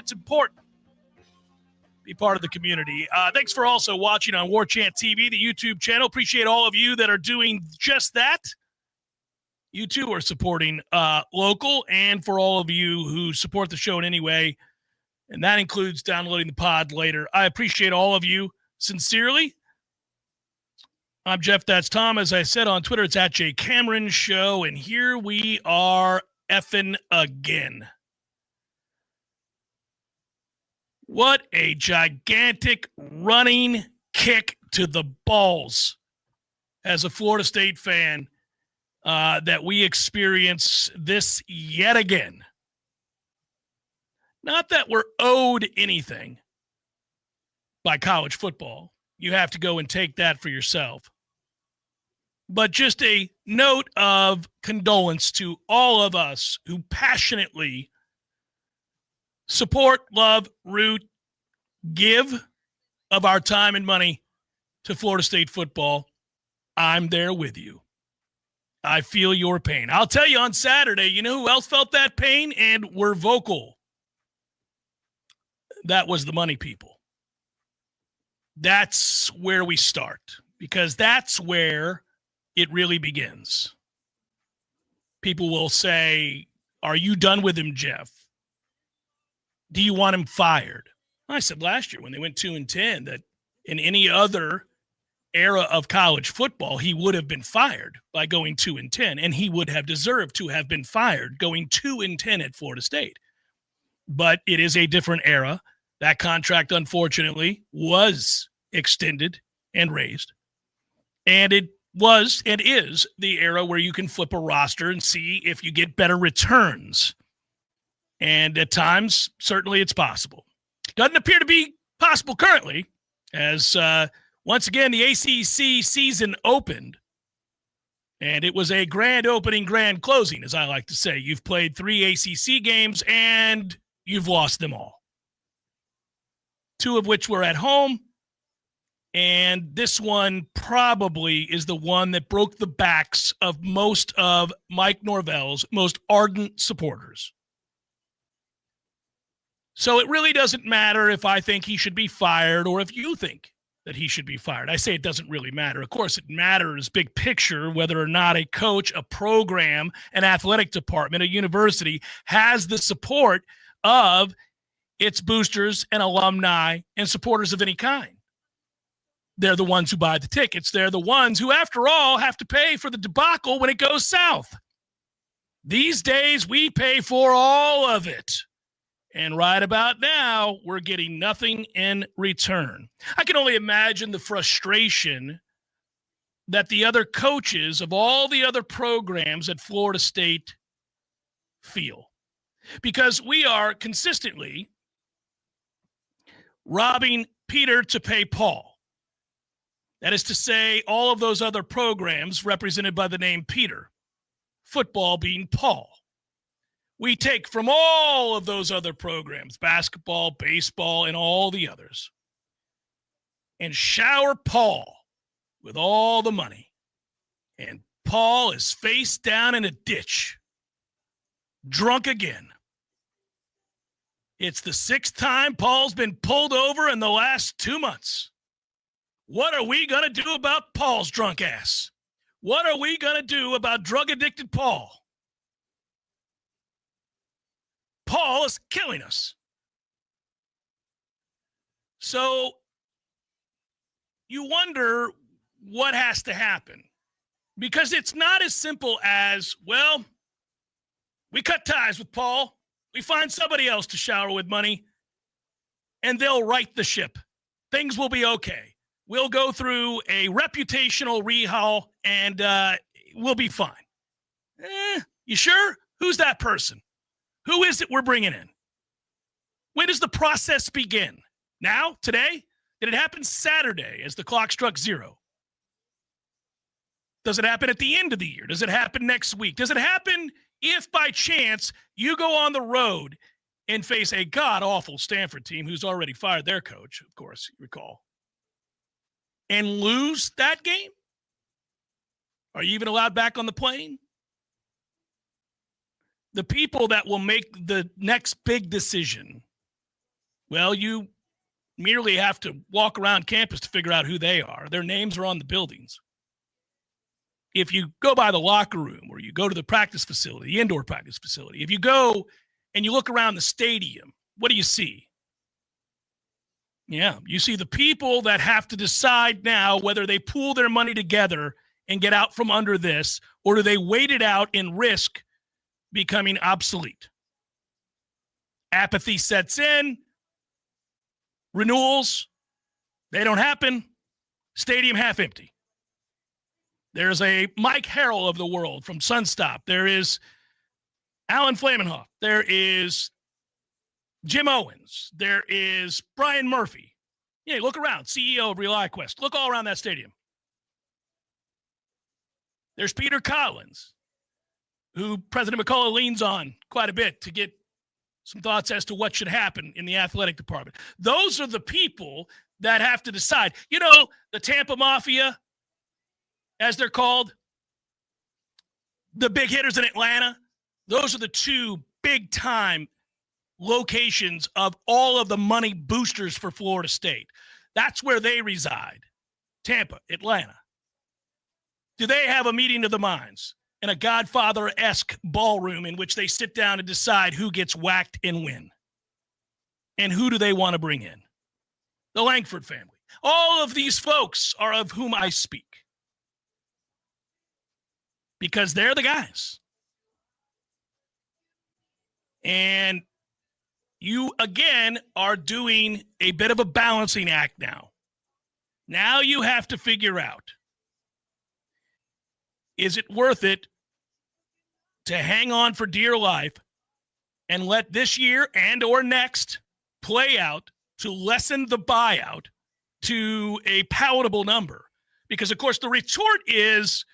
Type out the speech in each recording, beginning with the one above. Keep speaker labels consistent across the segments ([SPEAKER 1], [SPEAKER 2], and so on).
[SPEAKER 1] It's important. Be part of the community. Thanks for also watching on Warchant TV, the YouTube channel. Appreciate all of you that are doing just that. You, too, are supporting local, and for all of you who support the show in any way, and that includes downloading the pod later. I appreciate all of you sincerely. I'm Jeff, that's Tom. As I said on Twitter, it's at Jay Cameron Show, and here we are effing again. What a gigantic running kick to the balls as a Florida State fan that we experience this yet again. Not that we're owed anything by college football. You have to go and take that for yourself. But just a note of condolence to all of us who passionately support, love, root, give of our time and money to Florida State football. I'm there with you. I feel your pain. I'll tell you on Saturday, you know who else felt that pain and were vocal? That was the money people. That's where we start, because that's where it really begins. People will say, are you done with him, Jeff? Do you want him fired? I said last year when they went 2-10 that in any other era of college football, he would have been fired by going 2-10, and he would have deserved to have been fired going 2-10 at Florida State. But it is a different era. That contract, unfortunately, was extended and raised. And it was and is the era where you can flip a roster and see if you get better returns. And at times, certainly it's possible. Doesn't appear to be possible currently, as once again, the ACC season opened. And it was a grand opening, grand closing, as I like to say. You've played 3 ACC games, and you've lost them all. 2 of which were at home. And this one probably is the one that broke the backs of most of Mike Norvell's most ardent supporters. So it really doesn't matter if I think he should be fired or if you think that he should be fired. I say it doesn't really matter. Of course, it matters big picture whether or not a coach, a program, an athletic department, a university has the support of its boosters and alumni and supporters of any kind. They're the ones who buy the tickets. They're the ones who, after all, have to pay for the debacle when it goes south. These days, we pay for all of it. And right about now, we're getting nothing in return. I can only imagine the frustration that the other coaches of all the other programs at Florida State feel. Because we are consistently robbing Peter to pay Paul. That is to say, all of those other programs represented by the name Peter, football being Paul. We take from all of those other programs, basketball, baseball, and all the others, and shower Paul with all the money. And Paul is face down in a ditch, drunk again. It's the 6th time Paul's been pulled over in the last 2 months. What are we going to do about Paul's drunk ass? What are we going to do about drug-addicted Paul? Paul is killing us. So you wonder what has to happen. Because it's not as simple as, well, we cut ties with Paul. We find somebody else to shower with money, and they'll right the ship. Things will be okay. We'll go through a reputational rehaul, and we'll be fine. You sure? Who's that person? Who is it we're bringing in? When does the process begin? Now? Today? Did it happen Saturday as the clock struck 0? Does it happen at the end of the year? Does it happen next week? Does it happen if by chance you go on the road and face a god-awful Stanford team who's already fired their coach, of course, you recall, and lose that game? Are you even allowed back on the plane? The people that will make the next big decision Well, you merely have to walk around campus to figure out who they are. Their names are on the buildings. If you go by the locker room or you go to the practice facility, the indoor practice facility, if you go and you look around the stadium, what do you see? Yeah, you see the people that have to decide now whether they pool their money together and get out from under this, or do they wait it out and risk becoming obsolete? Apathy sets in. Renewals, they don't happen. Stadium half empty. There's a Mike Harrell of the world from Sunstop. There is Alan Flamenhoff. There is Jim Owens. There is Brian Murphy. Yeah, look around. CEO of ReliQuest. Look all around that stadium. There's Peter Collins, who President McCullough leans on quite a bit to get some thoughts as to what should happen in the athletic department. Those are the people that have to decide. You know, the Tampa Mafia, as they're called, the big hitters in Atlanta, those are the two big-time locations of all of the money boosters for Florida State. That's where they reside. Tampa, Atlanta. Do they have a meeting of the minds in a Godfather-esque ballroom in which they sit down and decide who gets whacked and when? And who do they want to bring in? The Langford family. All of these folks are of whom I speak. Because they're the guys. And you, again, are doing a bit of a balancing act now. Now you have to figure out, is it worth it to hang on for dear life and let this year and or next play out to lessen the buyout to a palatable number? Because, of course, the retort is,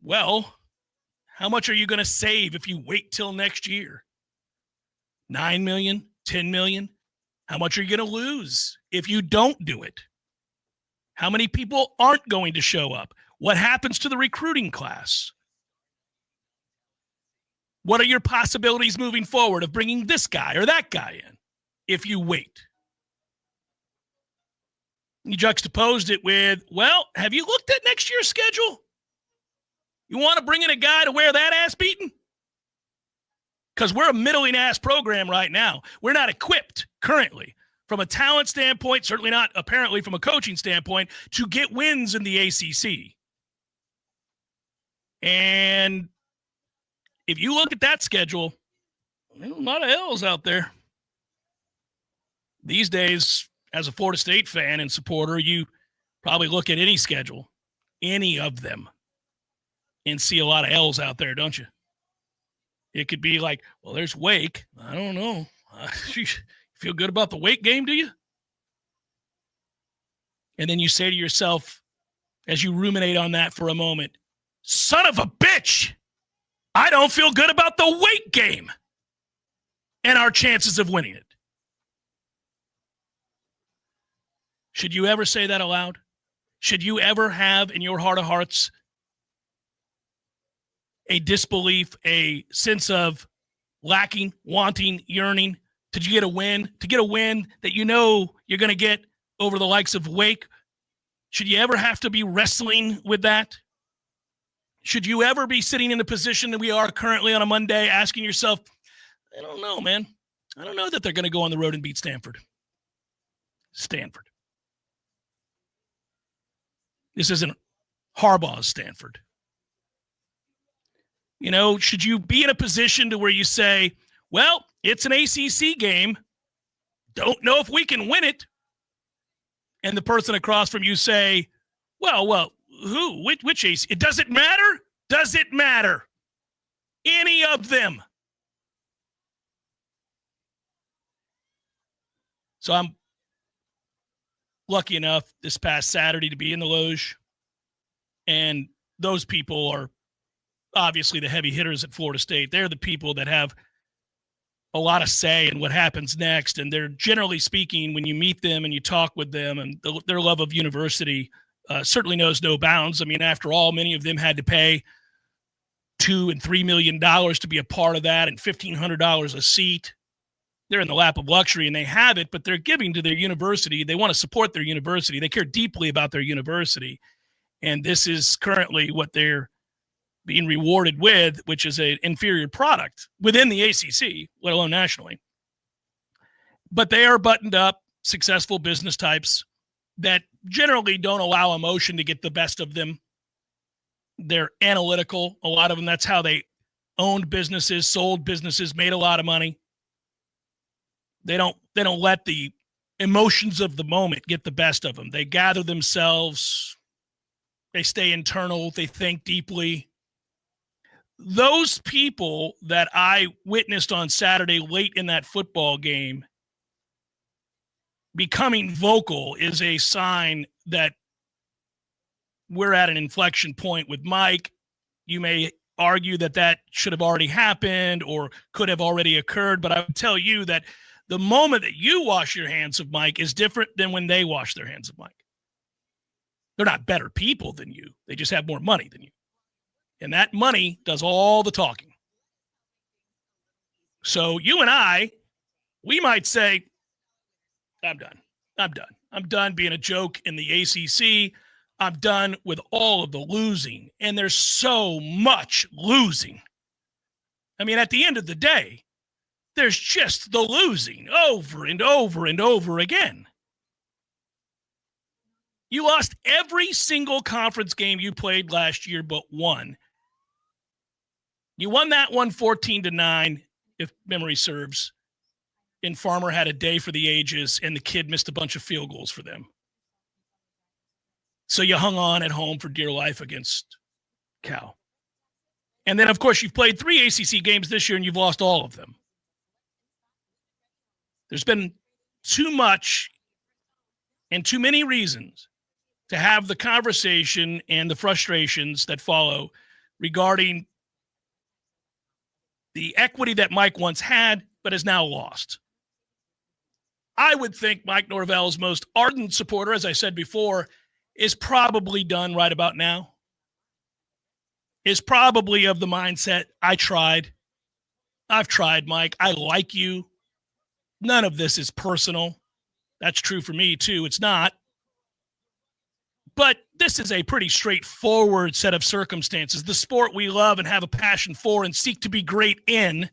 [SPEAKER 1] well, how much are you going to save if you wait till next year? 9 million, 10 million? How much are you going to lose if you don't do it? How many people aren't going to show up? What happens to the recruiting class? What are your possibilities moving forward of bringing this guy or that guy in if you wait? You juxtaposed it with, well, have you looked at next year's schedule? You want to bring in a guy to wear that ass beating? Because we're a middling ass program right now. We're not equipped currently from a talent standpoint, certainly not apparently from a coaching standpoint, to get wins in the ACC. And if you look at that schedule, there's a lot of L's out there. These days, as a Florida State fan and supporter, you probably look at any schedule, any of them, and see a lot of L's out there, don't you? It could be like, well, there's Wake. I don't know. You feel good about the Wake game, do you? And then you say to yourself, as you ruminate on that for a moment, son of a bitch, I don't feel good about the Wake game and our chances of winning it. Should you ever say that aloud? Should you ever have in your heart of hearts a disbelief, a sense of lacking, wanting, yearning to get a win, that you know you're going to get over the likes of Wake? Should you ever have to be wrestling with that? Should you ever be sitting in the position that we are currently on a Monday asking yourself, I don't know, man. I don't know that they're going to go on the road and beat Stanford. This isn't Harbaugh's Stanford. You know, should you be in a position to where you say, well, it's an ACC game. Don't know if we can win it. And the person across from you say, well, who? Which ACC? It doesn't matter? Does it matter? Any of them. So I'm lucky enough this past Saturday to be in the Loge. And those people are obviously the heavy hitters at Florida State. They're the people that have a lot of say in what happens next. And they're, generally speaking, when you meet them and you talk with them, and their love of university certainly knows no bounds. I mean, after all, many of them had to pay $2 and $3 million to be a part of that, and $1,500 a seat. they're in the lap of luxury and they have it, but they're giving to their university. They want to support their university. They care deeply about their university. And this is currently what they're being rewarded with, which is an inferior product within the ACC, let alone nationally. But they are buttoned up, successful business types that generally don't allow emotion to get the best of them. They're analytical. A lot of them, that's how they owned businesses, sold businesses, made a lot of money. They don't let the emotions of the moment get the best of them. They gather themselves. They stay internal. They think deeply. Those people that I witnessed on Saturday late in that football game becoming vocal is a sign that we're at an inflection point with Mike. You may argue that that should have already happened or could have already occurred, but I would tell you that the moment that you wash your hands of Mike is different than when they wash their hands of Mike. They're not better people than you. They just have more money than you. And that money does all the talking. So you and I, we might say, I'm done. I'm done being a joke in the ACC. I'm done with all of the losing. And there's so much losing. I mean, at the end of the day, there's just the losing over and over and over again. You lost every single conference game you played last year but one. You won that one 14-9, if memory serves. And Farmer had a day for the ages, and the kid missed a bunch of field goals for them. So you hung on at home for dear life against Cal. And then, of course, you've played 3 ACC games this year, and you've lost all of them. There's been too much and too many reasons to have the conversation and the frustrations that follow regarding the equity that Mike once had but has now lost. I would think Mike Norvell's most ardent supporter, as I said before, is probably done right about now. Is probably of the mindset, I've tried, Mike. I like you. None of this is personal. That's true for me, too. It's not. But this is a pretty straightforward set of circumstances. The sport we love and have a passion for and seek to be great in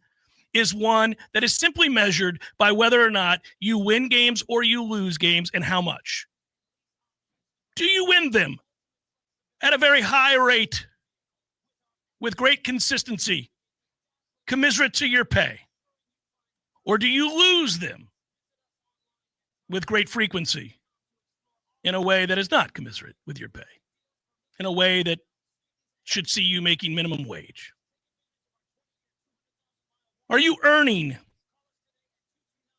[SPEAKER 1] is one that is simply measured by whether or not you win games or you lose games and how much. Do you win them at a very high rate with great consistency, commensurate to your pay? Or do you lose them with great frequency in a way that is not commensurate with your pay, in a way that should see you making minimum wage? Are you earning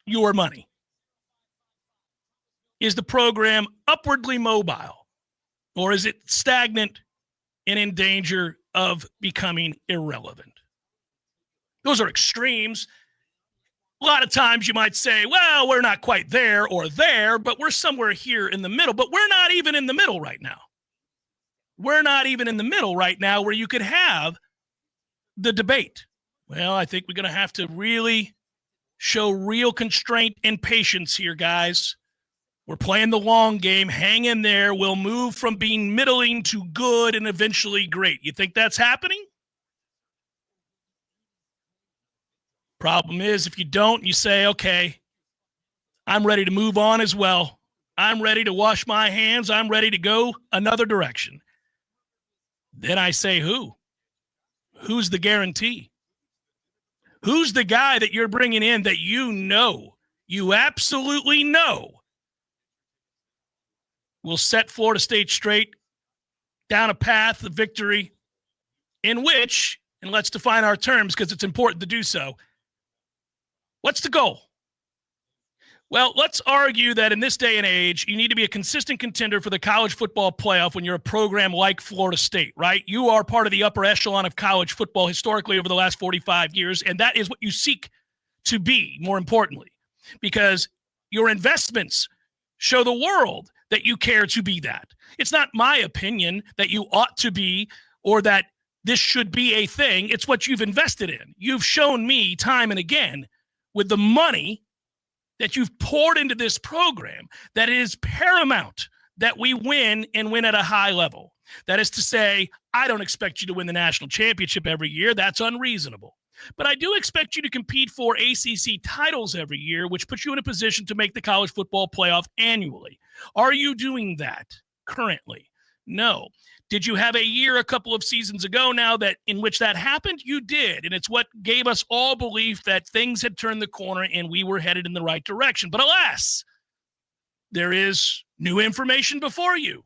[SPEAKER 1] your money? Is the program upwardly mobile, or is it stagnant and in danger of becoming irrelevant? Those are extremes. A lot of times you might say, well, we're not quite there or there, but we're somewhere here in the middle. But we're not even in the middle right now. We're not even in the middle right now where you could have the debate. Well, I think we're going to have to really show real constraint and patience here, guys. We're playing the long game. Hang in there. We'll move from being middling to good and eventually great. You think that's happening? Problem is, if you don't, you say, okay, I'm ready to move on as well. I'm ready to wash my hands. I'm ready to go another direction. Then I say, who? Who's the guarantee? Who's the guy that you're bringing in that you absolutely know, will set Florida State straight down a path of victory in which, and let's define our terms because it's important to do so, what's the goal? Well, let's argue that in this day and age, you need to be a consistent contender for the college football playoff when you're a program like Florida State, right? You are part of the upper echelon of college football historically over the last 45 years, and that is what you seek to be, more importantly, because your investments show the world that you care to be that. It's not my opinion that you ought to be or that this should be a thing. It's what you've invested in. You've shown me time and again with the money that you've poured into this program that it is paramount that we win and win at a high level. That is to say, I don't expect you to win the national championship every year. That's unreasonable. But I do expect you to compete for ACC titles every year, which puts you in a position to make the college football playoff annually. Are you doing that currently? No. Did you have a year a couple of seasons ago now that in which that happened? You did. And it's what gave us all belief that things had turned the corner and we were headed in the right direction. But alas, there is new information before you.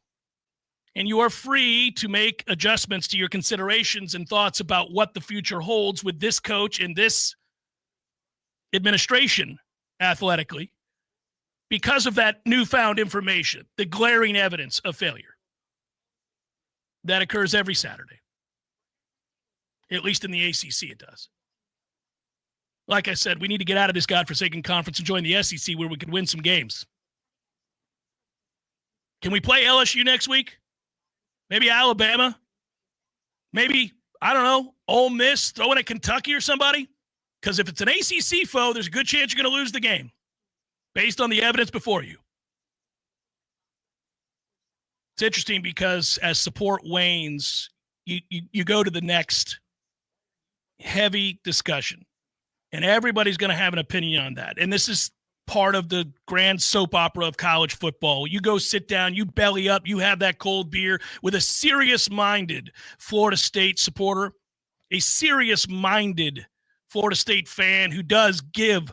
[SPEAKER 1] And you are free to make adjustments to your considerations and thoughts about what the future holds with this coach and this administration athletically because of that newfound information, the glaring evidence of failure that occurs every Saturday. At least in the ACC, it does. Like I said, we need to get out of this godforsaken conference and join the SEC where we can win some games. Can we play LSU next week? Maybe Alabama? Maybe, I don't know, Ole Miss, throw in a Kentucky or somebody? Because if it's an ACC foe, there's a good chance you're going to lose the game based on the evidence before you. It's interesting because as support wanes, you go to the next heavy discussion, and everybody's going to have an opinion on that. And this is part of the grand soap opera of college football. You go sit down, you belly up, you have that cold beer with a serious-minded Florida State supporter, a serious-minded Florida State fan who does give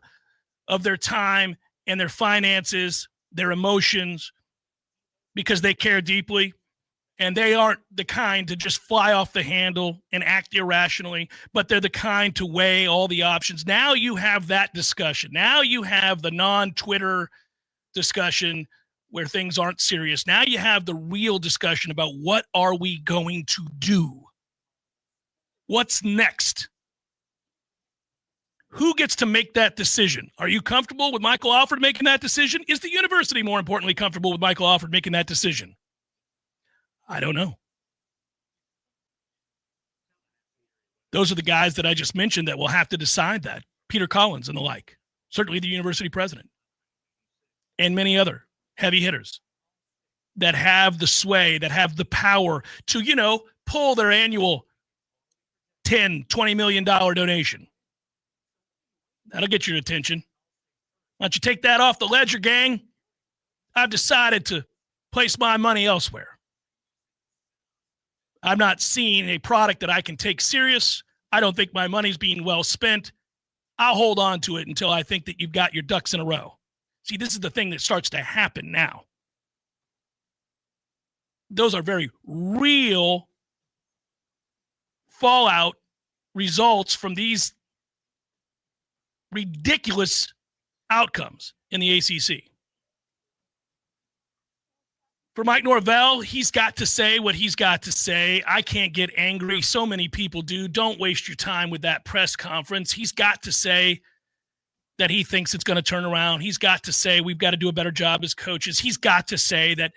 [SPEAKER 1] of their time and their finances, their emotions, because they care deeply. And they aren't the kind to just fly off the handle and act irrationally, but they're the kind to weigh all the options. Now you have that discussion. Now you have the non-Twitter discussion where things aren't serious. Now you have the real discussion about what are we going to do? What's next? Who gets to make that decision? Are you comfortable with Michael Alford making that decision? Is the university, more importantly, comfortable with Michael Alford making that decision? I don't know. Those are the guys that I just mentioned that will have to decide that. Peter Collins and the like. Certainly the university president. And many other heavy hitters that have the sway, that have the power to, pull their annual $10, $20 million donation. That'll get your attention. Why don't you take that off the ledger, gang? I've decided to place my money elsewhere. I'm not seeing a product that I can take serious. I don't think my money's being well spent. I'll hold on to it until I think that you've got your ducks in a row. See, this is the thing that starts to happen now. Those are very real fallout results from these ridiculous outcomes in the ACC. For Mike Norvell, he's got to say what he's got to say. I can't get angry. So many people do. Don't waste your time with that press conference. He's got to say that he thinks it's going to turn around. He's got to say we've got to do a better job as coaches. He's got to say that,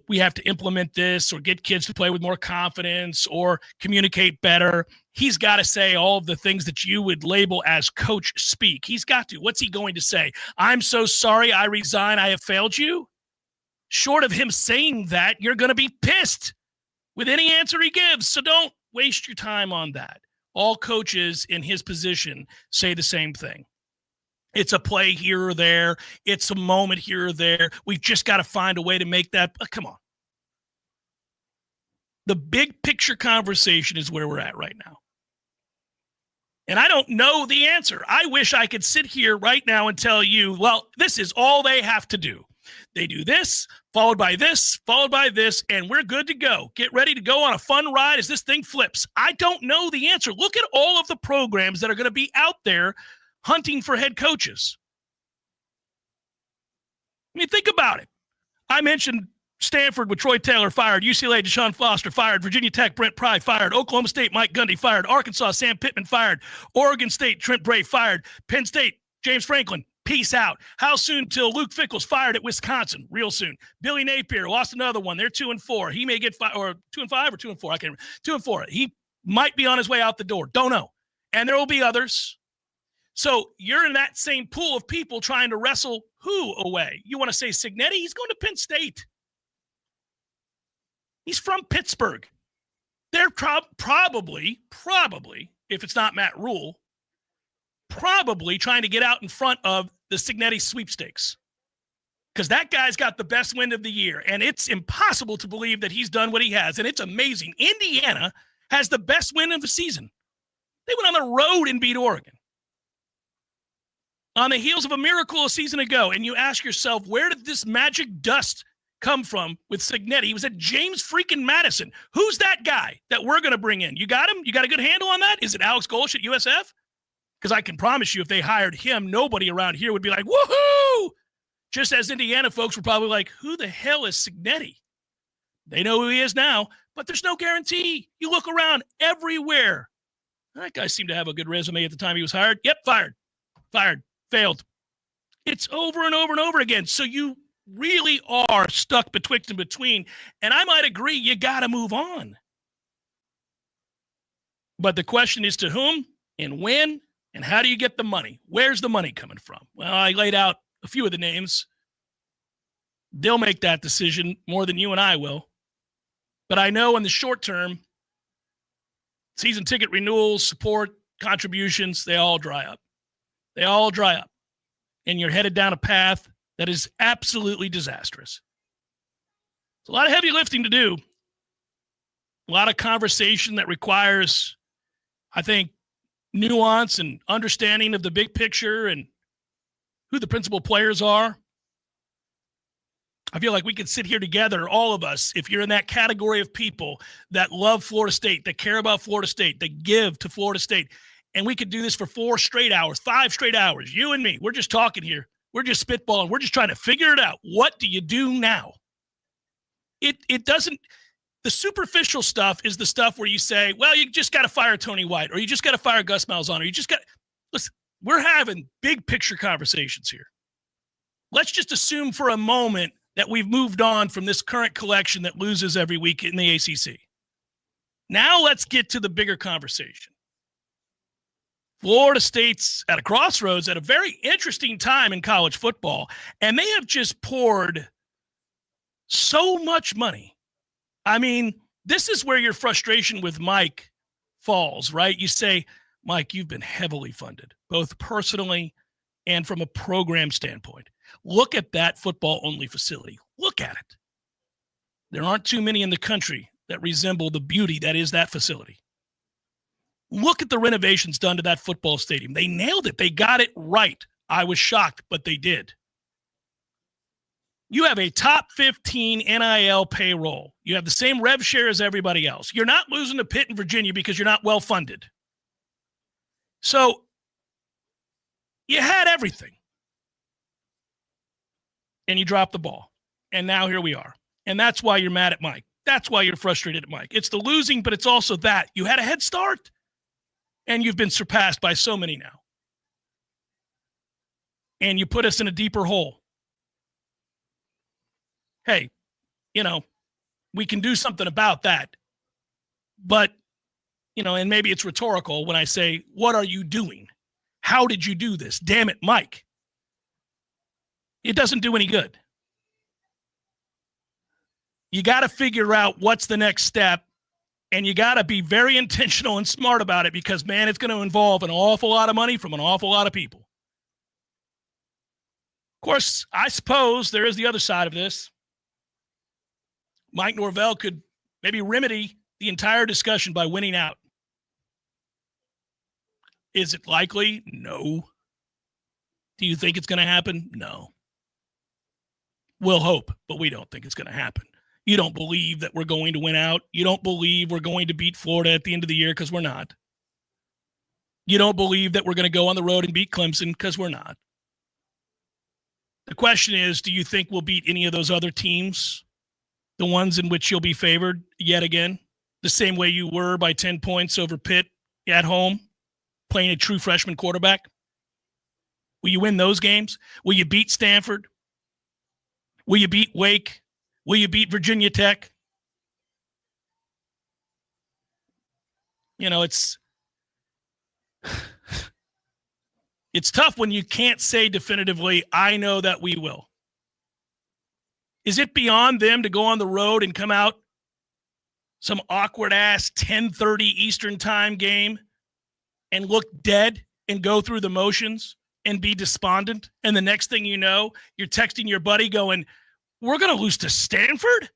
[SPEAKER 1] we have to implement this or get kids to play with more confidence or communicate better. He's got to say all of the things that you would label as coach speak. He's got to. What's he going to say? I'm so sorry. I resign. I have failed you. Short of him saying that, you're going to be pissed with any answer he gives. So don't waste your time on that. All coaches in his position say the same thing. It's a play here or there. It's a moment here or there. We've just got to find a way to make that. Come on. The big picture conversation is where we're at right now. And I don't know the answer. I wish I could sit here right now and tell you, well, this is all they have to do. They do this, followed by this, and we're good to go. Get ready to go on a fun ride as this thing flips. I don't know the answer. Look at all of the programs that are going to be out there hunting for head coaches. I mean, think about it. I mentioned Stanford with Troy Taylor fired, UCLA Deshaun Foster fired, Virginia Tech Brent Pry fired, Oklahoma State Mike Gundy fired, Arkansas Sam Pittman fired, Oregon State Trent Bray fired, Penn State James Franklin. Peace out. How soon till Luke Fickell's fired at Wisconsin? Real soon. Billy Napier lost another one. They're 2-4. He may get fired, or 2-5 or 2-4. I can't remember. 2-4. He might be on his way out the door. Don't know. And there will be others. So you're in that same pool of people trying to wrestle who away? You want to say Cignetti? He's going to Penn State. He's from Pittsburgh. They're probably, if it's not Matt Rule, probably trying to get out in front of the Cignetti sweepstakes. Because that guy's got the best win of the year, and it's impossible to believe that he's done what he has, and it's amazing. Indiana has the best win of the season. They went on the road and beat Oregon on the heels of a miracle a season ago, and you ask yourself, where did this magic dust come from with Cignetti? He was at James freaking Madison. Who's that guy that we're going to bring in? You got him? You got a good handle on that? Is it Alex Golsh at USF? Because I can promise you if they hired him, nobody around here would be like, woohoo! Just as Indiana folks were probably like, who the hell is Cignetti? They know who he is now, but there's no guarantee. You look around everywhere. That guy seemed to have a good resume at the time he was hired. Yep, fired, failed. It's over and over and over again. So you really are stuck betwixt and between. And I might agree, you got to move on. But the question is to whom and when and how do you get the money? Where's the money coming from? Well, I laid out a few of the names. They'll make that decision more than you and I will. But I know in the short term, season ticket renewals, support, contributions, they all dry up. They all dry up. And you're headed down a path that is absolutely disastrous. It's a lot of heavy lifting to do. A lot of conversation that requires, I think, nuance and understanding of the big picture and who the principal players are. I feel like we could sit here together, all of us, if you're in that category of people that love Florida State, that care about Florida State, that give to Florida State, and we could do this for 4 straight hours, 5 straight hours, you and me. We're just talking here. We're just spitballing. We're just trying to figure it out. What do you do now? It doesn't – the superficial stuff is the stuff where you say, well, you just got to fire Tony White, or you just got to fire Gus Malzahn, or you just got – listen, we're having big picture conversations here. Let's just assume for a moment that we've moved on from this current collection that loses every week in the ACC. Now let's get to the bigger conversation. Florida State's at a crossroads at a very interesting time in college football, and they have just poured so much money. I mean, this is where your frustration with Mike falls, right? You say, Mike, you've been heavily funded, both personally and from a program standpoint. Look at that football-only facility. Look at it. There aren't too many in the country that resemble the beauty that is that facility. Look at the renovations done to that football stadium. They nailed it. They got it right. I was shocked, but they did. You have a top 15 NIL payroll. You have the same rev share as everybody else. You're not losing to Pitt in Virginia because you're not well-funded. So you had everything. And you dropped the ball. And now here we are. And that's why you're mad at Mike. That's why you're frustrated at Mike. It's the losing, but it's also that. You had a head start. And you've been surpassed by so many now. And you put us in a deeper hole. Hey, we can do something about that. But, and maybe it's rhetorical when I say, what are you doing? How did you do this? Damn it, Mike. It doesn't do any good. You got to figure out what's the next step, and you got to be very intentional and smart about it because, man, it's going to involve an awful lot of money from an awful lot of people. Of course, I suppose there is the other side of this. Mike Norvell could maybe remedy the entire discussion by winning out. Is it likely? No. Do you think it's going to happen? No. We'll hope, but we don't think it's going to happen. You don't believe that we're going to win out. You don't believe we're going to beat Florida at the end of the year because we're not. You don't believe that we're going to go on the road and beat Clemson because we're not. The question is, do you think we'll beat any of those other teams, the ones in which you'll be favored yet again, the same way you were by 10 points over Pitt at home, playing a true freshman quarterback? Will you win those games? Will you beat Stanford? Will you beat Wake? Will you beat Virginia Tech? It's It's tough when you can't say definitively, I know that we will. Is it beyond them to go on the road and come out some awkward-ass 10:30 Eastern time game and look dead and go through the motions and be despondent? And the next thing you know, you're texting your buddy going, we're going to lose to Stanford?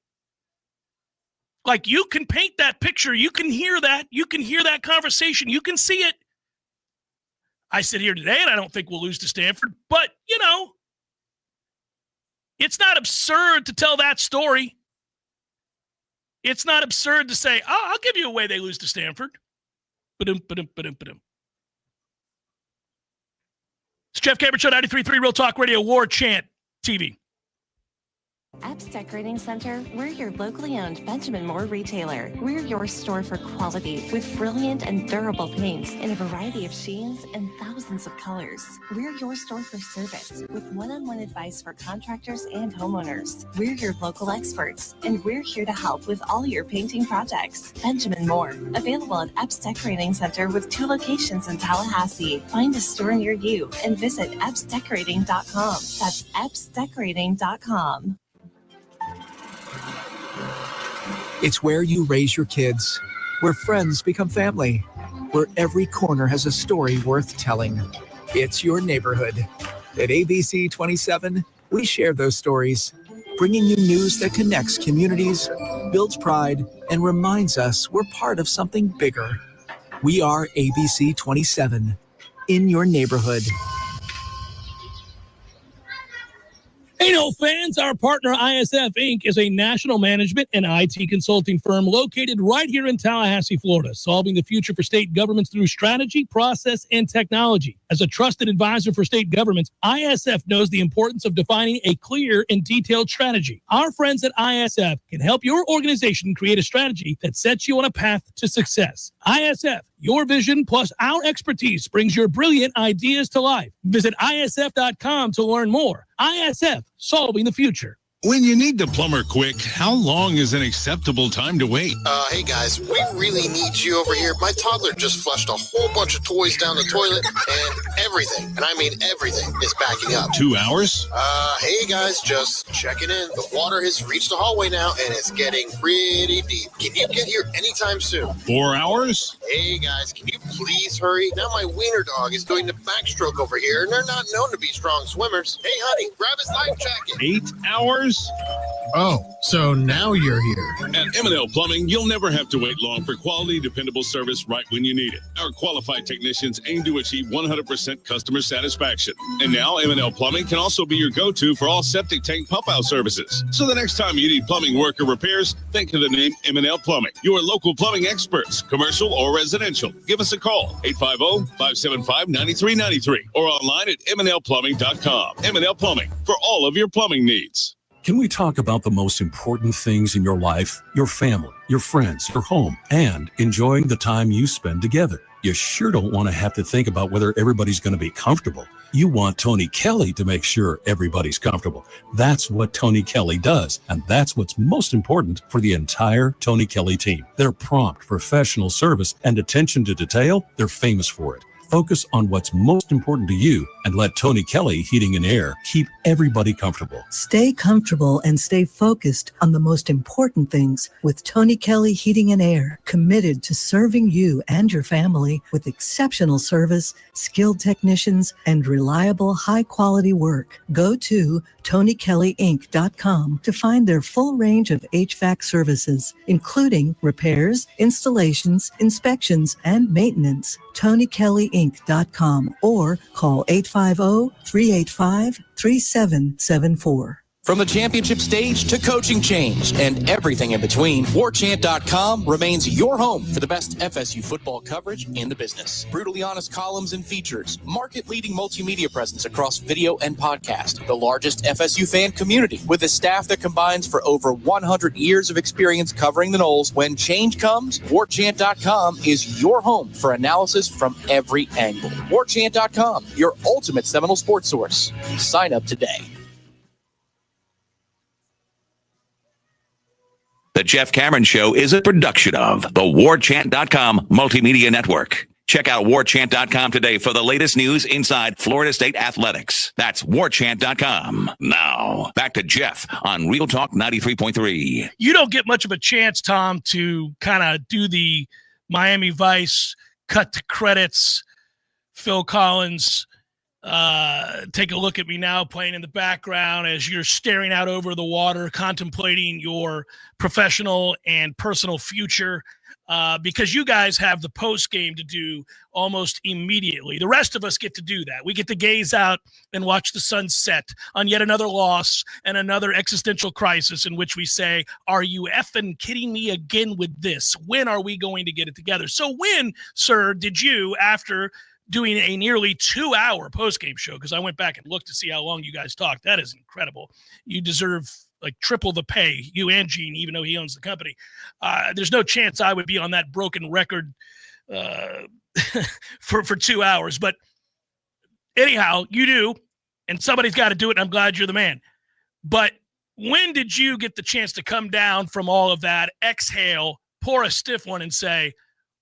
[SPEAKER 1] Like, you can paint that picture. You can hear that. You can hear that conversation. You can see it. I sit here today and I don't think we'll lose to Stanford, but, it's not absurd to tell that story. It's not absurd to say, I'll give you a way they lose to Stanford. Ba-dum, ba-dum, ba-dum, ba-dum. It's Jeff Cameron Show, 93.3 Real Talk Radio, Warchant TV.
[SPEAKER 2] Epps Decorating Center, we're your locally owned Benjamin Moore retailer. We're your store for quality with brilliant and durable paints in a variety of sheens and thousands of colors. We're your store for service with one-on-one advice for contractors and homeowners. We're your local experts, and we're here to help with all your painting projects. Benjamin Moore, available at Epps Decorating Center with 2 locations in Tallahassee. Find a store near you and visit EppsDecorating.com. That's EppsDecorating.com.
[SPEAKER 3] It's where you raise your kids, where friends become family, where every corner has a story worth telling. It's your neighborhood. At ABC 27, we share those stories, bringing you news that connects communities, builds pride, and reminds us we're part of something bigger. We are ABC 27, in your neighborhood.
[SPEAKER 1] Hey, no fans, our partner ISF Inc. is a national management and IT consulting firm located right here in Tallahassee, Florida, solving the future for state governments through strategy, process, and technology. As a trusted advisor for state governments, ISF knows the importance of defining a clear and detailed strategy. Our friends at ISF can help your organization create a strategy that sets you on a path to success. ISF, your vision plus our expertise brings your brilliant ideas to life. Visit ISF.com to learn more. ISF, solving the future.
[SPEAKER 4] When you need the plumber quick, how long is an acceptable time to wait?
[SPEAKER 5] Hey guys, we really need you over here. My toddler just flushed a whole bunch of toys down the toilet and everything, and I mean everything, is backing up.
[SPEAKER 4] 2 hours?
[SPEAKER 5] Hey guys, just checking in. The water has reached the hallway now and it's getting pretty deep. Can you get here anytime soon?
[SPEAKER 4] 4 hours?
[SPEAKER 5] Hey guys, can you please hurry? Now my wiener dog is doing the backstroke over here and they're not known to be strong swimmers. Hey honey, grab his life jacket.
[SPEAKER 4] 8 hours?
[SPEAKER 5] Oh, so now you're here.
[SPEAKER 4] At M&L Plumbing, you'll never have to wait long for quality, dependable service right when you need it. Our qualified technicians aim to achieve 100% customer satisfaction. And now M&L Plumbing can also be your go-to for all septic tank pump-out services. So the next time you need plumbing work or repairs, think of the name M&L Plumbing. Your local plumbing experts, commercial or residential. Give us a call, 850-575-9393, or online at mnlplumbing.com. M&L Plumbing, for all of your plumbing needs.
[SPEAKER 6] Can we talk about the most important things in your life, your family, your friends, your home, and enjoying the time you spend together? You sure don't want to have to think about whether everybody's going to be comfortable. You want Tony Kelly to make sure everybody's comfortable. That's what Tony Kelly does, and that's what's most important for the entire Tony Kelly team. Their prompt, professional service and attention to detail, they're famous for it. Focus on what's most important to you and let Tony Kelly Heating and Air keep everybody comfortable.
[SPEAKER 7] Stay comfortable and stay focused on the most important things with Tony Kelly Heating and Air, committed to serving you and your family with exceptional service, skilled technicians, and reliable high-quality work. Go to TonyKellyInc.com to find their full range of HVAC services, including repairs, installations, inspections, and maintenance. TonyKellyInc.com or call 850-385-3774.
[SPEAKER 8] From the championship stage to coaching change and everything in between, Warchant.com remains your home for the best FSU football coverage in the business. Brutally honest columns and features, market-leading multimedia presence across video and podcast, the largest FSU fan community with a staff that combines for over 100 years of experience covering the Noles. When change comes, Warchant.com is your home for analysis from every angle. Warchant.com, your ultimate Seminole sports source. Sign up today.
[SPEAKER 9] The Jeff Cameron Show is a production of the Warchant.com Multimedia Network. Check out warchant.com today for the latest news inside Florida State athletics. That's warchant.com. Now, back to Jeff on Real Talk 93.3.
[SPEAKER 1] You don't get much of a chance, Tom, to kind of do the Miami Vice cut to credits. Phil Collins, take a look at me now playing in the background as you're staring out over the water, contemplating your professional and personal future. Because you guys have the post game to do almost immediately. The rest of us get to do that. We get to gaze out and watch the sun set on yet another loss and another existential crisis in which we say, are you effing kidding me again with this? When are we going to get it together? So when, sir, did you, after doing a nearly 2-hour post-game show, because I went back and looked to see how long you guys talked. That is incredible. You deserve like triple the pay, you and Gene, even though he owns the company. There's no chance I would be on that broken record for 2 hours. But anyhow, you do, and somebody's got to do it, and I'm glad you're the man. But when did you get the chance to come down from all of that, exhale, pour a stiff one, and say,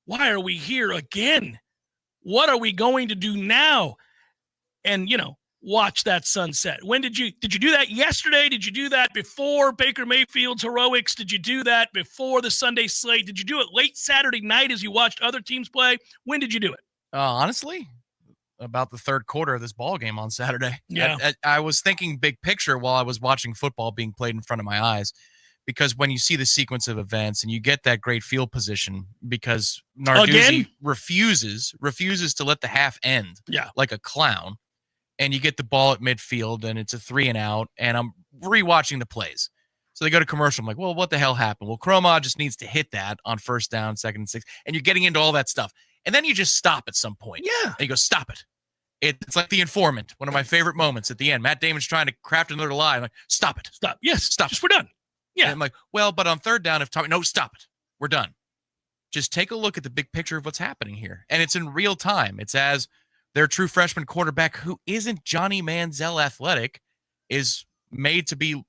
[SPEAKER 1] why are we here again? What are we going to do now? And, watch that sunset. When did you do that yesterday? Did you do that before Baker Mayfield's heroics? Did you do that before the Sunday slate? Did you do it late Saturday night as you watched other teams play? When did you do it?
[SPEAKER 10] Honestly, about the third quarter of this ball game on Saturday.
[SPEAKER 1] Yeah.
[SPEAKER 10] I was thinking big picture while I was watching football being played in front of my eyes, because when you see the sequence of events and you get that great field position, because Narduzzi refuses to let the half end like a clown. And you get the ball at midfield, and it's a 3-and-out, and I'm rewatching the plays. So they go to commercial. I'm like, well, what the hell happened? Well, Cromad just needs to hit that on first down, 2nd and 6, and you're getting into all that stuff. And then you just stop at some point.
[SPEAKER 1] Yeah.
[SPEAKER 10] And you go, stop it. It's like The Informant, one of my favorite moments at the end. Matt Damon's trying to craft another lie. I'm like, stop it.
[SPEAKER 1] Stop. Yes.
[SPEAKER 10] Stop.
[SPEAKER 1] Just we're done. Yeah.
[SPEAKER 10] And I'm like, well, but on third down, no, stop it. We're done. Just take a look at the big picture of what's happening here. And it's in real time. It's as their true freshman quarterback, who isn't Johnny Manziel athletic, is made to be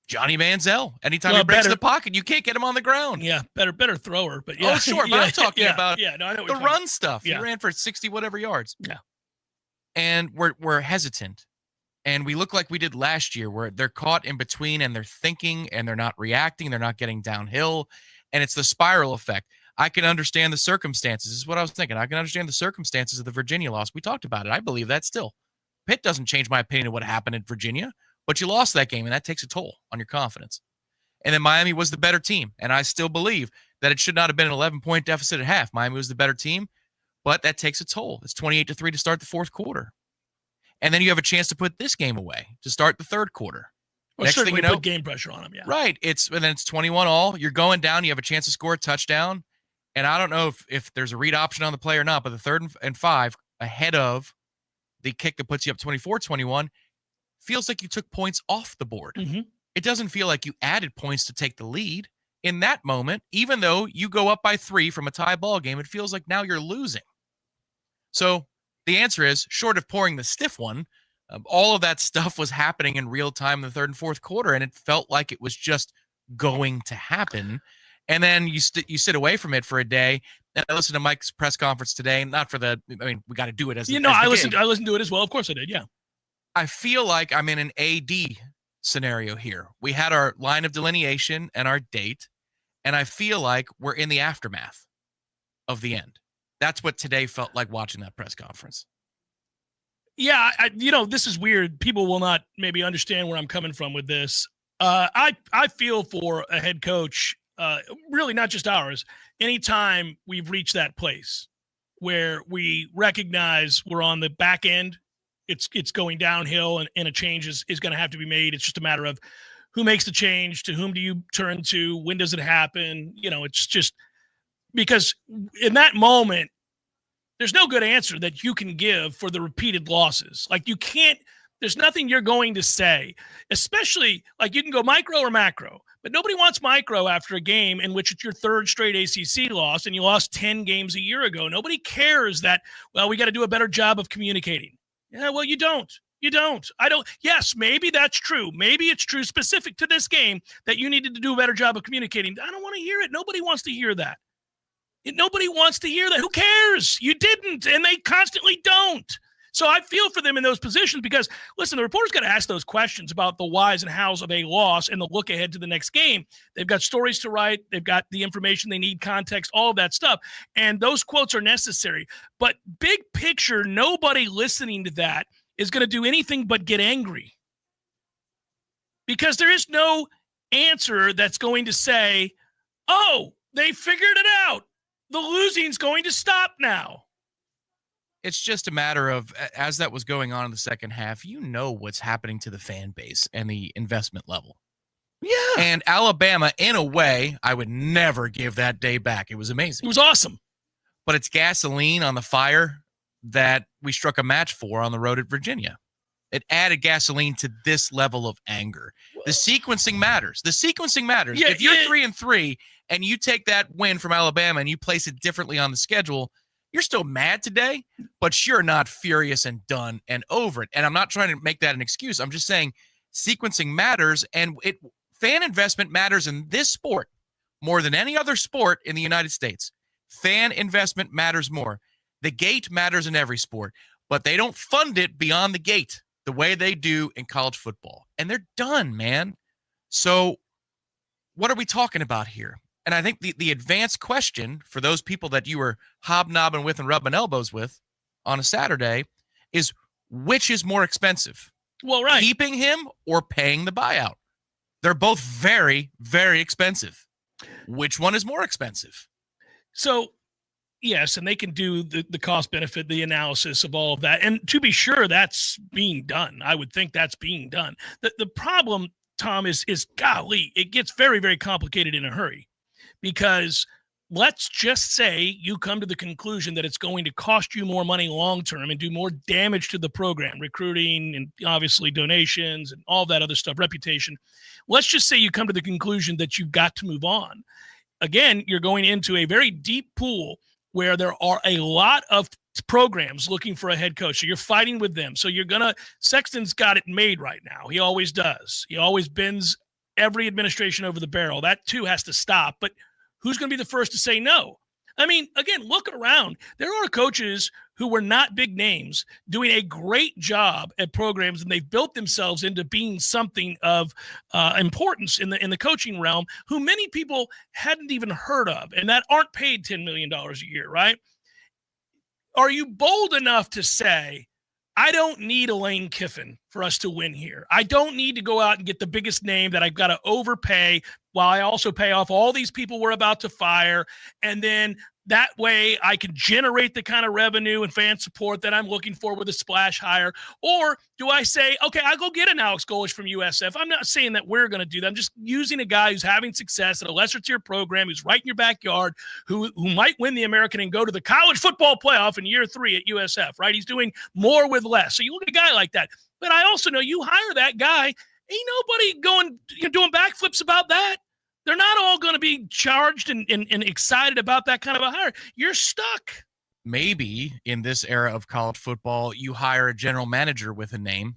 [SPEAKER 10] Johnny Manziel. Anytime he breaks the pocket, you can't get him on the ground.
[SPEAKER 1] Yeah, better thrower. But yeah.
[SPEAKER 10] Oh, sure. But I'm talking about
[SPEAKER 1] I know
[SPEAKER 10] the run stuff.
[SPEAKER 1] Yeah.
[SPEAKER 10] He ran for 60 whatever yards.
[SPEAKER 1] Yeah.
[SPEAKER 10] And we're hesitant. And we look like we did last year, where they're caught in between and they're thinking and they're not reacting. They're not getting downhill. And it's the spiral effect. I can understand the circumstances. This is what I was thinking. I can understand the circumstances of the Virginia loss. We talked about it. I believe that still. Pitt doesn't change my opinion of what happened in Virginia, but you lost that game, and that takes a toll on your confidence. And then Miami was the better team, and I still believe that it should not have been an 11-point deficit at half. Miami was the better team, but that takes a toll. It's 28-3 to start the fourth quarter. And then you have a chance to put this game away to start the third quarter.
[SPEAKER 1] Well,
[SPEAKER 10] Next thing you know,
[SPEAKER 1] put game pressure on them, yeah.
[SPEAKER 10] Right. And then it's 21-all. You're going down. You have a chance to score a touchdown. And I don't know if there's a read option on the play or not, but the 3rd and 5 ahead of the kick that puts you up 24-21 feels like you took points off the board.
[SPEAKER 1] Mm-hmm.
[SPEAKER 10] It doesn't feel like you added points to take the lead. In that moment, even though you go up by 3 from a tie ball game, it feels like now you're losing. So the answer is, short of pouring the stiff one, all of that stuff was happening in real time in the 3rd and 4th quarter, and it felt like it was just going to happen. And then you sit away from it for a day. And I listened to Mike's press conference today, not for we got to do it as
[SPEAKER 1] I listened to it as well. Of course I did. Yeah.
[SPEAKER 10] I feel like I'm in an AD scenario here. We had our line of delineation and our date, and I feel like we're in the aftermath of the end. That's what today felt like watching that press conference.
[SPEAKER 1] Yeah. This is weird. People will not maybe understand where I'm coming from with this. I feel for a head coach, really not just ours, anytime we've reached that place where we recognize we're on the back end, it's going downhill, and a change is going to have to be made. It's just a matter of who makes the change, to whom do you turn to, when does it happen? It's just because in that moment, there's no good answer that you can give for the repeated losses. Like, you can't, there's nothing you're going to say, especially like you can go micro or macro, but nobody wants micro after a game in which it's your 3rd straight ACC loss and you lost 10 games a year ago. Nobody cares that, well, we got to do a better job of communicating. Yeah, well, you don't. I don't. Yes, maybe that's true. Maybe it's true specific to this game that you needed to do a better job of communicating. I don't want to hear it. Nobody wants to hear that. Nobody wants to hear that. Who cares? You didn't, and they constantly don't. So I feel for them in those positions because, listen, the reporters got to ask those questions about the whys and hows of a loss and the look ahead to the next game. They've got stories to write. They've got the information they need, context, all of that stuff. And those quotes are necessary. But big picture, nobody listening to that is going to do anything but get angry. Because there is no answer that's going to say, oh, they figured it out. The losing's going to stop now.
[SPEAKER 10] It's just a matter of, as that was going on in the second half, what's happening to the fan base and the investment level.
[SPEAKER 1] Yeah.
[SPEAKER 10] And Alabama, in a way, I would never give that day back. It was amazing.
[SPEAKER 1] It was awesome.
[SPEAKER 10] But it's gasoline on the fire that we struck a match for on the road at Virginia. It added gasoline to this level of anger. The sequencing matters.
[SPEAKER 1] Yeah,
[SPEAKER 10] if you're 3-3 and you take that win from Alabama and you place it differently on the schedule, you're still mad today, but you're not furious and done and over it. And I'm not trying to make that an excuse. I'm just saying sequencing matters, and fan investment matters in this sport more than any other sport in the United States. Fan investment matters more. The gate matters in every sport, but they don't fund it beyond the gate the way they do in college football. And they're done, man. So what are we talking about here? And I think the advanced question for those people that you were hobnobbing with and rubbing elbows with on a Saturday is, which is more expensive?
[SPEAKER 1] Well, right.
[SPEAKER 10] Keeping him or paying the buyout? They're both very, very expensive. Which one is more expensive?
[SPEAKER 1] So, yes, and they can do the cost benefit, the analysis of all of that. And to be sure, that's being done. I would think that's being done. The problem, Tom, is golly, it gets very, very complicated in a hurry. Because let's just say you come to the conclusion that it's going to cost you more money long-term and do more damage to the program, recruiting and obviously donations and all that other stuff, reputation. Let's just say you come to the conclusion that you've got to move on. Again, you're going into a very deep pool where there are a lot of programs looking for a head coach. So you're fighting with them. So Sexton's got it made right now. He always does. He always bends every administration over the barrel. That too has to stop. But who's going to be the first to say no? I mean, again, look around. There are coaches who were not big names doing a great job at programs, and they've built themselves into being something of importance in the coaching realm, who many people hadn't even heard of, and that aren't paid $10 million a year, right? Are you bold enough to say, I don't need a Lane Kiffin for us to win here. I don't need to go out and get the biggest name that I've got to overpay while I also pay off all these people we're about to fire. And then that way I can generate the kind of revenue and fan support that I'm looking for with a splash hire. Or do I say, okay, I'll go get an Alex Golesh from USF. I'm not saying that we're going to do that. I'm just using a guy who's having success at a lesser tier program, who's right in your backyard, who might win the American and go to the college football playoff in year 3 at USF, right? He's doing more with less. So you look at a guy like that. But I also know you hire that guy, ain't nobody doing backflips about that. They're not all going to be charged and excited about that kind of a hire. You're stuck.
[SPEAKER 10] Maybe in this era of college football, you hire a general manager with a name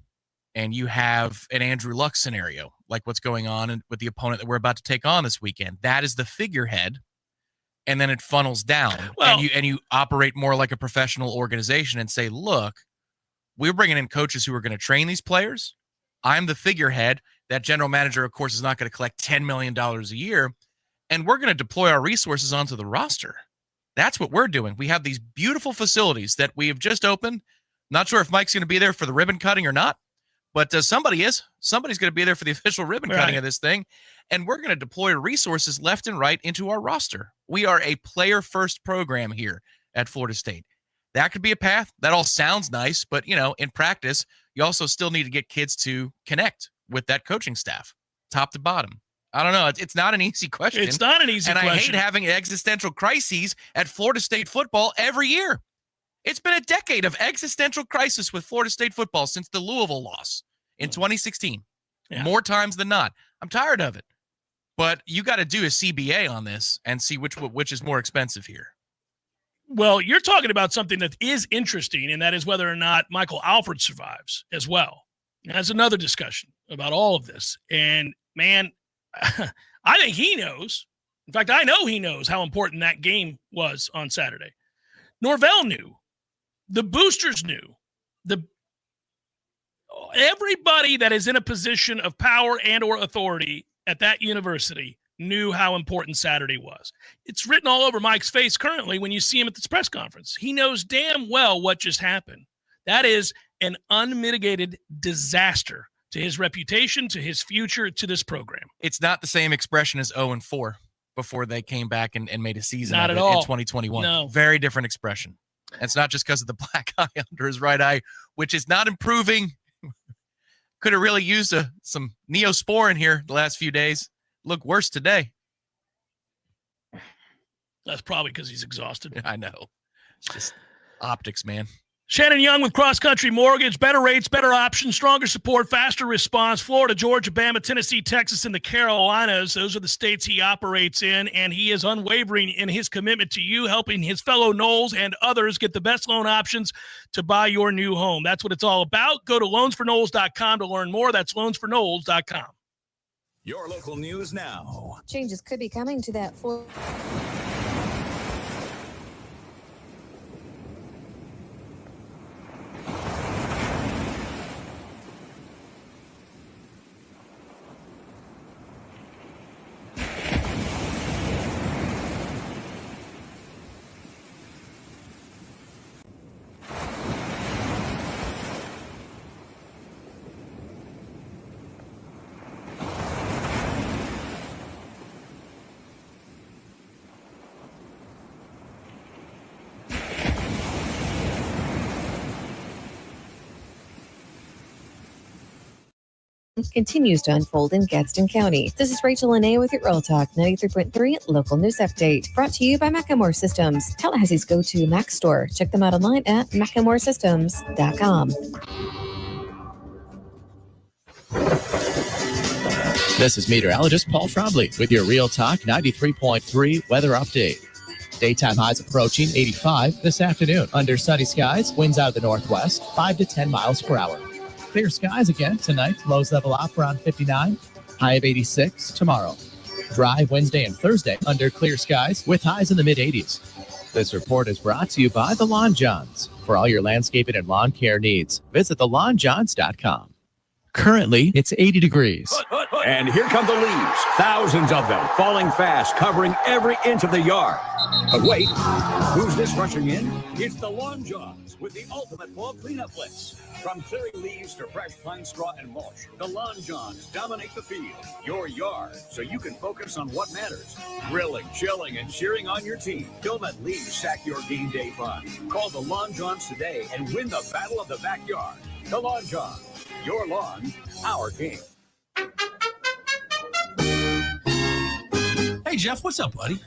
[SPEAKER 10] and you have an Andrew Luck scenario, like what's going on with the opponent that we're about to take on this weekend. That is the figurehead, and then it funnels down.
[SPEAKER 1] Well,
[SPEAKER 10] and you operate more like a professional organization and say, look, we're bringing in coaches who are going to train these players. I'm the figurehead. That general manager, of course, is not going to collect $10 million a year, and we're going to deploy our resources onto the roster. That's what we're doing. We have these beautiful facilities that we have just opened. Not sure if Mike's going to be there for the ribbon cutting or not, but somebody is. Somebody's going to be there for the official ribbon cutting of this thing, and we're going to deploy resources left and right into our roster. We are a player-first program here at Florida State. That could be a path. That all sounds nice, but, in practice, you also still need to get kids to connect with that coaching staff, top to bottom. I don't know. It's not an easy question.
[SPEAKER 1] It's not an easy question.
[SPEAKER 10] And I hate having existential crises at Florida State football every year. It's been a decade of existential crisis with Florida State football since the Louisville loss in 2016.
[SPEAKER 1] Yeah.
[SPEAKER 10] More times than not. I'm tired of it. But you got to do a CBA on this and see which is more expensive here.
[SPEAKER 1] Well, you're talking about something that is interesting, and that is whether or not Michael Alford survives as well. And that's another discussion about all of this. And, man, I think he knows. In fact, I know he knows how important that game was on Saturday. Norvell knew. The boosters knew. Everybody that is in a position of power and or authority at that university knew how important Saturday was. It's written all over Mike's face currently when you see him at this press conference. He knows damn well what just happened. That is an unmitigated disaster to his reputation, to his future, to this program.
[SPEAKER 10] It's not the same expression as 0-4 before they came back and made a season
[SPEAKER 1] not
[SPEAKER 10] of
[SPEAKER 1] at
[SPEAKER 10] it
[SPEAKER 1] all.
[SPEAKER 10] in 2021.
[SPEAKER 1] No.
[SPEAKER 10] Very different expression. And it's not just because of the black eye under his right eye, which is not improving. Could have really used some Neosporin here the last few days. Look worse today.
[SPEAKER 1] That's probably because he's exhausted.
[SPEAKER 10] I know. It's just optics, man.
[SPEAKER 1] Shannon Young with Cross Country Mortgage. Better rates, better options, stronger support, faster response. Florida, Georgia, Bama, Tennessee, Texas, and the Carolinas. Those are the states he operates in, and he is unwavering in his commitment to you, helping his fellow Noles and others get the best loan options to buy your new home. That's what it's all about. Go to loansfornoles.com to learn more. That's loansfornoles.com.
[SPEAKER 9] Your local news now.
[SPEAKER 11] Changes could be coming to that full. Continues to unfold in Gadsden County. This is Rachel Linnea with your Real Talk 93.3 local news update, brought to you by Macklemore Systems, Tallahassee's go-to Mac store. Check them out online at macklemoresystems.com.
[SPEAKER 12] This is meteorologist Paul Trombley with your Real Talk 93.3 weather update. Daytime highs approaching 85 this afternoon. Under sunny skies, winds out of the northwest, 5 to 10 miles per hour. Clear skies again tonight. Lows level off around 59. High of 86 tomorrow. Dry Wednesday and Thursday under clear skies with highs in the mid-80s. This report is brought to you by The Lawn Johns. For all your landscaping and lawn care needs, visit thelawnjohns.com. Currently, it's 80 degrees.
[SPEAKER 13] And here come the leaves. Thousands of them falling fast, covering every inch of the yard. But wait, who's this rushing in? It's the Lawn Johns with the ultimate fall cleanup blitz. From clearing leaves to fresh pine straw and mulch, the Lawn Johns dominate the field, your yard, so you can focus on what matters. Grilling, chilling, and cheering on your team. Don't let leaves sack your game day fun. Call the Lawn Johns today and win the battle of the backyard. The Lawn Johns, your lawn, our game.
[SPEAKER 14] Hey, Jeff, what's up, buddy?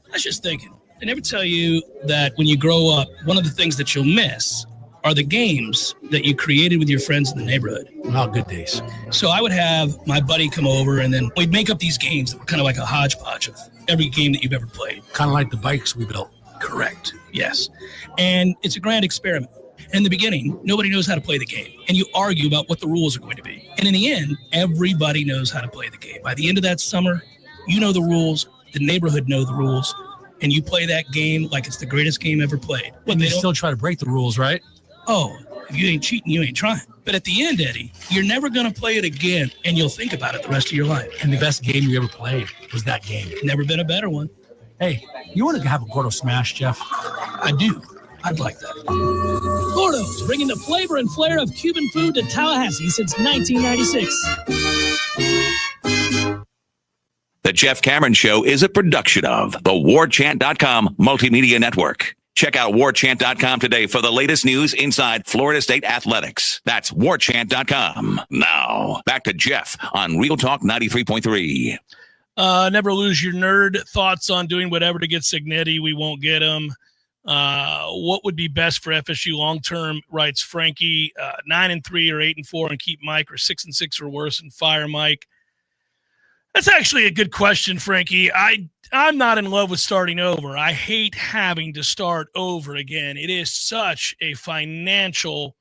[SPEAKER 14] I was just thinking, I never tell you that when you grow up, one of the things that you'll miss are the games that you created with your friends in the neighborhood.
[SPEAKER 15] Oh, good days.
[SPEAKER 14] So I would have my buddy come over, and then we'd make up these games that were kind of like a hodgepodge of every game that you've ever played.
[SPEAKER 15] Kind of like the bikes we built.
[SPEAKER 14] Correct. Yes. And it's a grand experiment. In the beginning, nobody knows how to play the game, and you argue about what the rules are going to be. And in the end, everybody knows how to play the game. By the end of that summer, you know the rules, the neighborhood know the rules, and you play that game like it's the greatest game ever played. But
[SPEAKER 15] And you still try to break the rules, right?
[SPEAKER 14] Oh, if you ain't cheating, you ain't trying. But at the end, Eddie, you're never going to play it again, and you'll think about it the rest of your life.
[SPEAKER 15] And the best game you ever played was that game.
[SPEAKER 14] Never been a better one.
[SPEAKER 15] Hey, you want to have a Gordo Smash, Jeff?
[SPEAKER 14] I do. I'd like that. Gordo's, bringing the flavor and flair of Cuban food to Tallahassee since 1996.
[SPEAKER 9] The Jeff Cameron Show is a production of the Warchant.com Multimedia Network. Check out Warchant.com today for the latest news inside Florida State athletics. That's Warchant.com. Now, back to Jeff on Real Talk 93.3.
[SPEAKER 1] Never lose your nerd thoughts on doing whatever to get Signetti. We won't get him. What would be best for FSU long-term, writes Frankie. 9-3 or 8-4 and keep Mike, or 6-6 or worse and fire Mike. That's actually a good question, Frankie. I'm not in love with starting over. I hate having to start over again. It is such a financial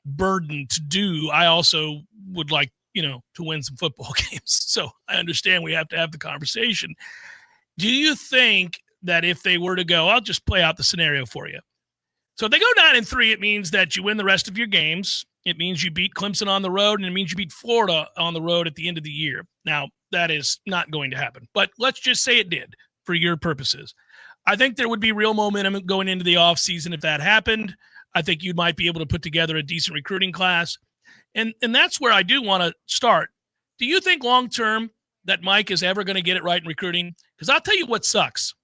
[SPEAKER 1] burden to do. I also would like, to win some football games. So I understand we have to have the conversation. Do you think that if they were to go, I'll just play out the scenario for you. So if they go 9-3, it means that you win the rest of your games. It means you beat Clemson on the road, and it means you beat Florida on the road at the end of the year. Now, that is not going to happen, but let's just say it did for your purposes. I think there would be real momentum going into the offseason if that happened. I think you might be able to put together a decent recruiting class. And that's where I do want to start. Do you think long-term that Mike is ever going to get it right in recruiting? Because I'll tell you what sucks.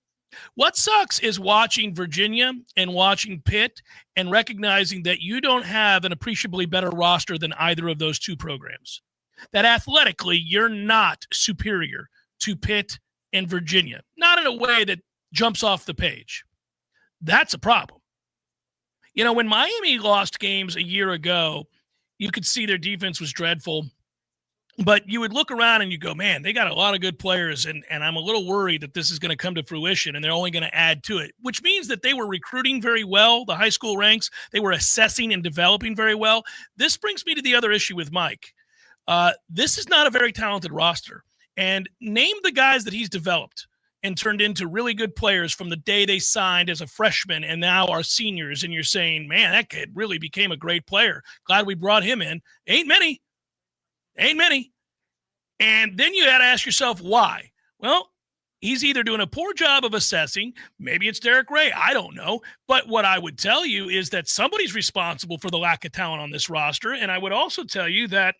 [SPEAKER 1] What sucks is watching Virginia and watching Pitt and recognizing that you don't have an appreciably better roster than either of those two programs. That athletically, you're not superior to Pitt and Virginia. Not in a way that jumps off the page. That's a problem. You know, when Miami lost games a year ago, you could see their defense was dreadful. But you would look around and you go, man, they got a lot of good players, and I'm a little worried that this is going to come to fruition, and they're only going to add to it, which means that they were recruiting very well, the high school ranks. They were assessing and developing very well. This brings me to the other issue with Mike. This is not a very talented roster. And name the guys that he's developed and turned into really good players from the day they signed as a freshman and now are seniors, and you're saying, man, that kid really became a great player. Glad we brought him in. Ain't many. And then you got to ask yourself why. Well, he's either doing a poor job of assessing. Maybe it's Derek Ray. I don't know. But what I would tell you is that somebody's responsible for the lack of talent on this roster. And I would also tell you that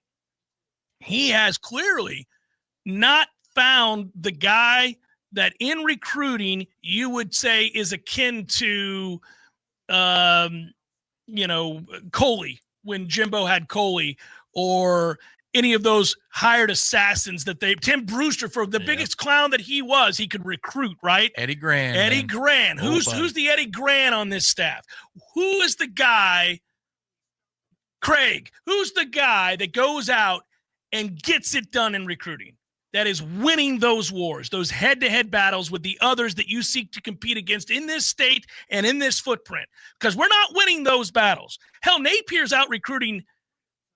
[SPEAKER 1] he has clearly not found the guy that in recruiting you would say is akin to, Coley, when Jimbo had Coley, or any of those hired assassins that Tim Brewster, for the biggest clown that he was, he could recruit, right?
[SPEAKER 10] Eddie Gran.
[SPEAKER 1] Who's the Eddie Gran on this staff? Who is the guy, Craig, who's the guy that goes out and gets it done in recruiting? That is winning those wars, those head-to-head battles with the others that you seek to compete against in this state and in this footprint. Because we're not winning those battles. Hell, Napier's out recruiting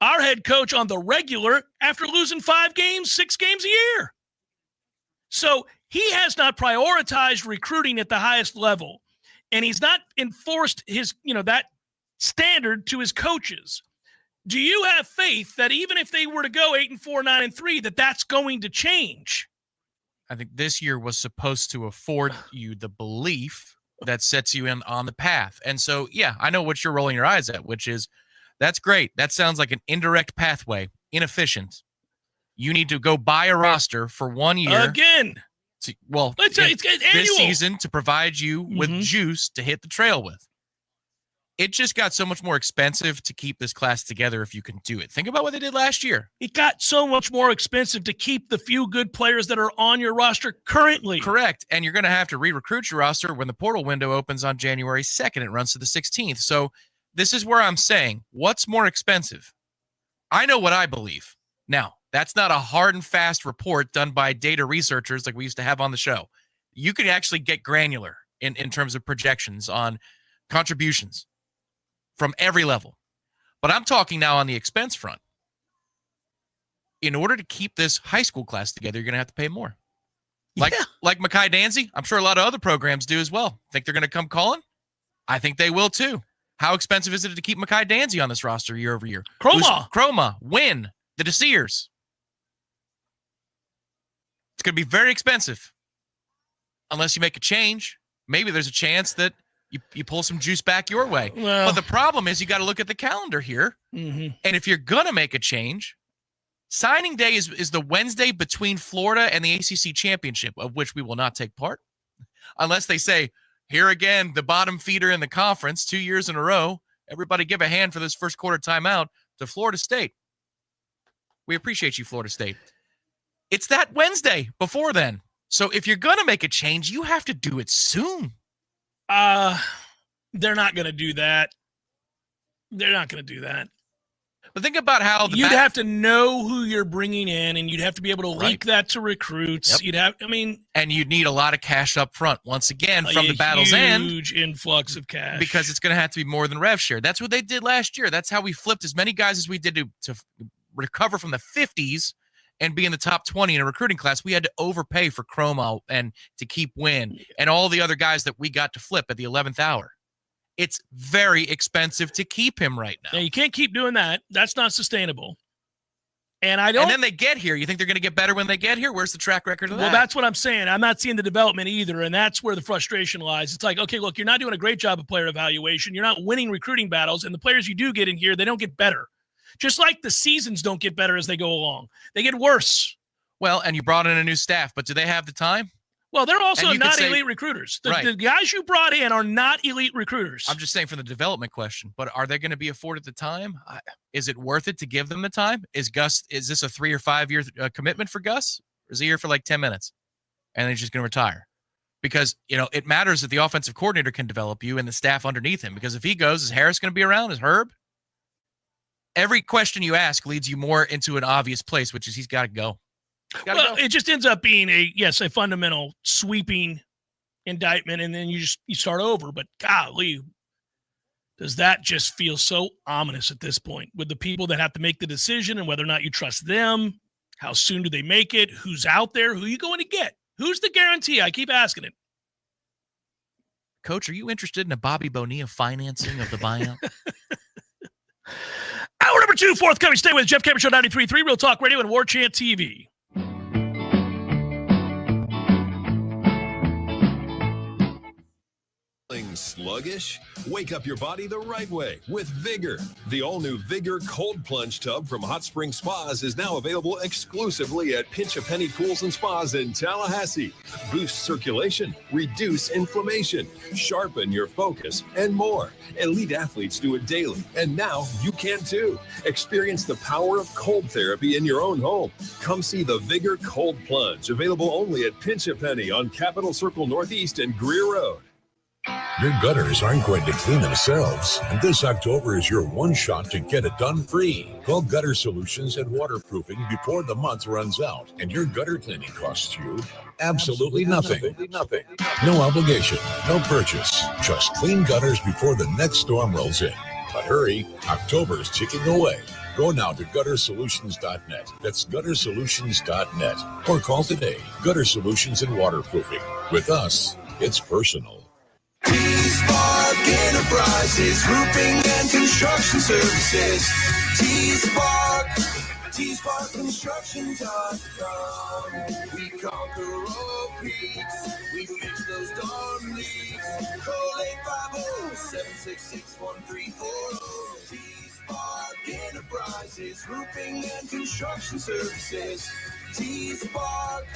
[SPEAKER 1] our head coach on the regular after losing 6 games a year. So he has not prioritized recruiting at the highest level, and he's not enforced his, that standard to his coaches. Do you have faith that even if they were to go 8-4, 9-3, that's going to change?
[SPEAKER 10] I think this year was supposed to afford you the belief that sets you in on the path. And so, yeah, I know what you're rolling your eyes at, which is, that's great. That sounds like an indirect pathway, inefficient. You need to go buy a roster for 1 year.
[SPEAKER 1] Again.
[SPEAKER 10] It's this season to provide you with juice to hit the trail with. It just got so much more expensive to keep this class together if you can do it. Think about what they did last year.
[SPEAKER 1] It got so much more expensive to keep the few good players that are on your roster currently.
[SPEAKER 10] Correct. And you're going to have to re-recruit your roster when the portal window opens on January 2nd. It runs to the 16th. So this is where I'm saying, what's more expensive? I know what I believe. Now, that's not a hard and fast report done by data researchers like we used to have on the show. You can actually get granular in terms of projections on contributions from every level. But I'm talking now on the expense front. In order to keep this high school class together, you're going to have to pay more. Like Mekhi Danzy, I'm sure a lot of other programs do as well. Think they're going to come calling? I think they will too. How expensive is it to keep Mekhi Danzy on this roster year over year? Chroma, Win, the Desirs. It's going to be very expensive unless you make a change. Maybe there's a chance that you pull some juice back your way. But the problem is you got to look at the calendar here. And if you're going to make a change, signing day is the Wednesday between Florida and the ACC championship, of which we will not take part. Unless they say, here again, the bottom feeder in the conference 2 years in a row. Everybody give a hand for this first quarter timeout to Florida State. We appreciate you, Florida State. It's that Wednesday before then. So if you're going to make a change, you have to do it soon.
[SPEAKER 1] They're not going to do that.
[SPEAKER 10] But think about how
[SPEAKER 1] you'd have to know who you're bringing in, and you'd have to be able to leak that to recruits.
[SPEAKER 10] Yep. And you'd need a lot of cash up front. Once again, from the battle's end,
[SPEAKER 1] huge influx of cash,
[SPEAKER 10] because it's going to have to be more than rev share. That's what they did last year. That's how we flipped as many guys as we did to recover from the 50s and be in the top 20 in a recruiting class, we had to overpay for Chromo and to keep Win and all the other guys that we got to flip at the 11th hour. It's very expensive to keep him right now.
[SPEAKER 1] Yeah, you can't keep doing that. That's not sustainable. And
[SPEAKER 10] then they get here. You think they're going to get better when they get here? Where's the track record of that?
[SPEAKER 1] Well, that's what I'm saying. I'm not seeing the development either, and that's where the frustration lies. It's like, okay, look, you're not doing a great job of player evaluation. You're not winning recruiting battles, and the players you do get in here, they don't get better. Just like the seasons don't get better as they go along. They get worse.
[SPEAKER 10] Well, and you brought in a new staff, but do they have the time?
[SPEAKER 1] Well, they're also not elite recruiters. The guys you brought in are not elite recruiters.
[SPEAKER 10] I'm just saying for the development question, but are they going to be afforded the time? Is it worth it to give them the time? Is this a 3 or 5 year commitment for Gus? Or is he here for like 10 minutes and then he's just going to retire? Because, it matters that the offensive coordinator can develop you and the staff underneath him. Because if he goes, is Harris going to be around? Is Herb? Every question you ask leads you more into an obvious place, which is he's got to go.
[SPEAKER 1] Well, it just ends up being a fundamental sweeping indictment, and then you start over. But golly, does that just feel so ominous at this point with the people that have to make the decision and whether or not you trust them? How soon do they make it? Who's out there? Who are you going to get? Who's the guarantee? I keep asking it.
[SPEAKER 10] Coach, are you interested in a Bobby Bonilla financing of the buyout?
[SPEAKER 1] Hour number 2, forthcoming. Stay with Jeff Cameron Show 93.3, Real Talk Radio and Warchant TV.
[SPEAKER 16] Sluggish? Wake up your body the right way with Vigor. The all-new Vigor Cold Plunge Tub from Hot Spring Spas is now available exclusively at Pinch a Penny Pools and Spas in Tallahassee. Boost circulation, reduce inflammation, sharpen your focus, and more. Elite athletes do it daily, and now you can too. Experience the power of cold therapy in your own home. Come see the Vigor Cold Plunge, available only at Pinch a Penny on Capitol Circle Northeast and Greer Road.
[SPEAKER 17] Your gutters aren't going to clean themselves, and this October is your one shot to get it done free. Call Gutter Solutions and Waterproofing before the month runs out, and your gutter cleaning costs you absolutely nothing. No obligation, no purchase. Just clean gutters before the next storm rolls in. But hurry, October's ticking away. Go now to guttersolutions.net. That's guttersolutions.net. Or call today. Gutter Solutions and Waterproofing. With us, it's personal.
[SPEAKER 18] T-Spark Enterprises, roofing and construction services. T-Spark Construction.com. We conquer all peaks. We fix those darn leaks. Call 850-766-1340. T-Spark Enterprises, roofing and construction services. T-Spark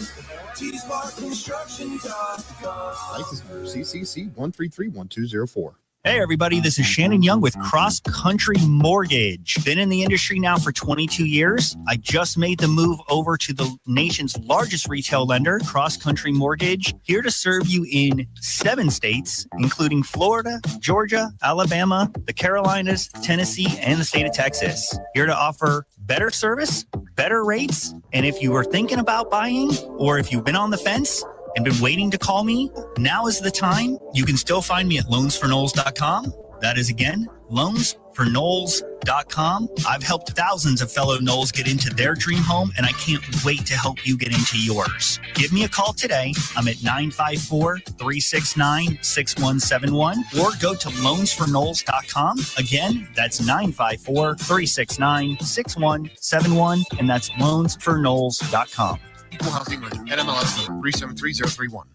[SPEAKER 18] Construction.com.
[SPEAKER 19] License number CCC 1331204.
[SPEAKER 20] Hey everybody, this is Shannon Young with Cross Country Mortgage. Been in the industry now for 22 years. I just made the move over to the nation's largest retail lender, Cross Country Mortgage, here to serve you in 7 states, including Florida, Georgia, Alabama, the Carolinas, Tennessee, and the state of Texas. Here to offer better service, better rates, and if you are thinking about buying or if you've been on the fence and been waiting to call me, now is the time. You can still find me at loansforknowles.com. That is, again, loansforknowles.com. I've helped thousands of fellow Knowles get into their dream home, and I can't wait to help you get into yours. Give me a call today. I'm at 954-369-6171, or go to loansforknowles.com. Again, that's 954-369-6171, and that's loansforknowles.com.
[SPEAKER 19] Equal housing lender. NMLS number 373031.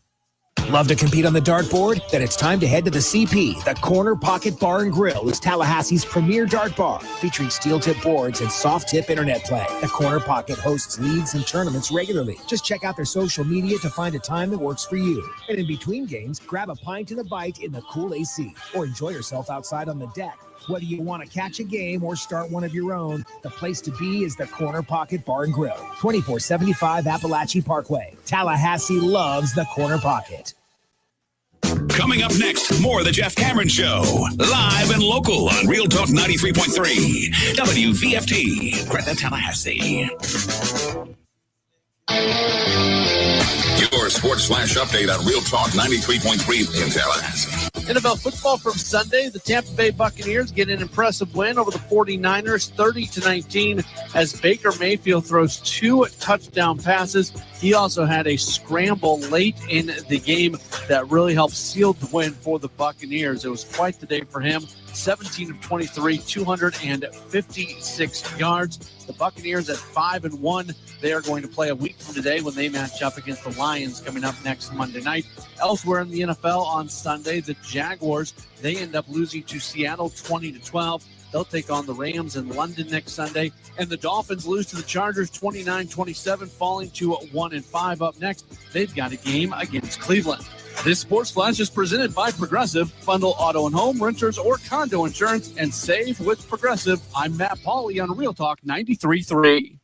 [SPEAKER 21] Love to compete on the dartboard? Then it's time to head to the CP. The Corner Pocket Bar and Grill is Tallahassee's premier dart bar, featuring steel tip boards and soft tip internet play. The Corner Pocket hosts leagues and tournaments regularly. Just check out their social media to find a time that works for you. And in between games, grab a pint and a bite in the cool AC, or enjoy yourself outside on the deck. Whether you want to catch a game or start one of your own, the place to be is the Corner Pocket Bar and Grill, 2475 Appalachie Parkway. Tallahassee loves the Corner Pocket.
[SPEAKER 9] Coming up next, more of the Jeff Cameron Show. Live and local on Real Talk 93.3. WVFT, Greta, Tallahassee.
[SPEAKER 22] Your sports flash update on Real Talk 93.3 in Tallahassee.
[SPEAKER 2] NFL football from Sunday. The Tampa Bay Buccaneers get an impressive win over the 49ers, 30-19, as Baker Mayfield throws 2 touchdown passes. He also had a scramble late in the game that really helped seal the win for the Buccaneers. It was quite the day for him. 17 of 23, 256 yards. The Buccaneers at 5-1. They are going to play a week from today when they match up against the Lions coming up next Monday night. Elsewhere in the NFL on Sunday, the Jaguars, they end up losing to Seattle 20-12. They'll take on the Rams in London next Sunday. And the Dolphins lose to the Chargers 29-27, falling to 1-5 up next. They've got a game against Cleveland. This Sports Flash is presented by Progressive. Bundle auto and home, renters, or condo insurance and save with Progressive. I'm Matt Pauley on Real Talk 93.3.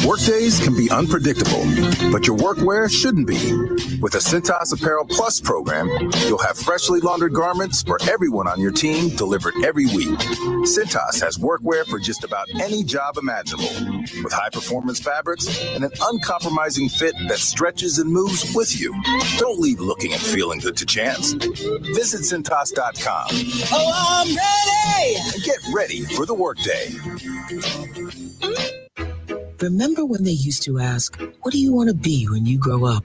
[SPEAKER 22] Workdays can be unpredictable, but your workwear shouldn't be. With the Cintas Apparel Plus program, you'll have freshly laundered garments for everyone on your team delivered every week. Cintas has workwear for just about any job imaginable, with high-performance fabrics and an uncompromising fit that stretches and moves with you. Don't leave looking and feeling good to chance. Visit Cintas.com.
[SPEAKER 21] Oh, I'm ready!
[SPEAKER 22] And get ready for the workday.
[SPEAKER 23] Remember when they used to ask, what do you want to be when you grow up?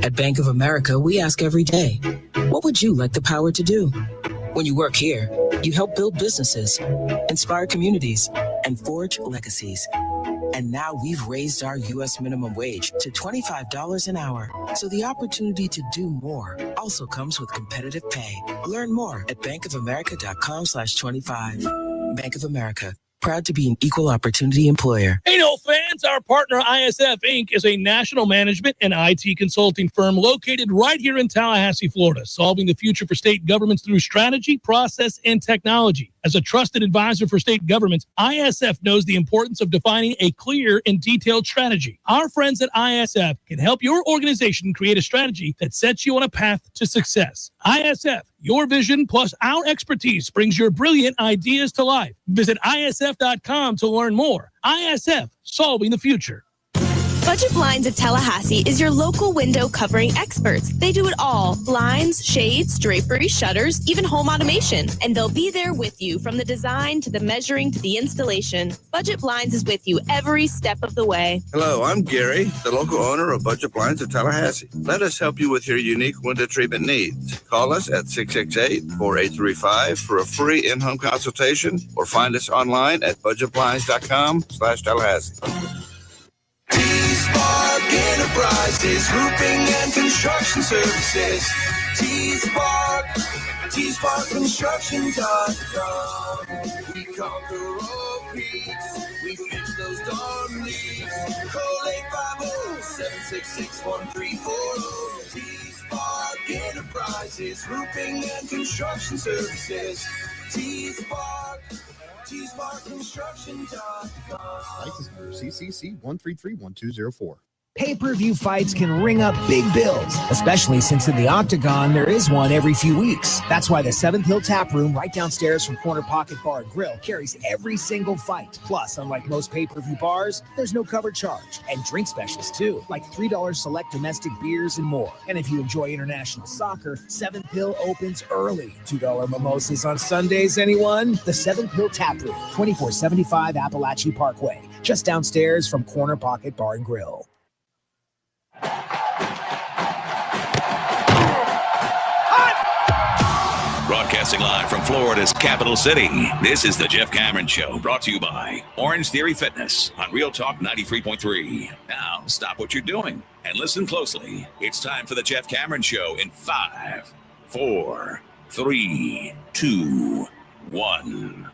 [SPEAKER 23] At Bank of America, we ask every day, what would you like the power to do? When you work here, you help build businesses, inspire communities, and forge legacies. And now we've raised our U.S. minimum wage to $25 an hour. So the opportunity to do more also comes with competitive pay. Learn more at bankofamerica.com/25. Bank of America. Proud to be an equal opportunity employer.
[SPEAKER 1] Hey, no fans, our partner ISF Inc. is a national management and IT consulting firm located right here in Tallahassee, Florida, solving the future for state governments through strategy, process, and technology. As a trusted advisor for state governments, ISF knows the importance of defining a clear and detailed strategy. Our friends at ISF can help your organization create a strategy that sets you on a path to success. ISF, your vision plus our expertise brings your brilliant ideas to life. Visit ISF.com to learn more. ISF, solving the future.
[SPEAKER 24] Budget Blinds of Tallahassee is your local window covering experts. They do it all: blinds, shades, drapery, shutters, even home automation. And they'll be there with you from the design to the measuring to the installation. Budget Blinds is with you every step of the way.
[SPEAKER 25] Hello, I'm Gary, the local owner of Budget Blinds of Tallahassee. Let us help you with your unique window treatment needs. Call us at 668-4835 for a free in-home consultation or find us online at budgetblinds.com/Tallahassee.
[SPEAKER 18] T-Spark Enterprises, roofing and construction services. T-Spark Construction.com. We conquer all peaks. We fix those darn leaks. Call 850-766-1340. T-Spark Enterprises, roofing and construction services. T-Spark Construction.com.
[SPEAKER 19] License number CCC 1331204.
[SPEAKER 21] Pay-per-view fights can ring up big bills, especially since in the Octagon there is one every few weeks. That's why the Seventh Hill Tap Room right downstairs from Corner Pocket Bar and Grill carries every single fight. Plus, unlike most pay-per-view bars, there's no cover charge. And drink specials too, like $3 select domestic beers and more. And if you enjoy international soccer, Seventh Hill opens early. $2 mimosas on Sundays, anyone? The Seventh Hill Tap Room, 2475 Appalachia Parkway, just downstairs from Corner Pocket Bar and Grill.
[SPEAKER 9] Broadcasting live from Florida's capital city, this is the Jeff Cameron Show, brought to you by Orange Theory Fitness on Real Talk 93.3. Now, stop what you're doing and listen closely. It's time for the Jeff Cameron Show in 5, 4, 3, 2, 1.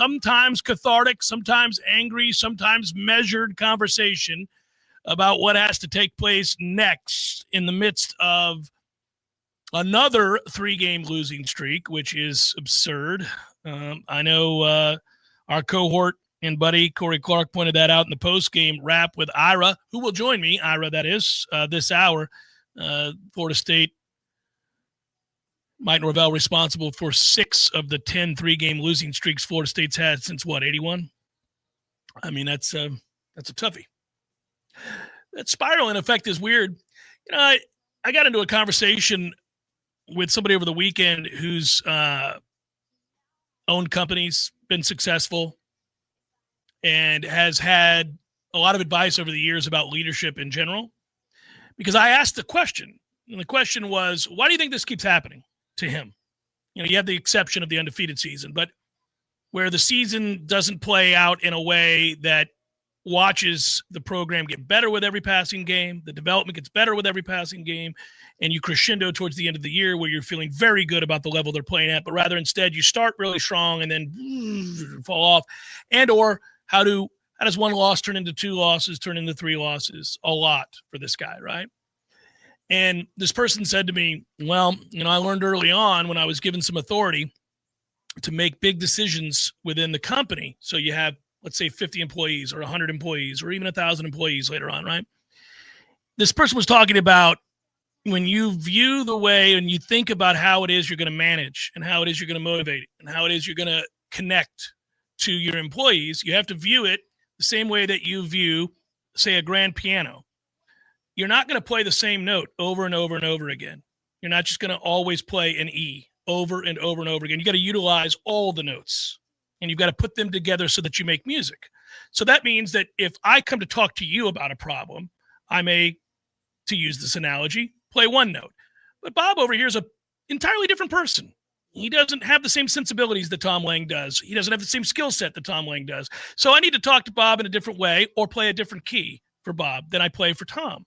[SPEAKER 1] sometimes cathartic, sometimes angry, sometimes measured conversation about what has to take place next in the midst of another 3-game losing streak, which is absurd. I know our cohort and buddy Corey Clark pointed that out in the post-game wrap with Ira, who will join me, Ira that is, this hour. Florida State, Mike Norvell responsible for 6 of the 10 3-game losing streaks Florida State's had since, 81? I mean, that's a toughie. That spiraling effect is weird. You know, I got into a conversation with somebody over the weekend who's owned companies, been successful, and has had a lot of advice over the years about leadership in general. Because I asked the question, and the question was, why do you think this keeps happening to him? You know, you have the exception of the undefeated season, but where the season doesn't play out in a way that watches the program get better with every passing game, the development gets better with every passing game, and you crescendo towards the end of the year where you're feeling very good about the level they're playing at, but rather instead you start really strong and then fall off. And or how does one loss turn into 2 losses, turn into 3 losses? A lot for this guy, right? And this person said to me, well, you know, I learned early on when I was given some authority to make big decisions within the company. So you have, let's say, 50 employees or 100 employees or even 1,000 employees later on, right? This person was talking about when you view the way and you think about how it is you're going to manage and how it is you're going to motivate and how it is you're going to connect to your employees, you have to view it the same way that you view, say, a grand piano. You're not going to play the same note over and over and over again. You're not just going to always play an E over and over and over again. You got to utilize all the notes, and you've got to put them together so that you make music. So that means that if I come to talk to you about a problem, I may, to use this analogy, play one note. But Bob over here is an entirely different person. He doesn't have the same sensibilities that Tom Lang does. He doesn't have the same skill set that Tom Lang does. So I need to talk to Bob in a different way or play a different key for Bob than I play for Tom.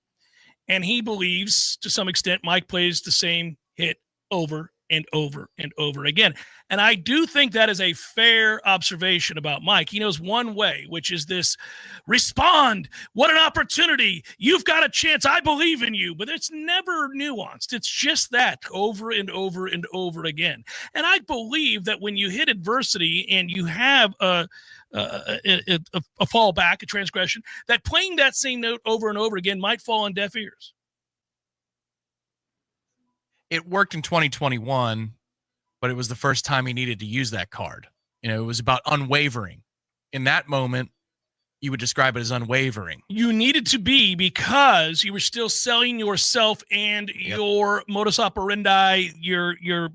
[SPEAKER 1] And he believes, to some extent, Mike plays the same hit over and over and over again. And I do think that is a fair observation about Mike. He knows one way, which is this: respond. What an opportunity. You've got a chance. I believe in you. But it's never nuanced. It's just that over and over and over again. And I believe that when you hit adversity and you have a fallback, a transgression, that playing that same note over and over again might fall on deaf ears.
[SPEAKER 10] It worked in 2021, but it was the first time he needed to use that card. You know, it was about unwavering. In that moment, you would describe it as unwavering.
[SPEAKER 1] You needed to be, because you were still selling yourself and your modus operandi, your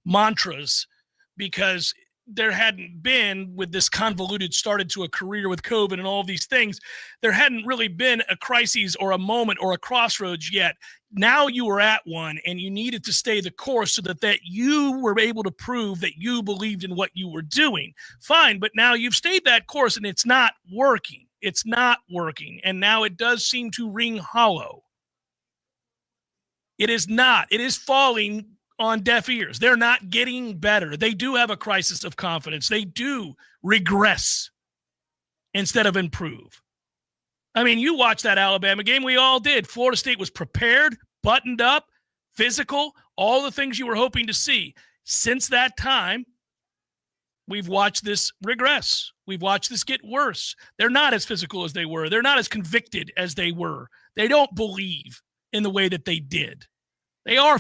[SPEAKER 1] mantras, because there hadn't been, with this convoluted started to a career with COVID and all of these things, there hadn't really been a crisis or a moment or a crossroads yet. Now you were at one, and you needed to stay the course so that you were able to prove that you believed in what you were doing. Fine, but now you've stayed that course and it's not working. It's not working. And now it does seem to ring hollow. It is not. It is falling on deaf ears. They're not getting better. They do have a crisis of confidence. They do regress instead of improve. I mean, you watched that Alabama game. We all did. Florida State was prepared, buttoned up, physical, all the things you were hoping to see. Since that time, we've watched this regress. We've watched this get worse. They're not as physical as they were. They're not as convicted as they were. They don't believe in the way that they did. They are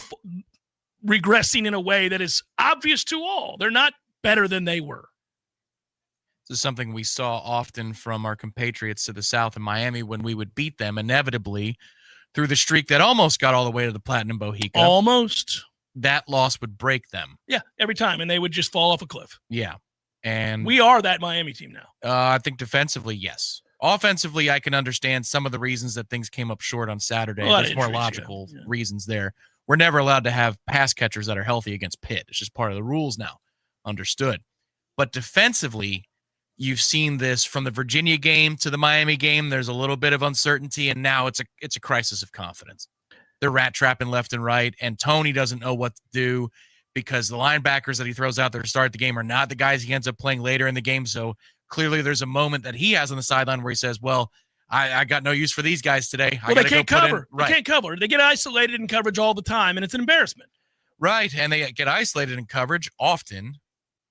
[SPEAKER 1] regressing in a way that is obvious to all. They're not better than they were.
[SPEAKER 10] This is something we saw often from our compatriots to the south in Miami when we would beat them inevitably through the streak that almost got all the way to the Platinum Bohica.
[SPEAKER 1] Almost.
[SPEAKER 10] That loss would break them.
[SPEAKER 1] Yeah, every time, and they would just fall off a cliff.
[SPEAKER 10] Yeah. And
[SPEAKER 1] we are that Miami team now.
[SPEAKER 10] I think defensively, yes. Offensively, I can understand some of the reasons that things came up short on Saturday.
[SPEAKER 1] Well,
[SPEAKER 10] there's more logical reasons there. We're never allowed to have pass catchers that are healthy against Pitt. It's just part of the rules now. Understood. But defensively, you've seen this from the Virginia game to the Miami game. There's a little bit of uncertainty, and now it's a crisis of confidence. They're rat trapping left and right, and Tony doesn't know what to do. because the linebackers that he throws out there to start the game are not the guys he ends up playing later in the game. So clearly there's a moment that he has on the sideline where he says, well, I got no use for these guys today.
[SPEAKER 1] Well, they can't cover.
[SPEAKER 10] Right.
[SPEAKER 1] They can't cover. They get isolated in coverage all the time, and it's an embarrassment.
[SPEAKER 10] Right, and they get isolated in coverage often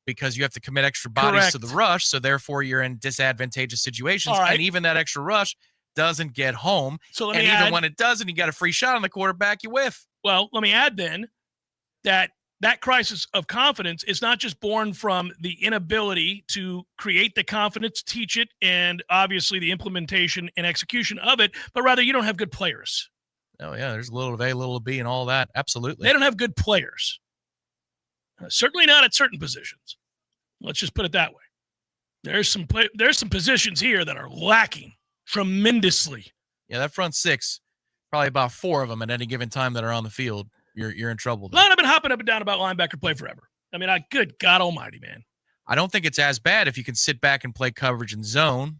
[SPEAKER 10] because you have to commit extra bodies
[SPEAKER 1] Correct.
[SPEAKER 10] to the rush, so therefore you're in disadvantageous situations,
[SPEAKER 1] All right.
[SPEAKER 10] and even that extra rush doesn't get home.
[SPEAKER 1] So let
[SPEAKER 10] and
[SPEAKER 1] me
[SPEAKER 10] even
[SPEAKER 1] add,
[SPEAKER 10] when it does and you got a free shot on the quarterback, you whiff.
[SPEAKER 1] well, let me add then that crisis of confidence is not just born from the inability to create the confidence, teach it, and obviously the implementation and execution of it, but rather you don't have good players.
[SPEAKER 10] Oh, yeah, there's a little of A, a little of B, and all that. Absolutely.
[SPEAKER 1] They don't have good players. Certainly not at certain positions. Let's just put it that way. There's some positions here that are lacking tremendously.
[SPEAKER 10] Yeah, that front six, probably about 4 of them at any given time that are on the field. You're in trouble.
[SPEAKER 1] Well, I've been hopping up and down about linebacker play forever. I mean, good God almighty, man.
[SPEAKER 10] I don't think it's as bad if you can sit back and play coverage and zone,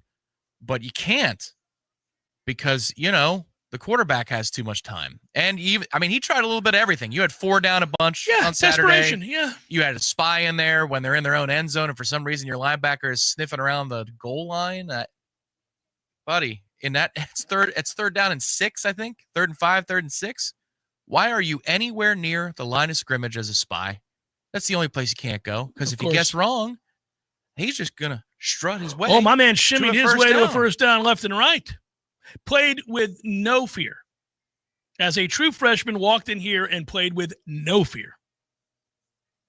[SPEAKER 10] but you can't because, the quarterback has too much time. And he tried a little bit of everything. You had 4 down a bunch on Saturday.
[SPEAKER 1] Desperation, yeah.
[SPEAKER 10] You had a spy in there when they're in their own end zone, and for some reason your linebacker is sniffing around the goal line. Buddy, it's third down and 6, I think. 3rd and 5, 3rd and 6. Why are you anywhere near the line of scrimmage as a spy? That's the only place you can't go, because if you guess wrong, he's just going to strut his way.
[SPEAKER 1] Oh, my man shimmied his way to a
[SPEAKER 10] down.
[SPEAKER 1] first down left and right. Played with no fear. As a true freshman, walked in here and played with no fear.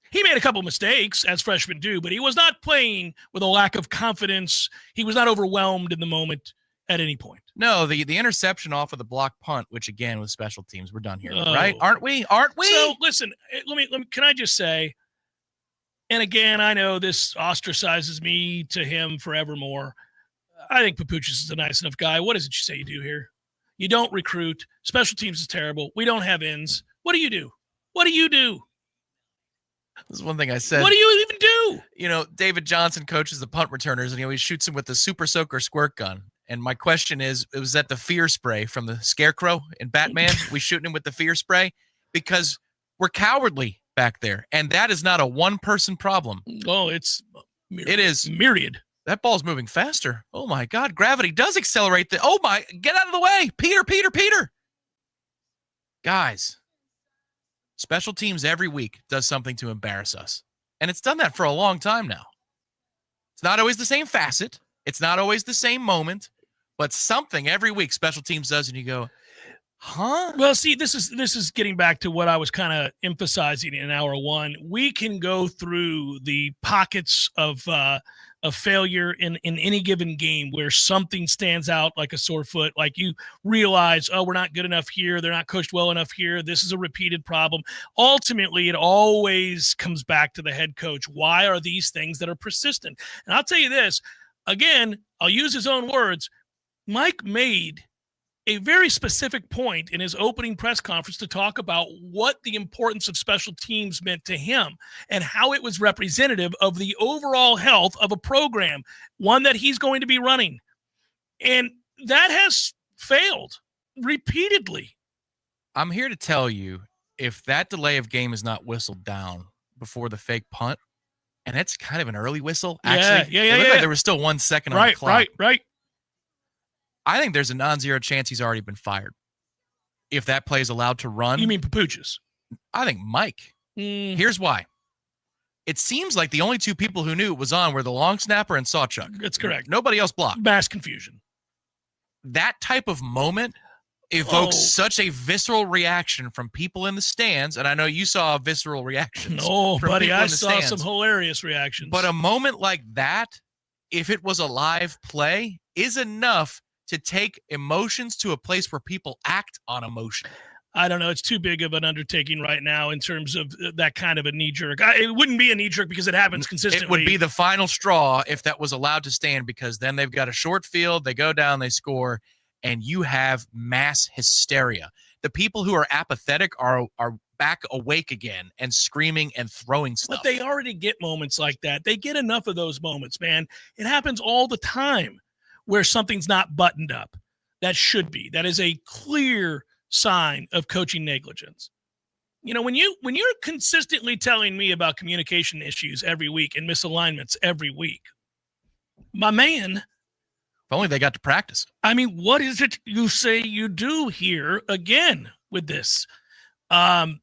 [SPEAKER 1] He made a couple mistakes, as freshmen do, but he was not playing with a lack of confidence. He was not overwhelmed in the moment at any point.
[SPEAKER 10] No, the interception off of the block punt, which again was special teams. We're done here, right? Aren't we?
[SPEAKER 1] So listen, let me. Can I just say? And again, I know this ostracizes me to him forevermore. I think Papuchis is a nice enough guy. What is it you say you do here? You don't recruit. Special teams is terrible. We don't have ends. What do you do? What do you do?
[SPEAKER 10] This is one thing I said.
[SPEAKER 1] What do you even do?
[SPEAKER 10] David Johnson coaches the punt returners, and he always shoots him with the Super Soaker squirt gun. And my question is, was that the fear spray from the Scarecrow in Batman? We shooting him with the fear spray? Because we're cowardly back there, and that is not a one-person problem.
[SPEAKER 1] Oh, it
[SPEAKER 10] is
[SPEAKER 1] myriad.
[SPEAKER 10] That ball's moving faster. Oh, my God. Gravity does accelerate. Get out of the way. Peter. Guys, special teams every week does something to embarrass us. And it's done that for a long time now. It's not always the same facet. It's not always the same moment. But something every week special teams does, and you go, huh?
[SPEAKER 1] Well, see, this is getting back to what I was kind of emphasizing in hour one. We can go through the pockets of failure in any given game where something stands out like a sore foot, like you realize, oh, we're not good enough here. They're not coached well enough here. This is a repeated problem. Ultimately, it always comes back to the head coach. Why are these things that are persistent? And I'll tell you this, again, I'll use his own words. Mike made a very specific point in his opening press conference to talk about what the importance of special teams meant to him and how it was representative of the overall health of a program, one that he's going to be running. And that has failed repeatedly.
[SPEAKER 10] I'm here to tell you, if that delay of game is not whistled down before the fake punt, and it's kind of an early whistle, actually.
[SPEAKER 1] Yeah.
[SPEAKER 10] Like there was still 1 second on the clock.
[SPEAKER 1] Right.
[SPEAKER 10] I think there's a non-zero chance he's already been fired. If that play is allowed to run.
[SPEAKER 1] You mean Papuchis?
[SPEAKER 10] I think Mike. Here's why. It seems like the only 2 people who knew it was on were the long snapper and Sawchuk.
[SPEAKER 1] That's correct.
[SPEAKER 10] Nobody else blocked.
[SPEAKER 1] Mass confusion.
[SPEAKER 10] That type of moment evokes such a visceral reaction from people in the stands, and I know you saw visceral reactions.
[SPEAKER 1] No, buddy, I saw
[SPEAKER 10] stands.
[SPEAKER 1] some hilarious reactions.
[SPEAKER 10] But a moment like that, if it was a live play, is enough to take emotions to a place where people act on emotion.
[SPEAKER 1] I don't know. It's too big of an undertaking right now in terms of that kind of a knee-jerk. It wouldn't be a knee-jerk because it happens consistently.
[SPEAKER 10] It would be the final straw if that was allowed to stand, because then they've got a short field, they go down, they score, and you have mass hysteria. The people who are apathetic are back awake again and screaming and throwing stuff.
[SPEAKER 1] But they already get moments like that. They get enough of those moments, man. It happens all the time where something's not buttoned up. That should be. That is a clear sign of coaching negligence. You know, when you're consistently telling me about communication issues every week and misalignments every week, my man,
[SPEAKER 10] If only they got to practice.
[SPEAKER 1] I mean, what is it you say you do here again with this? I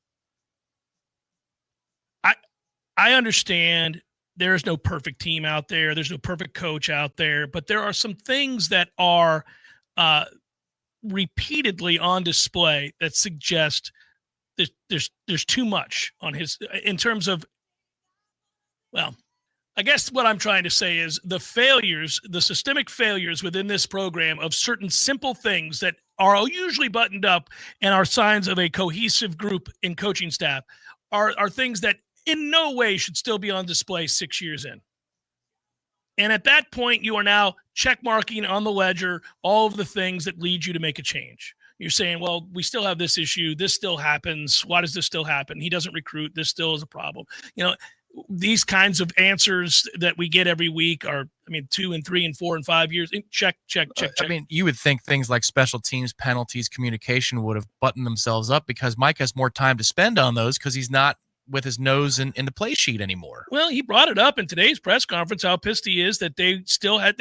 [SPEAKER 1] understand there is no perfect team out there. There's no perfect coach out there, but there are some things that are repeatedly on display that suggest there's too much on his in terms of, well, I guess what I'm trying to say is the failures, the systemic failures within this program of certain simple things that are usually buttoned up and are signs of a cohesive group in coaching staff are things that in no way should still be on display 6 years in. And at that point, you are now check marking on the ledger all of the things that lead you to make a change. You're saying, well, we still have this issue. This still happens. Why does this still happen? He doesn't recruit. This still is a problem. You know, these kinds of answers that we get every week are, 2 and 3 and 4 and 5 years. Check.
[SPEAKER 10] I mean, you would think things like special teams, penalties, communication would have buttoned themselves up because Mike has more time to spend on those because he's not with his nose in the play sheet anymore.
[SPEAKER 1] Well, he brought it up in today's press conference, how pissed he is that they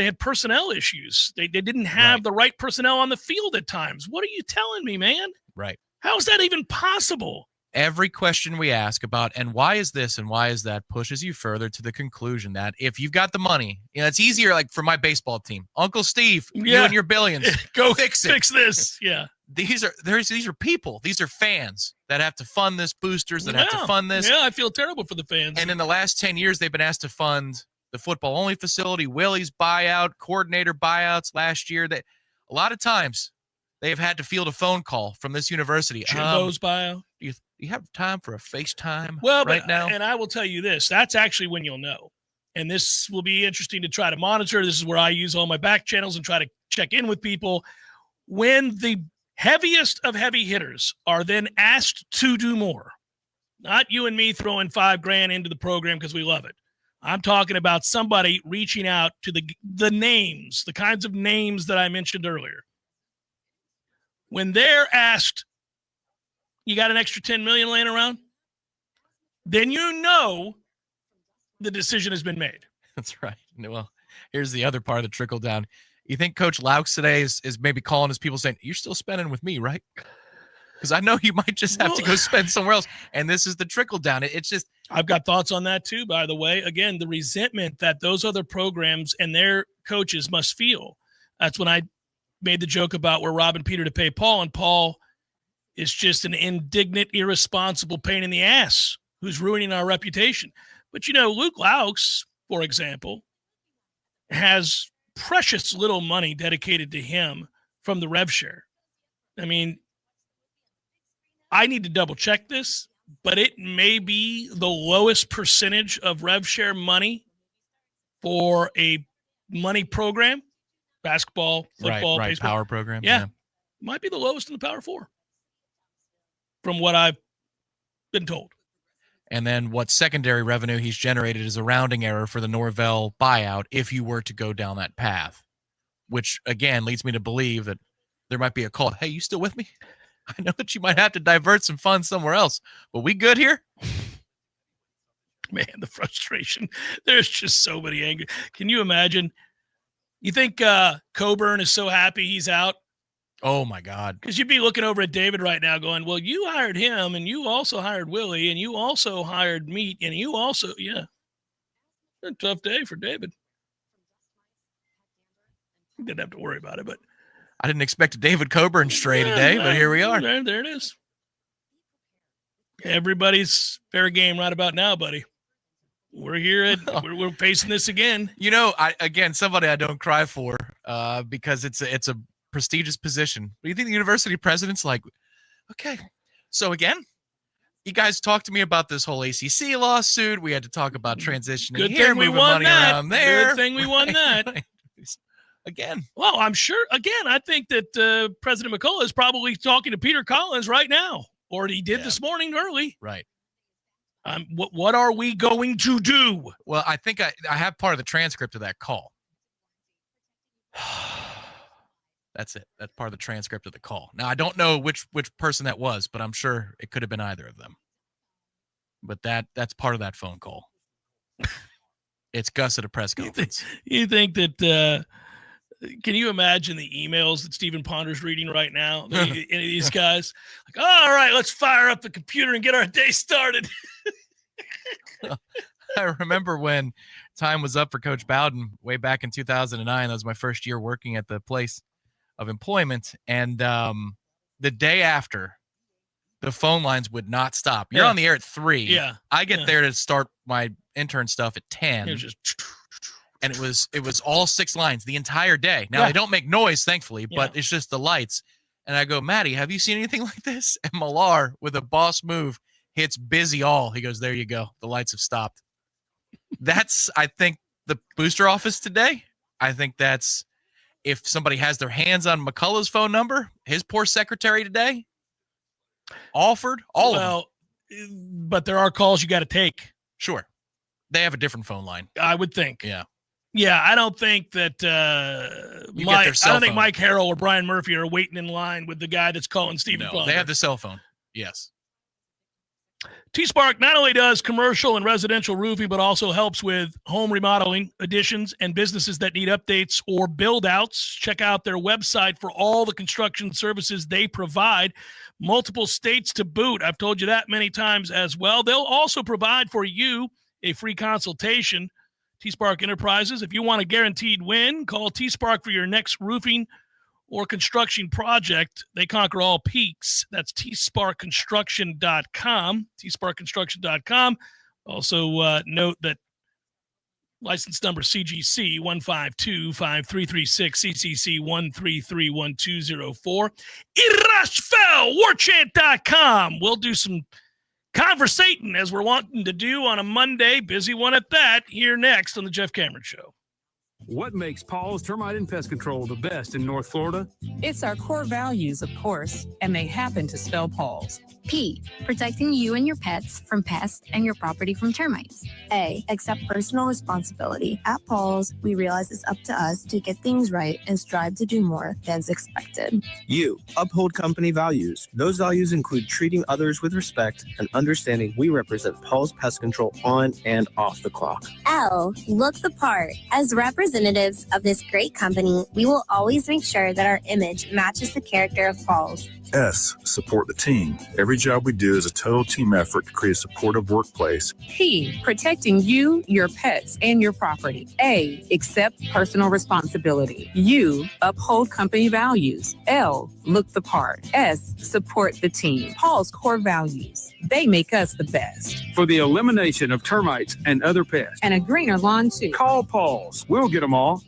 [SPEAKER 1] had personnel issues. They didn't have the right personnel on the field at times. What are you telling me, man?
[SPEAKER 10] Right.
[SPEAKER 1] How is that even possible?
[SPEAKER 10] Every question we ask about, and why is this and why is that, pushes you further to the conclusion that if you've got the money, it's easier, like for my baseball team, Uncle Steve, you and your billions,
[SPEAKER 1] go
[SPEAKER 10] fix
[SPEAKER 1] this. Yeah.
[SPEAKER 10] These are people. These are fans that have to fund this, boosters that have to fund this.
[SPEAKER 1] Yeah, I feel terrible for the fans.
[SPEAKER 10] And in the last 10 years, they've been asked to fund the football-only facility, Willie's buyout, coordinator buyouts last year. That a lot of times they've had to field a phone call from this university.
[SPEAKER 1] Jimbo's buyout.
[SPEAKER 10] Do you have time for a FaceTime
[SPEAKER 1] now? And I will tell you this. That's actually when you'll know. And this will be interesting to try to monitor. This is where I use all my back channels and try to check in with people. When the heaviest of heavy hitters are then asked to do more, not you and me throwing $5,000 into the program because we love it. I'm talking about somebody reaching out to the names, the kinds of names that I mentioned earlier. When they're asked, you got an extra $10 million laying around? Then you know the decision has been made.
[SPEAKER 10] That's right. Well, here's the other part of the trickle down. You think Coach Laux today is maybe calling his people saying, you're still spending with me, right? Because I know you might just have to go spend somewhere else. And this is the trickle down. It's just.
[SPEAKER 1] I've got thoughts on that too, by the way. Again, the resentment that those other programs and their coaches must feel. That's when I made the joke about we're robbing Peter to pay Paul, and Paul is just an indignant, irresponsible pain in the ass who's ruining our reputation. But, Luke Laux, for example, has precious little money dedicated to him from the rev share. I mean, I need to double check this, but it may be the lowest percentage of rev share money for a money program, basketball, football,
[SPEAKER 10] right,
[SPEAKER 1] baseball.
[SPEAKER 10] power program.
[SPEAKER 1] Yeah. Might be the lowest in the Power Four from what I've been told.
[SPEAKER 10] And then what secondary revenue he's generated is a rounding error for the Norvell buyout if you were to go down that path, which, again, leads me to believe that there might be a call. Hey, you still with me? I know that you might have to divert some funds somewhere else, but we good here?
[SPEAKER 1] Man, the frustration. There's just so many anger. Can you imagine? You think Coburn is so happy he's out?
[SPEAKER 10] Oh, my God.
[SPEAKER 1] Because you'd be looking over at David right now going, well, you hired him, and you also hired Willie, and you also hired Meat, and you also, a tough day for David. He didn't have to worry about it, but.
[SPEAKER 10] I didn't expect a David Coburn stray today, but here we are.
[SPEAKER 1] There it is. Everybody's fair game right about now, buddy. We're here. We're facing this again.
[SPEAKER 10] Somebody I don't cry for because it's a prestigious position. But you think the university president's like, okay, so again, you guys talked to me about this whole ACC lawsuit. We had to talk about transitioning
[SPEAKER 1] Good
[SPEAKER 10] here,
[SPEAKER 1] thing we
[SPEAKER 10] moving
[SPEAKER 1] won
[SPEAKER 10] money
[SPEAKER 1] that.
[SPEAKER 10] around there.
[SPEAKER 1] Good thing we won that.
[SPEAKER 10] Again.
[SPEAKER 1] Well, I'm sure. Again, I think that President McCullough is probably talking to Peter Collins right now, or he did this morning early.
[SPEAKER 10] Right.
[SPEAKER 1] What are we going to do?
[SPEAKER 10] Well, I think I have part of the transcript of that call. That's it. That's part of the transcript of the call. Now, I don't know which person that was, but I'm sure it could have been either of them. but that's part of that phone call. It's Gus at a press conference.
[SPEAKER 1] You think that can you imagine the emails that Stephen Ponder's reading right now? Any of these guys like, all right, let's fire up the computer and get our day started.
[SPEAKER 10] I remember when time was up for Coach Bowden way back in 2009. That was my first year working at the place of employment. And the day after, the phone lines would not stop. You're on the air at 3.
[SPEAKER 1] Yeah.
[SPEAKER 10] I get there to start my intern stuff at 10. And it was all 6 lines the entire day. Now, they don't make noise, thankfully, but it's just the lights. And I go, Maddie, have you seen anything like this? And Millar, with a boss move, hits busy all. He goes, there you go. The lights have stopped. That's, I think, the booster office today. I think that's, if somebody has their hands on McCullough's phone number, his poor secretary today, Alford, all of them.
[SPEAKER 1] But there are calls you got to take.
[SPEAKER 10] Sure. They have a different phone line.
[SPEAKER 1] I would think.
[SPEAKER 10] Yeah.
[SPEAKER 1] Yeah, I don't think that Mike Harrell or Brian Murphy are waiting in line with the guy that's calling Stephen Ponder.
[SPEAKER 10] They have the cell phone. Yes.
[SPEAKER 1] T-Spark not only does commercial and residential roofing, but also helps with home remodeling, additions, and businesses that need updates or build-outs. Check out their website for all the construction services they provide. Multiple states to boot. I've told you that many times as well. They'll also provide for you a free consultation. T-Spark Enterprises. If you want a guaranteed win, call T-Spark for your next roofing or construction project. They conquer all peaks. That's tsparkconstruction.com. tsparkconstruction.com. Also note that license number CGC 1525336, CCC 1331204. Irashfel, Warchant.com. We'll do some conversating as we're wanting to do on a Monday. Busy one at that. Here next on the Jeff Cameron Show.
[SPEAKER 3] What makes Paul's Termite and Pest Control the best in North Florida?
[SPEAKER 4] It's our core values, of course, and they happen to spell Paul's.
[SPEAKER 5] P, protecting you and your pets from pests and your property from termites. A, accept personal responsibility. At Paul's, we realize it's up to us to get things right and strive to do more than's expected.
[SPEAKER 6] U, uphold company values. Those values include treating others with respect and understanding we represent Paul's Pest Control on and off the clock.
[SPEAKER 5] L, look the part. As representatives of this great company, we will always make sure that our image matches the character of Paul's.
[SPEAKER 7] S, support the team. Every job we do is a total team effort to create a supportive workplace.
[SPEAKER 4] P, protecting you, your pets, and your property. A, accept personal responsibility. U, uphold company values. L, look the part. S, support the team. Paul's core values. They make us the best.
[SPEAKER 3] For the elimination of termites and other pests.
[SPEAKER 4] And a greener lawn, too.
[SPEAKER 3] Call Paul's. We'll get them all.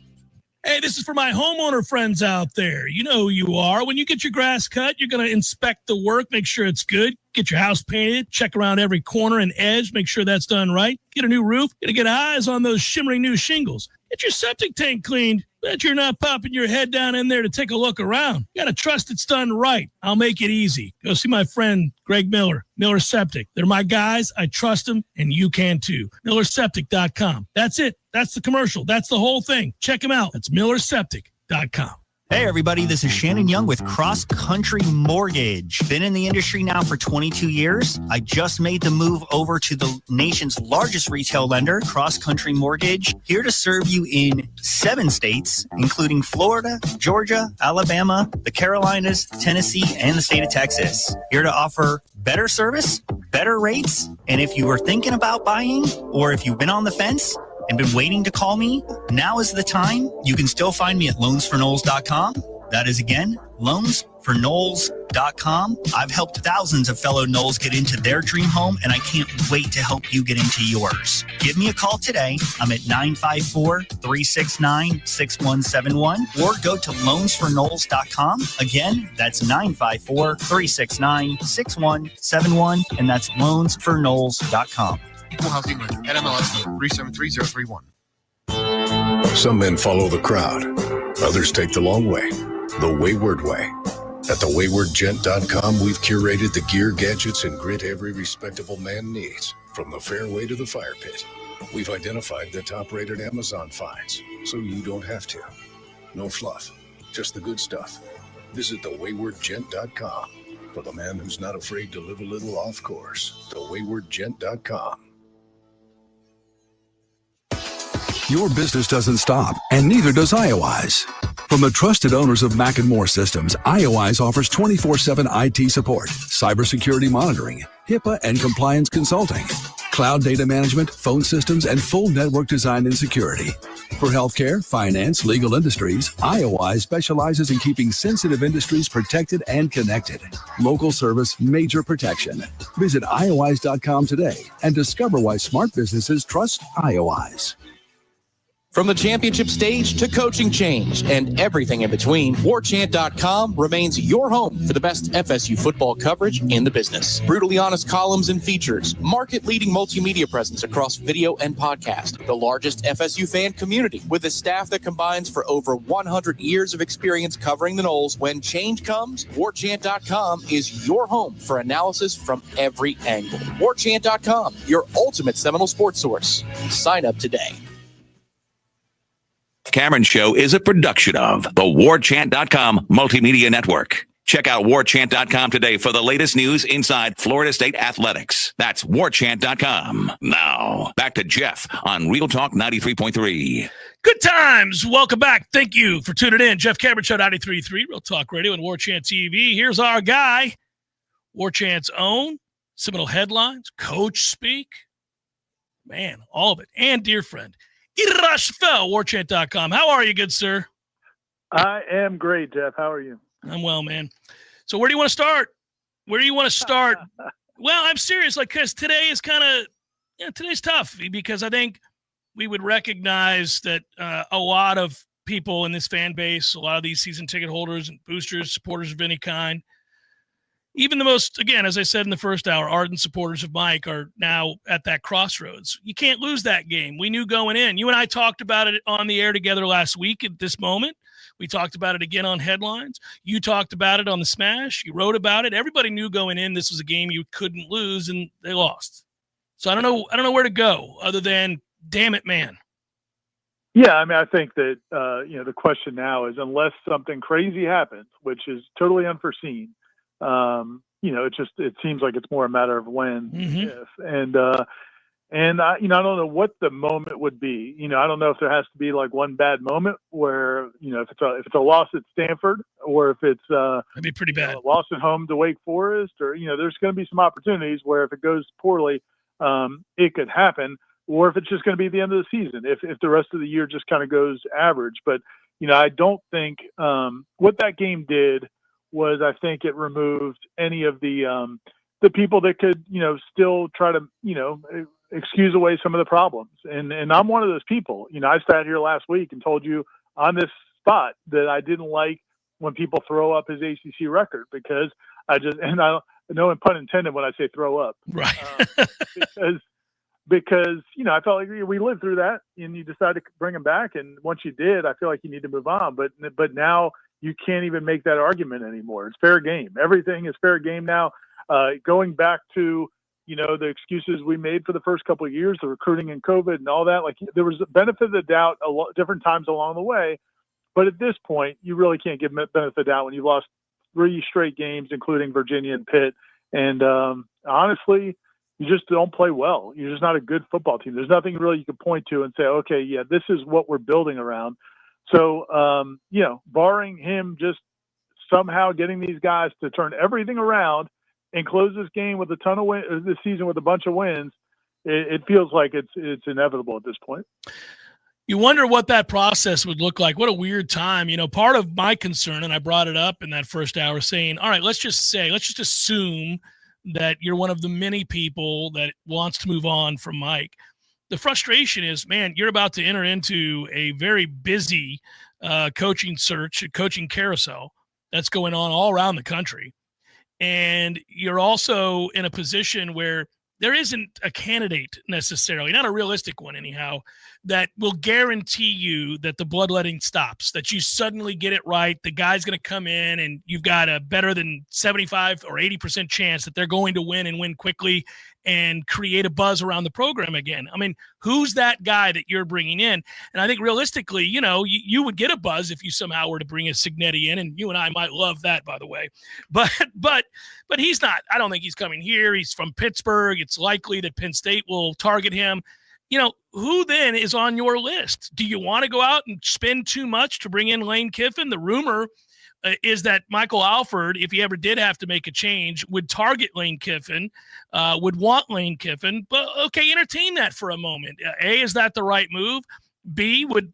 [SPEAKER 1] Hey, this is for my homeowner friends out there. You know who you are. When you get your grass cut, you're going to inspect the work, make sure it's good, get your house painted, check around every corner and edge, make sure that's done right, get a new roof, got to get eyes on those shimmering new shingles, get your septic tank cleaned. Bet you're not popping your head down in there to take a look around. You got to trust it's done right. I'll make it easy. Go see my friend Greg Miller Septic. They're my guys. I trust them, and you can too. MillerSeptic.com. That's it. That's the commercial. That's the whole thing. Check them out. That's MillerSeptic.com.
[SPEAKER 20] Hey, everybody, this is Shannon Young with Cross Country Mortgage. Been in the industry now for 22 years. I just made the move over to the nation's largest retail lender, Cross Country Mortgage, here to serve you in 7 states, including Florida, Georgia, Alabama, the Carolinas, Tennessee, and the state of Texas. Here to offer better service, better rates, and if you were thinking about buying or if you've been on the fence and been waiting to call me, now is the time. You can still find me at loansforknowles.com. That is, again, loansforknowles.com. I've helped thousands of fellow Knowles get into their dream home, and I can't wait to help you get into yours. Give me a call today. I'm at 954-369-6171, or go to loansforknowles.com. Again, that's 954-369-6171, and that's loansforknowles.com.
[SPEAKER 26] Equal housing lender. NMLS number 373031.
[SPEAKER 17] Some men follow the crowd. Others take the long way, the wayward way. At thewaywardgent.com, we've curated the gear, gadgets, and grit every respectable man needs, from the fairway to the fire pit. We've identified the top-rated Amazon finds, so you don't have to. No fluff, just the good stuff. Visit thewaywardgent.com. For the man who's not afraid to live a little off course, thewaywardgent.com.
[SPEAKER 8] Your business doesn't stop, and neither does IOWise. From the trusted owners of Mac & More Systems, IOWise offers 24/7 IT support, cybersecurity monitoring, HIPAA and compliance consulting, cloud data management, phone systems, and full network design and security. For healthcare, finance, legal industries, IOWise specializes in keeping sensitive industries protected and connected. Local service, major protection. Visit iowise.com today and discover why smart businesses trust IOWise.
[SPEAKER 11] From the championship stage to coaching change and everything in between, Warchant.com remains your home for the best FSU football coverage in the business. Brutally honest columns and features, market-leading multimedia presence across video and podcast, the largest FSU fan community with a staff that combines for over 100 years of experience covering the Noles. When change comes, Warchant.com is your home for analysis from every angle. Warchant.com, your ultimate Seminole sports source. Sign up today.
[SPEAKER 9] Cameron Show is a production of the Warchant.com Multimedia Network. Check out Warchant.com today for the latest news inside Florida State athletics. That's Warchant.com. Now, back to Jeff on Real Talk 93.3.
[SPEAKER 1] Good times. Welcome back. Thank you for tuning in. Jeff Cameron Show 93.3, Real Talk Radio and Warchant TV. Here's our guy, Warchant's own, Seminole headlines, coach speak, man, all of it, and dear friend, Irashfel, Warchant.com. How are you, good sir?
[SPEAKER 12] I am great, Jeff. How are you?
[SPEAKER 1] I'm well, man. So where do you want to start? Where do you want to start? Well, I'm serious, because today is today's tough, because I think we would recognize that a lot of people in this fan base, a lot of these season ticket holders and boosters, supporters of any kind, even the most, again, as I said in the first hour, ardent supporters of Mike are now at that crossroads. You can't lose that game. We knew going in. You and I talked about it on the air together last week at this moment. We talked about it again on headlines. You talked about it on the Smash. You wrote about it. Everybody knew going in this was a game you couldn't lose, and they lost. So I don't know where to go other than, damn it, man.
[SPEAKER 12] Yeah, I mean, I think that the question now is, unless something crazy happens, which is totally unforeseen, it seems like it's more a matter of when, if, and I don't know what the moment would be. I don't know if there has to be like one bad moment where, if it's a loss at Stanford, or if it's
[SPEAKER 1] that'd be pretty bad,
[SPEAKER 12] a loss at home to Wake Forest, or there's going to be some opportunities where if it goes poorly, it could happen, or if it's just going to be the end of the season, if the rest of the year just kind of goes average. But I don't think what that game did was, I think it removed any of the people that could, still try to, excuse away some of the problems. And I'm one of those people. I sat here last week and told you on this spot that I didn't like when people throw up his ACC record, because I no pun intended when I say throw up.
[SPEAKER 1] Right.
[SPEAKER 12] Because I felt like we lived through that, and you decided to bring him back. And once you did, I feel like you need to move on. But now you can't even make that argument anymore. It's fair game. Everything is fair game now. Going back to, the excuses we made for the first couple of years, the recruiting and COVID and all that, like, there was a benefit of the doubt a lot different times along the way. But at this point, you really can't give benefit of the doubt when you've lost 3 straight games, including Virginia and Pitt. And honestly, you just don't play well. You're just not a good football team. There's nothing really you can point to and say, okay, yeah, this is what we're building around. So, barring him just somehow getting these guys to turn everything around and close this game with a ton of this season with a bunch of wins, it feels like it's inevitable at this point.
[SPEAKER 1] You wonder what that process would look like. What a weird time. Part of my concern, and I brought it up in that first hour, saying, all right, let's just assume that you're one of the many people that wants to move on from Mike. The frustration is, man, you're about to enter into a very busy coaching search, coaching carousel that's going on all around the country. And you're also in a position where there isn't a candidate necessarily, not a realistic one anyhow, that will guarantee you that the bloodletting stops, that you suddenly get it right. The guy's going to come in and you've got a better than 75 or 80% chance that they're going to win and win quickly. and create a buzz around the program again. I mean, who's that guy that you're bringing in? And I think realistically, you would get a buzz if you somehow were to bring a Cignetti in, and you and I might love that, by the way. But he's not. I don't think he's coming here. He's from Pittsburgh. It's likely that Penn State will target him. Who then is on your list? Do you want to go out and spend too much to bring in Lane Kiffin? The rumor is that Michael Alford, if he ever did have to make a change, would target Lane Kiffin, would want Lane Kiffin. But, okay, entertain that for a moment. A, is that the right move? B, would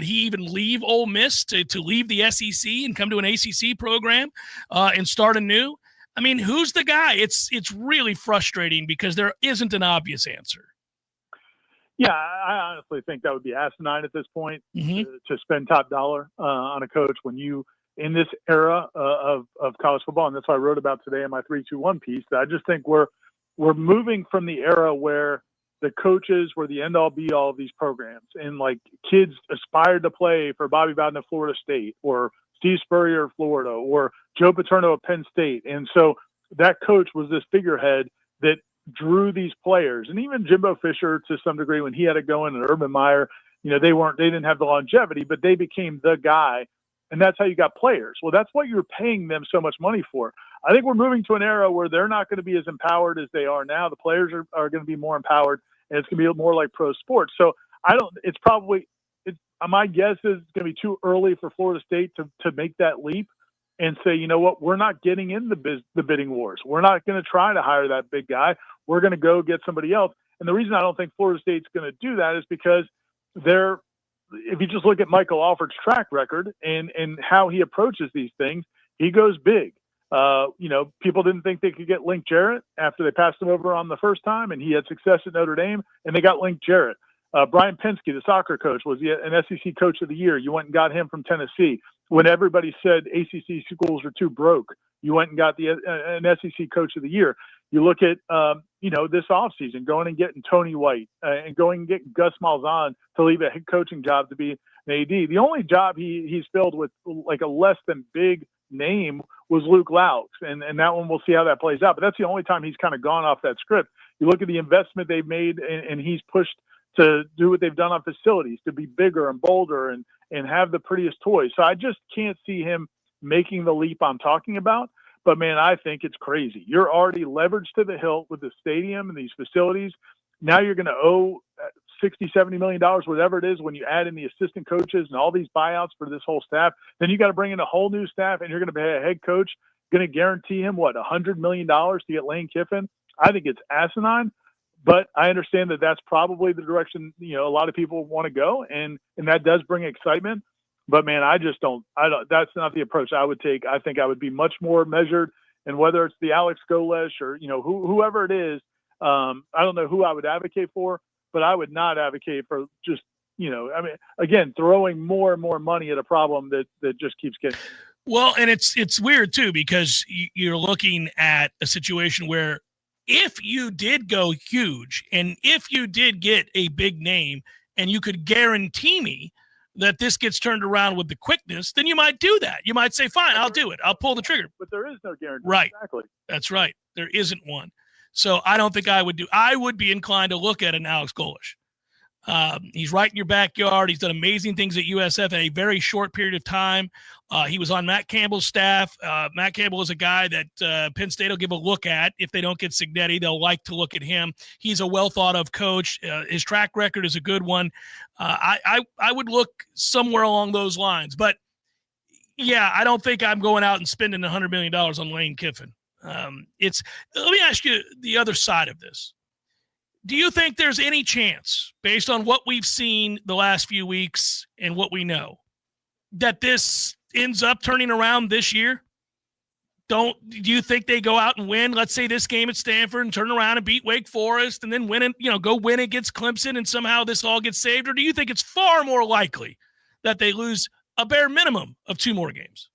[SPEAKER 1] he even leave Ole Miss to leave the SEC and come to an ACC program and start anew? I mean, who's the guy? It's really frustrating because there isn't an obvious answer.
[SPEAKER 12] Yeah, I honestly think that would be asinine at this point to spend top dollar on a coach when you – in this era of college football, and that's what I wrote about today in my 3-2-1 piece. I just think we're moving from the era where the coaches were the end all be all of these programs, and like kids aspired to play for Bobby Bowden of Florida State, or Steve Spurrier of Florida, or Joe Paterno of Penn State, and so that coach was this figurehead that drew these players, and even Jimbo Fisher to some degree when he had it going, and Urban Meyer, they didn't have the longevity, but they became the guy. And that's how you got players. Well, that's what you're paying them so much money for. I think we're moving to an era where they're not going to be as empowered as they are now. The players are going to be more empowered, and it's going to be more like pro sports. So my guess is it's going to be too early for Florida State to make that leap and say, you know what, we're not getting in the bidding wars. We're not going to try to hire that big guy. We're going to go get somebody else. And the reason I don't think Florida State's going to do that is because if you just look at Michael Alford's track record and how he approaches these things, he goes big. People didn't think they could get Link Jarrett after they passed him over on the first time, and he had success at Notre Dame, and they got Link Jarrett. Brian Penske, the soccer coach, was an SEC Coach of the Year. You went and got him from Tennessee. When everybody said ACC schools are too broke, you went and got an SEC Coach of the Year. You look at, this offseason, going and getting Tony White and going and getting Gus Malzahn to leave a head coaching job to be an AD. The only job he's filled with like a less than big name was Luke Laux. And that one, we'll see how that plays out. But that's the only time he's kind of gone off that script. You look at the investment they've made, and he's pushed to do what they've done on facilities, to be bigger and bolder and have the prettiest toys. So I just can't see him making the leap I'm talking about. But, man, I think it's crazy. You're already leveraged to the hilt with the stadium and these facilities. Now you're going to owe $60, $70 million, whatever it is, when you add in the assistant coaches and all these buyouts for this whole staff. Then you got to bring in a whole new staff, and you're going to be a head coach, going to guarantee him, $100 million to get Lane Kiffin? I think it's asinine, but I understand that that's probably the direction, a lot of people want to go, and that does bring excitement. But, man, I don't, that's not the approach I would take. I think I would be much more measured, and whether it's the Alex Golesh or, whoever it is, I don't know who I would advocate for, but I would not advocate for just, again, throwing more and more money at a problem that just keeps getting.
[SPEAKER 1] Well, and it's weird, too, because you're looking at a situation where if you did go huge and if you did get a big name and you could guarantee me that this gets turned around with the quickness, then you might do that. You might say, fine, I'll do it. I'll pull the trigger.
[SPEAKER 12] But there is no guarantee.
[SPEAKER 1] Right.
[SPEAKER 12] Exactly.
[SPEAKER 1] That's right. There isn't one. So I don't think I would do. I would be inclined to look at an Alex Golesh. He's right in your backyard. He's done amazing things at USF in a very short period of time. He was on Matt Campbell's staff. Matt Campbell is a guy that Penn State will give a look at. If they don't get Cignetti, they'll like to look at him. He's a well-thought-of coach. His track record is a good one. I would look somewhere along those lines. But, yeah, I don't think I'm going out and spending $100 million on Lane Kiffin. Let me ask you the other side of this. Do you think there's any chance, based on what we've seen the last few weeks and what we know, that this ends up turning around this year? Do you think they go out and win, let's say, this game at Stanford and turn around and beat Wake Forest and then win it, go win against Clemson and somehow this all gets saved? Or do you think it's far more likely that they lose a bare minimum of 2 more games?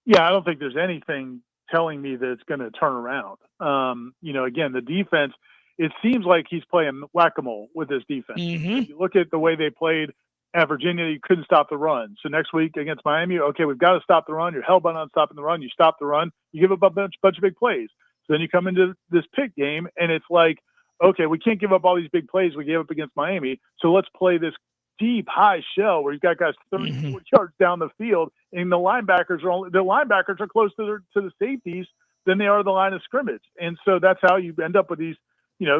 [SPEAKER 12] Yeah, I don't think there's anything telling me that it's going to turn around. Again, the defense, it seems like he's playing whack-a-mole with this defense.
[SPEAKER 1] Mm-hmm.
[SPEAKER 12] If you look at the way they played at Virginia, you couldn't stop the run. So next week against Miami, okay, we've got to stop the run. You're hell-bent on stopping the run. You stop the run. You give up a bunch of big plays. So then you come into this Pitt game, and it's like, okay, we can't give up all these big plays we gave up against Miami, so let's play this deep, high shell where you've got guys 30, 40 yards down the field, and the linebackers are close to the safeties than they are the line of scrimmage. And so that's how you end up with these,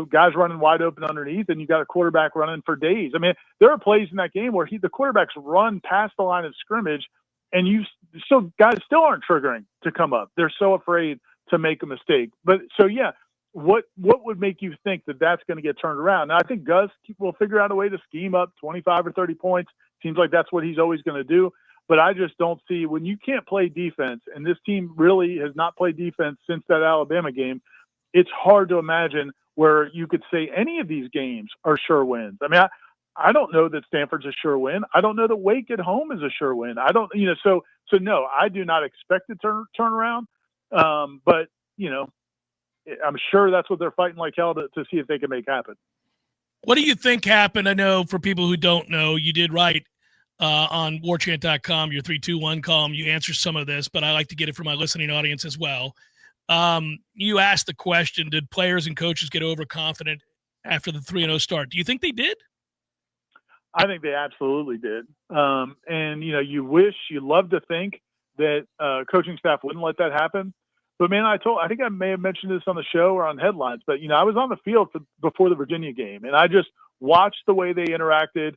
[SPEAKER 12] guys running wide open underneath, and you got a quarterback running for days. I mean, there are plays in that game where the quarterbacks run past the line of scrimmage, and guys still aren't triggering to come up. They're so afraid to make a mistake. But so, yeah, what would make you think that that's going to get turned around? Now, I think Gus will figure out a way to scheme up 25 or 30 points. Seems like that's what he's always going to do. But I just don't see, when you can't play defense, and this team really has not played defense since that Alabama game, it's hard to imagine where you could say any of these games are sure wins. I mean, I don't know that Stanford's a sure win. I don't know that Wake at home is a sure win. I don't, so no, I do not expect it to turn around. But, I'm sure that's what they're fighting like hell to see if they can make happen.
[SPEAKER 1] What do you think happened? I know for people who don't know, you did write on warchant.com, your 321 column. You answer some of this, but I like to get it from my listening audience as well. You asked the question, did players and coaches get overconfident after the 3-0 start? Do you think they did?
[SPEAKER 12] I think they absolutely did. And, you love to think that coaching staff wouldn't let that happen. But, man, I think I may have mentioned this on the show or on headlines, but, I was on the field before the Virginia game, and I just watched the way they interacted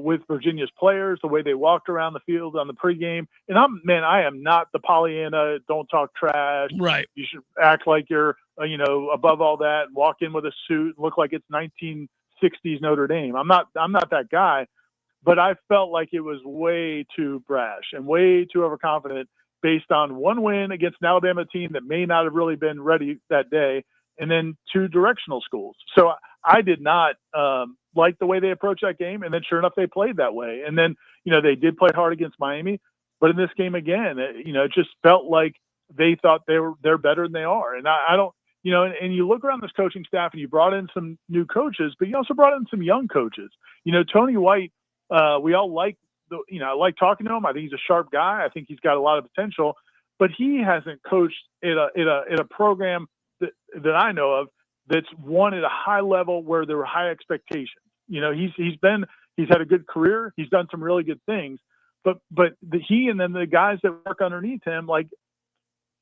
[SPEAKER 12] with Virginia's players, the way they walked around the field on the pregame. And I am not the Pollyanna, don't talk trash.
[SPEAKER 1] Right.
[SPEAKER 12] You should act like you're, above all that, and walk in with a suit and look like it's 1960s Notre Dame. I'm not that guy, but I felt like it was way too brash and way too overconfident based on one win against an Alabama team that may not have really been ready that day, and then two directional schools. So I did not like the way they approached that game, and then sure enough, they played that way. And then, they did play hard against Miami, but in this game again, it just felt like they thought they're better than they are. And I don't, and you look around this coaching staff, and you brought in some new coaches, but you also brought in some young coaches. Tony White, we all like, I like talking to him. I think he's a sharp guy. I think he's got a lot of potential, but he hasn't coached in a program that I know of that's won at a high level where there were high expectations. He's had a good career. He's done some really good things, but he and then the guys that work underneath him, like,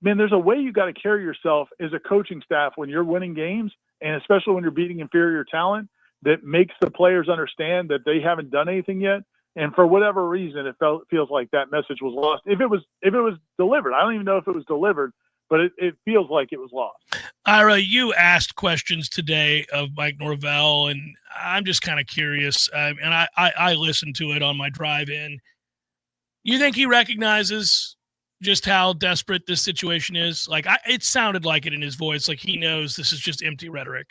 [SPEAKER 12] man, there's a way you got to carry yourself as a coaching staff when you're winning games, and especially when you're beating inferior talent, that makes the players understand that they haven't done anything yet. And for whatever reason, it feels like that message was lost. If it was delivered, I don't even know if it was delivered, but it feels like it was lost.
[SPEAKER 1] Ira, you asked questions today of Mike Norvell, and I'm just kind of curious. And I listened to it on my drive in. You think he recognizes just how desperate this situation is? Like, it sounded like it in his voice, like he knows this is just empty rhetoric.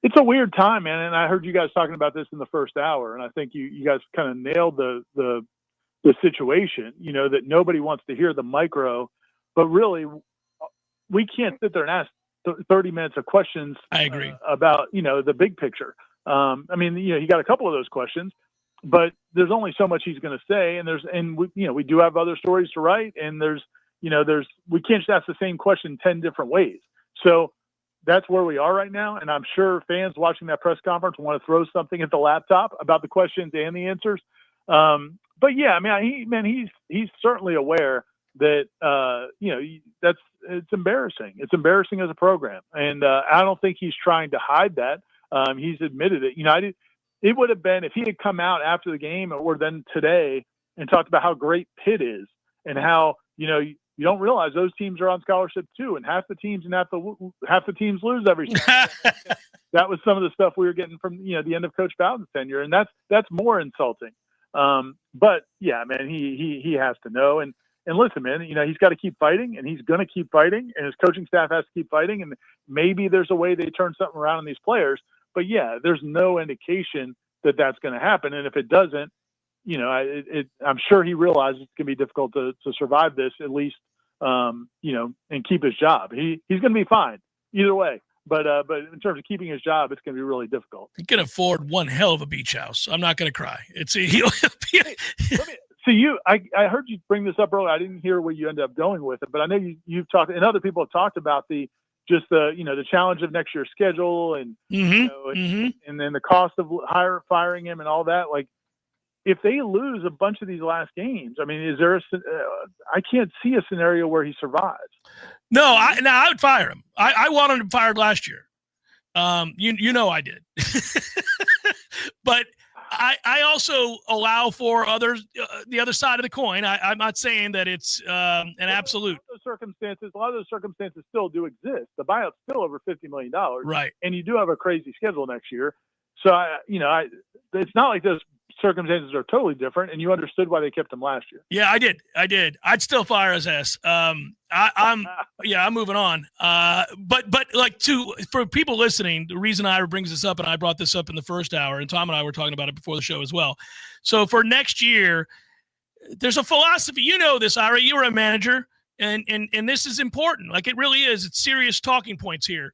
[SPEAKER 12] It's a weird time, man. And I heard you guys talking about this in the first hour, and I think you guys kind of nailed the situation, that nobody wants to hear the micro, but really we can't sit there and ask 30 minutes of questions.
[SPEAKER 1] I agree.
[SPEAKER 12] About, the big picture. He got a couple of those questions, but there's only so much he's going to say. And we do have other stories to write, and we can't just ask the same question 10 different ways. So that's where we are right now. And I'm sure fans watching that press conference want to throw something at the laptop about the questions and the answers. But yeah, he's certainly aware that, it's embarrassing. It's embarrassing as a program. And I don't think he's trying to hide that. He's admitted it. It would have been if he had come out after the game or then today and talked about how great Pitt is and how, you don't realize those teams are on scholarship too, and half the teams lose every time. That was some of the stuff we were getting from the end of Coach Bowden's tenure, and that's more insulting. But yeah, man, he has to know, and listen, man, he's got to keep fighting, and he's going to keep fighting, and his coaching staff has to keep fighting, and maybe there's a way they turn something around on these players. But yeah, there's no indication that that's going to happen, and if it doesn't, I'm sure he realizes it's going to be difficult to survive this, at least, and keep his job. He's going to be fine either way. But in terms of keeping his job, it's going to be really difficult.
[SPEAKER 1] He can afford one hell of a beach house. I'm not going to cry.
[SPEAKER 12] So I heard you bring this up earlier. I didn't hear where you ended up going with it, but I know you've talked, and other people have talked about the challenge of next year's schedule and and then the cost of firing him and all that. Like, if they lose a bunch of these last games, I mean, is there I can't see a scenario where he survives.
[SPEAKER 1] No, I would fire him. I wanted him fired last year. I did. But I also allow for others, the other side of the coin. I'm not saying that it's an absolute.
[SPEAKER 12] A lot of those circumstances still do exist. The buyout's still over $50 million.
[SPEAKER 1] Right.
[SPEAKER 12] And you do have a crazy schedule next year. So, it's not like those circumstances are totally different, and you understood why they kept him last year.
[SPEAKER 1] Yeah, I did. I'd still fire his ass. I'm moving on. But like for people listening, the reason Ira brings this up, and I brought this up in the first hour, and Tom and I were talking about it before the show as well. So for next year, there's a philosophy. You know this, Ira. You were a manager, and this is important. Like, it really is. It's serious talking points here.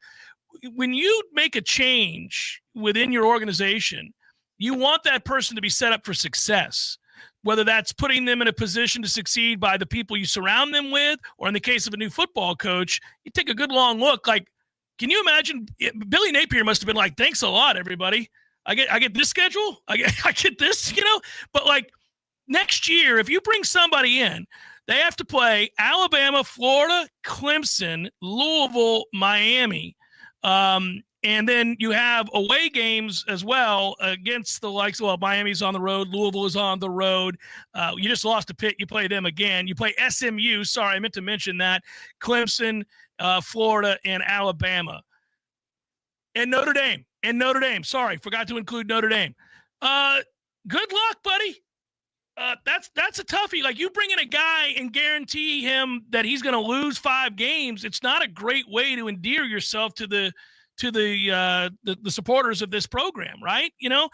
[SPEAKER 1] When you make a change within your organization, you want that person to be set up for success, whether that's putting them in a position to succeed by the people you surround them with, or in the case of a new football coach, you take a good long look. Like, can you imagine? Billy Napier must have been like, thanks a lot, everybody. I get this schedule. I get this, But like, next year, if you bring somebody in, they have to play Alabama, Florida, Clemson, Louisville, Miami. And then you have away games as well against the likes. Well, Miami's on the road. Louisville is on the road. You just lost to Pitt. You play them again. You play SMU. Sorry, I meant to mention that. Clemson, Florida, and Alabama. And Notre Dame. Sorry, forgot to include Notre Dame. Good luck, buddy. That's a toughie. Like, you bring in a guy and guarantee him that he's going to lose 5 games. It's not a great way to endear yourself to the supporters of this program, right? Well,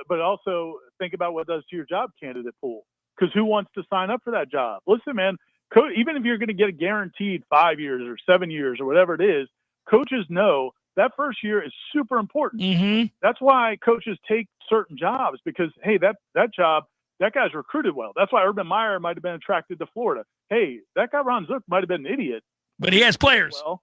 [SPEAKER 12] but also think about what it does to your job candidate pool, because who wants to sign up for that job? Listen, man, even if you're going to get a guaranteed 5 years or 7 years or whatever it is, coaches know that first year is super important.
[SPEAKER 1] Mm-hmm.
[SPEAKER 12] That's why coaches take certain jobs, because, hey, that job, that guy's recruited well. That's why Urban Meyer might have been attracted to Florida. Hey, that guy Ron Zook might have been an idiot,
[SPEAKER 1] but he has players.
[SPEAKER 12] Well,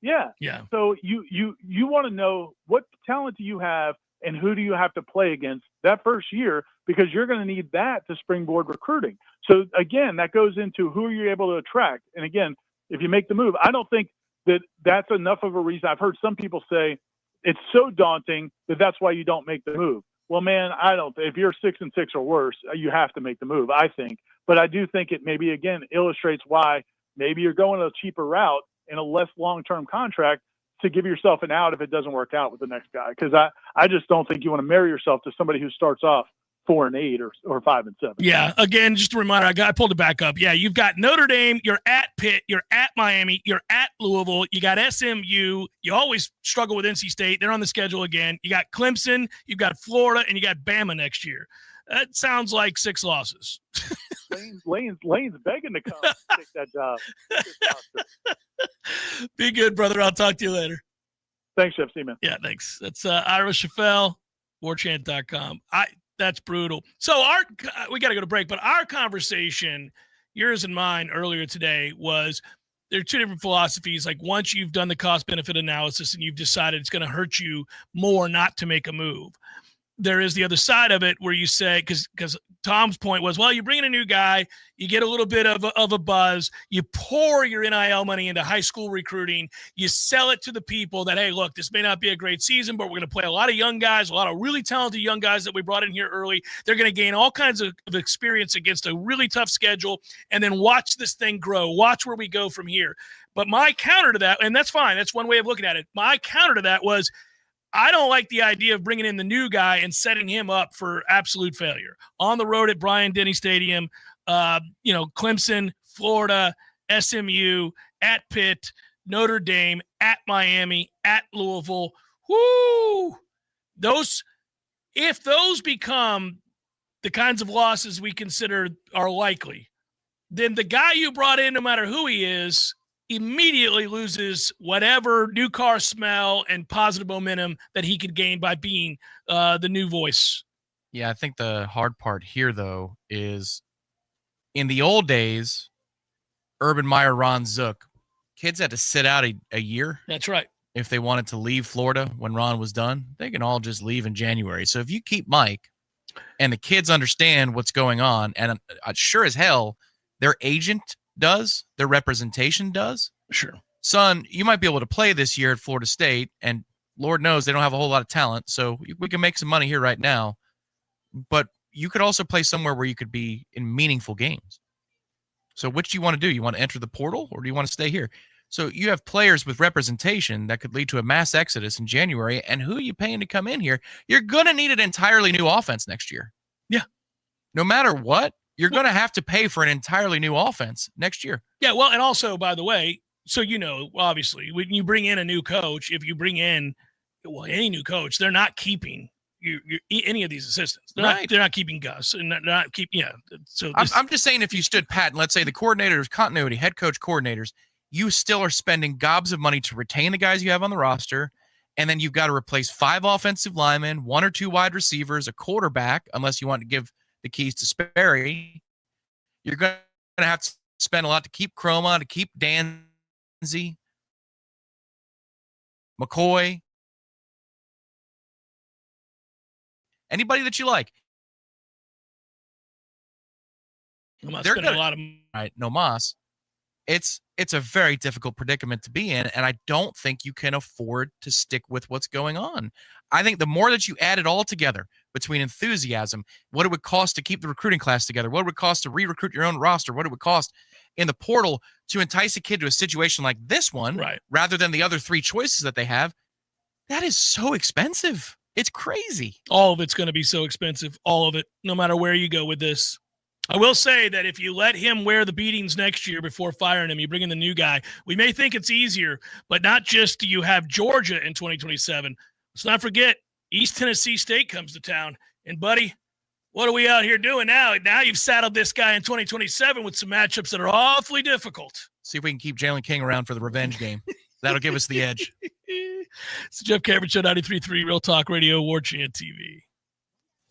[SPEAKER 12] yeah. So you want to know what talent do you have and who do you have to play against that first year, because you're going to need that to springboard recruiting. So again, that goes into who are you able to attract. And again, if you make the move, I don't think that that's enough of a reason. I've heard some people say it's so daunting that that's why you don't make the move. Well, man, I don't. If you're 6-6 or worse, you have to make the move, I think. But I do think it maybe, again, illustrates why maybe you're going a cheaper route in a less long-term contract to give yourself an out if it doesn't work out with the next guy. Because I just don't think you want to marry yourself to somebody who starts off 4-8 or 5-7.
[SPEAKER 1] Yeah. Again, just a reminder, I pulled it back up. Yeah. You've got Notre Dame, you're at Pitt, you're at Miami, you're at Louisville, you got SMU. You always struggle with NC State. They're on the schedule again. You got Clemson, you've got Florida, and you got Bama next year. That sounds like 6 losses.
[SPEAKER 12] Lane's begging to come take that job.
[SPEAKER 1] Be good, brother. I'll talk to you later.
[SPEAKER 12] Thanks, Chef. See you, man.
[SPEAKER 1] Yeah, thanks. That's Ira Schafel, Warchant.com. That's brutal. So we got to go to break, but our conversation, yours and mine, earlier today was there are 2 different philosophies. Like, once you've done the cost-benefit analysis and you've decided it's going to hurt you more not to make a move, there is the other side of it where you say, because Tom's point was, well, you bring in a new guy, you get a little bit of a buzz, you pour your NIL money into high school recruiting, you sell it to the people that, hey, look, this may not be a great season, but we're going to play a lot of young guys, a lot of really talented young guys that we brought in here early. They're going to gain all kinds of experience against a really tough schedule, and then watch this thing grow, watch where we go from here. But my counter to that, and that's fine, that's one way of looking at it. My counter to that was, I don't like the idea of bringing in the new guy and setting him up for absolute failure. On the road at Bryant-Denny Stadium, Clemson, Florida, SMU, at Pitt, Notre Dame, at Miami, at Louisville. Whoo! If those become the kinds of losses we consider are likely, then the guy you brought in, no matter who he is, immediately loses whatever new car smell and positive momentum that he could gain by being the new voice.
[SPEAKER 10] Yeah, I think the hard part here, though, is in the old days, Urban Meyer, Ron Zook, kids had to sit out a year.
[SPEAKER 1] That's right.
[SPEAKER 10] If they wanted to leave Florida when Ron was done, they can all just leave in January. So if you keep Mike and the kids understand what's going on, and sure as hell, their agent does, their representation does.
[SPEAKER 1] Sure.
[SPEAKER 10] Son, you might be able to play this year at Florida State, and Lord knows they don't have a whole lot of talent, so we can make some money here right now. But you could also play somewhere where you could be in meaningful games. So which do you want to do? You want to enter the portal, or do you want to stay here? So you have players with representation that could lead to a mass exodus in January, and who are you paying to come in here? You're going to need an entirely new offense next year.
[SPEAKER 1] Yeah.
[SPEAKER 10] No matter what, you're going to have to pay for an entirely new offense next year.
[SPEAKER 1] Yeah, well, and also, by the way, so obviously, when you bring in a new coach, if you bring in any new coach, they're not keeping any of these assistants. They're not keeping Gus, and they're not keeping. Yeah. So
[SPEAKER 10] I'm just saying, if you stood pat, and let's say the coordinators, continuity, head coach, coordinators, you still are spending gobs of money to retain the guys you have on the roster, and then you've got to replace 5 offensive linemen, 1 or 2 wide receivers, a quarterback, unless you want to give the keys to Sperry. You're going to have to spend a lot to keep Chroma, to keep Danzy, McCoy, anybody that you like.
[SPEAKER 1] They're going to a lot of
[SPEAKER 10] right. No Moss. It's a very difficult predicament to be in, and I don't think you can afford to stick with what's going on. I think the more that you add it all together between enthusiasm, what it would cost to keep the recruiting class together, what it would cost to re-recruit your own roster, what it would cost in the portal to entice a kid to a situation like this one,
[SPEAKER 1] right,
[SPEAKER 10] rather than the other 3 choices that they have, that is so expensive. It's crazy.
[SPEAKER 1] All of it's going to be so expensive. All of it, no matter where you go with this. I will say that if you let him wear the beatings next year before firing him, you bring in the new guy, we may think it's easier, but not just do you have Georgia in 2027. Let's not forget, East Tennessee State comes to town. And, buddy, what are we out here doing now? Now you've saddled this guy in 2027 with some matchups that are awfully difficult.
[SPEAKER 10] See if we can keep Jalen King around for the revenge game. That'll give us the edge.
[SPEAKER 1] It's the Jeff Cameron Show, 93.3 Real Talk Radio, Warchant TV.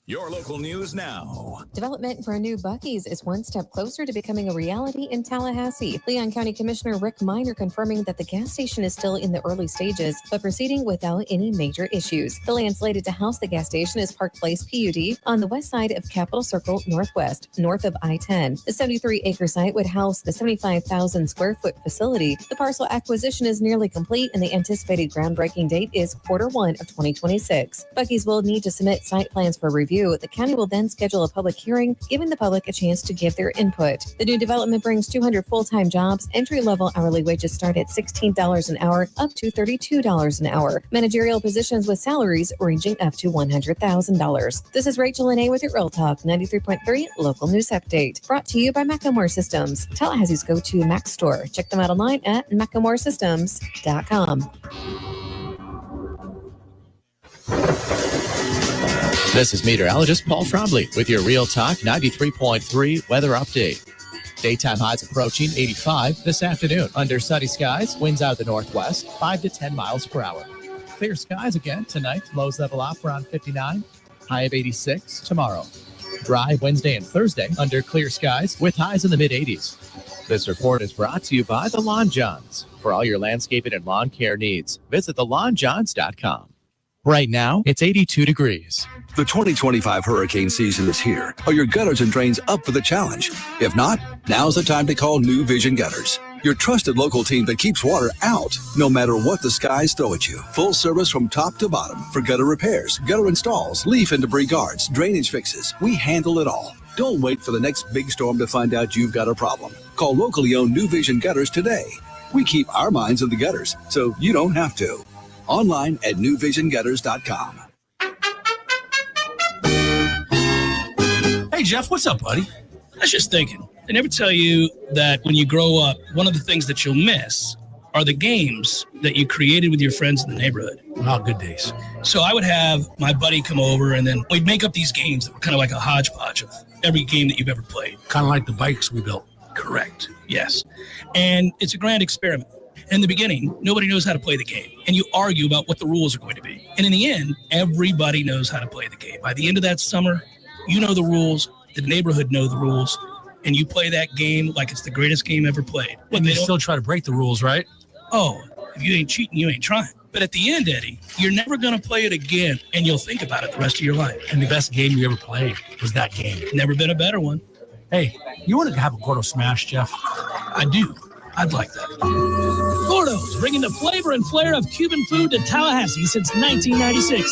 [SPEAKER 2] Your local news now.
[SPEAKER 13] Development for a new Buc-ee's is one step closer to becoming a reality in Tallahassee. Leon County Commissioner Rick Miner confirming that the gas station is still in the early stages, but proceeding without any major issues. The land slated to house the gas station is Park Place PUD on the west side of Capitol Circle Northwest, north of I-10. The 73-acre site would house the 75,000 square foot facility. The parcel acquisition is nearly complete, and the anticipated groundbreaking date is Q1 of 2026. Buc-ee's will need to submit site plans for review. The county will then schedule a public hearing, giving the public a chance to give their input. The new development brings 200 full-time jobs. Entry-level hourly wages start at $16 an hour, up to $32 an hour. Managerial positions with salaries ranging up to $100,000. This is Rachel Lene with your Real Talk 93.3 Local News Update. Brought to you by Macklemore Systems, Tallahassee's go-to Mac store. Check them out online at MacklemoreSystems.com.
[SPEAKER 11] This is meteorologist Paul Trombley with your Real Talk 93.3 weather update. Daytime highs approaching 85 this afternoon. Under sunny skies, winds out of the northwest, 5 to 10 miles per hour. Clear skies again tonight. Lows level off around 59, high of 86 tomorrow. Dry Wednesday and Thursday under clear skies with highs in the mid-80s. This report is brought to you by The Lawn Johns. For all your landscaping and lawn care needs, visit thelawnjohns.com. Right now, it's 82 degrees.
[SPEAKER 8] The 2025 hurricane season is here. Are your gutters and drains up for the challenge? If not, now's the time to call New Vision Gutters, your trusted local team that keeps water out, no matter what the skies throw at you. Full service from top to bottom for gutter repairs, gutter installs, leaf and debris guards, drainage fixes. We handle it all. Don't wait for the next big storm to find out you've got a problem. Call locally owned New Vision Gutters today. We keep our minds in the gutters, so you don't have to. Online at newvisiongutters.com.
[SPEAKER 1] Hey, Jeff, what's up, buddy? I was just thinking, they never tell you that when you grow up, one of the things that you'll miss are the games that you created with your friends in the neighborhood.
[SPEAKER 14] Oh, good days.
[SPEAKER 1] So I would have my buddy come over, and then we'd make up these games that were kind of like a hodgepodge of every game that you've ever played.
[SPEAKER 14] Kind of like the bikes we built.
[SPEAKER 1] Correct, yes. And it's a grand experiment. In the beginning, nobody knows how to play the game, and you argue about what the rules are going to be. And in the end, everybody knows how to play the game. By the end of that summer, you know the rules, the neighborhood know the rules, and you play that game like it's the greatest game ever played.
[SPEAKER 14] And they still try to break the rules, right?
[SPEAKER 1] Oh, if you ain't cheating, you ain't trying. But at the end, Eddie, you're never going to play it again, and you'll think about it the rest of your life.
[SPEAKER 14] And the best game you ever played was that game.
[SPEAKER 1] Never been a better one.
[SPEAKER 14] Hey, you want to have a Gordo Smash, Jeff?
[SPEAKER 1] I do. I'd like that. Gordo's, bringing the flavor and flair of Cuban food to Tallahassee since 1996.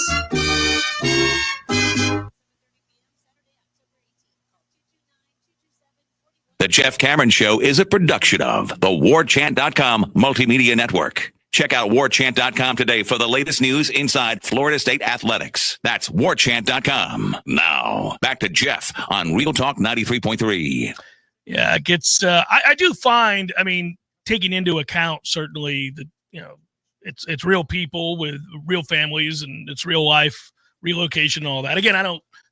[SPEAKER 9] The Jeff Cameron Show is a production of the Warchant.com Multimedia Network. Check out Warchant.com today for the latest news inside Florida State athletics. That's Warchant.com. Now, back to Jeff on Real Talk 93.3.
[SPEAKER 1] Yeah, it gets, I do find, I mean, taking into account certainly that, you know, it's real people with real families and it's real life, relocation and all that. Again,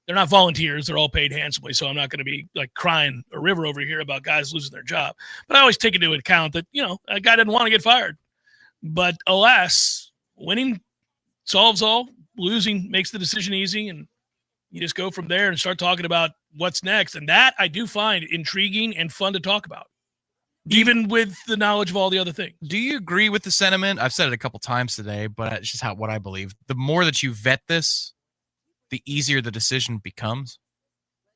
[SPEAKER 1] they're not volunteers. They're all paid handsomely. So I'm not going to be like crying a river over here about guys losing their job. But I always take into account that, you know, a guy didn't want to get fired. But alas, winning solves all. Losing makes the decision easy. And you just go from there and start talking about what's next. And that I do find intriguing and fun to talk about, even with the knowledge of all the other things.
[SPEAKER 10] Do you agree with the sentiment? I've said it a couple times today, but it's just what I believe. The more that you vet this, the easier the decision becomes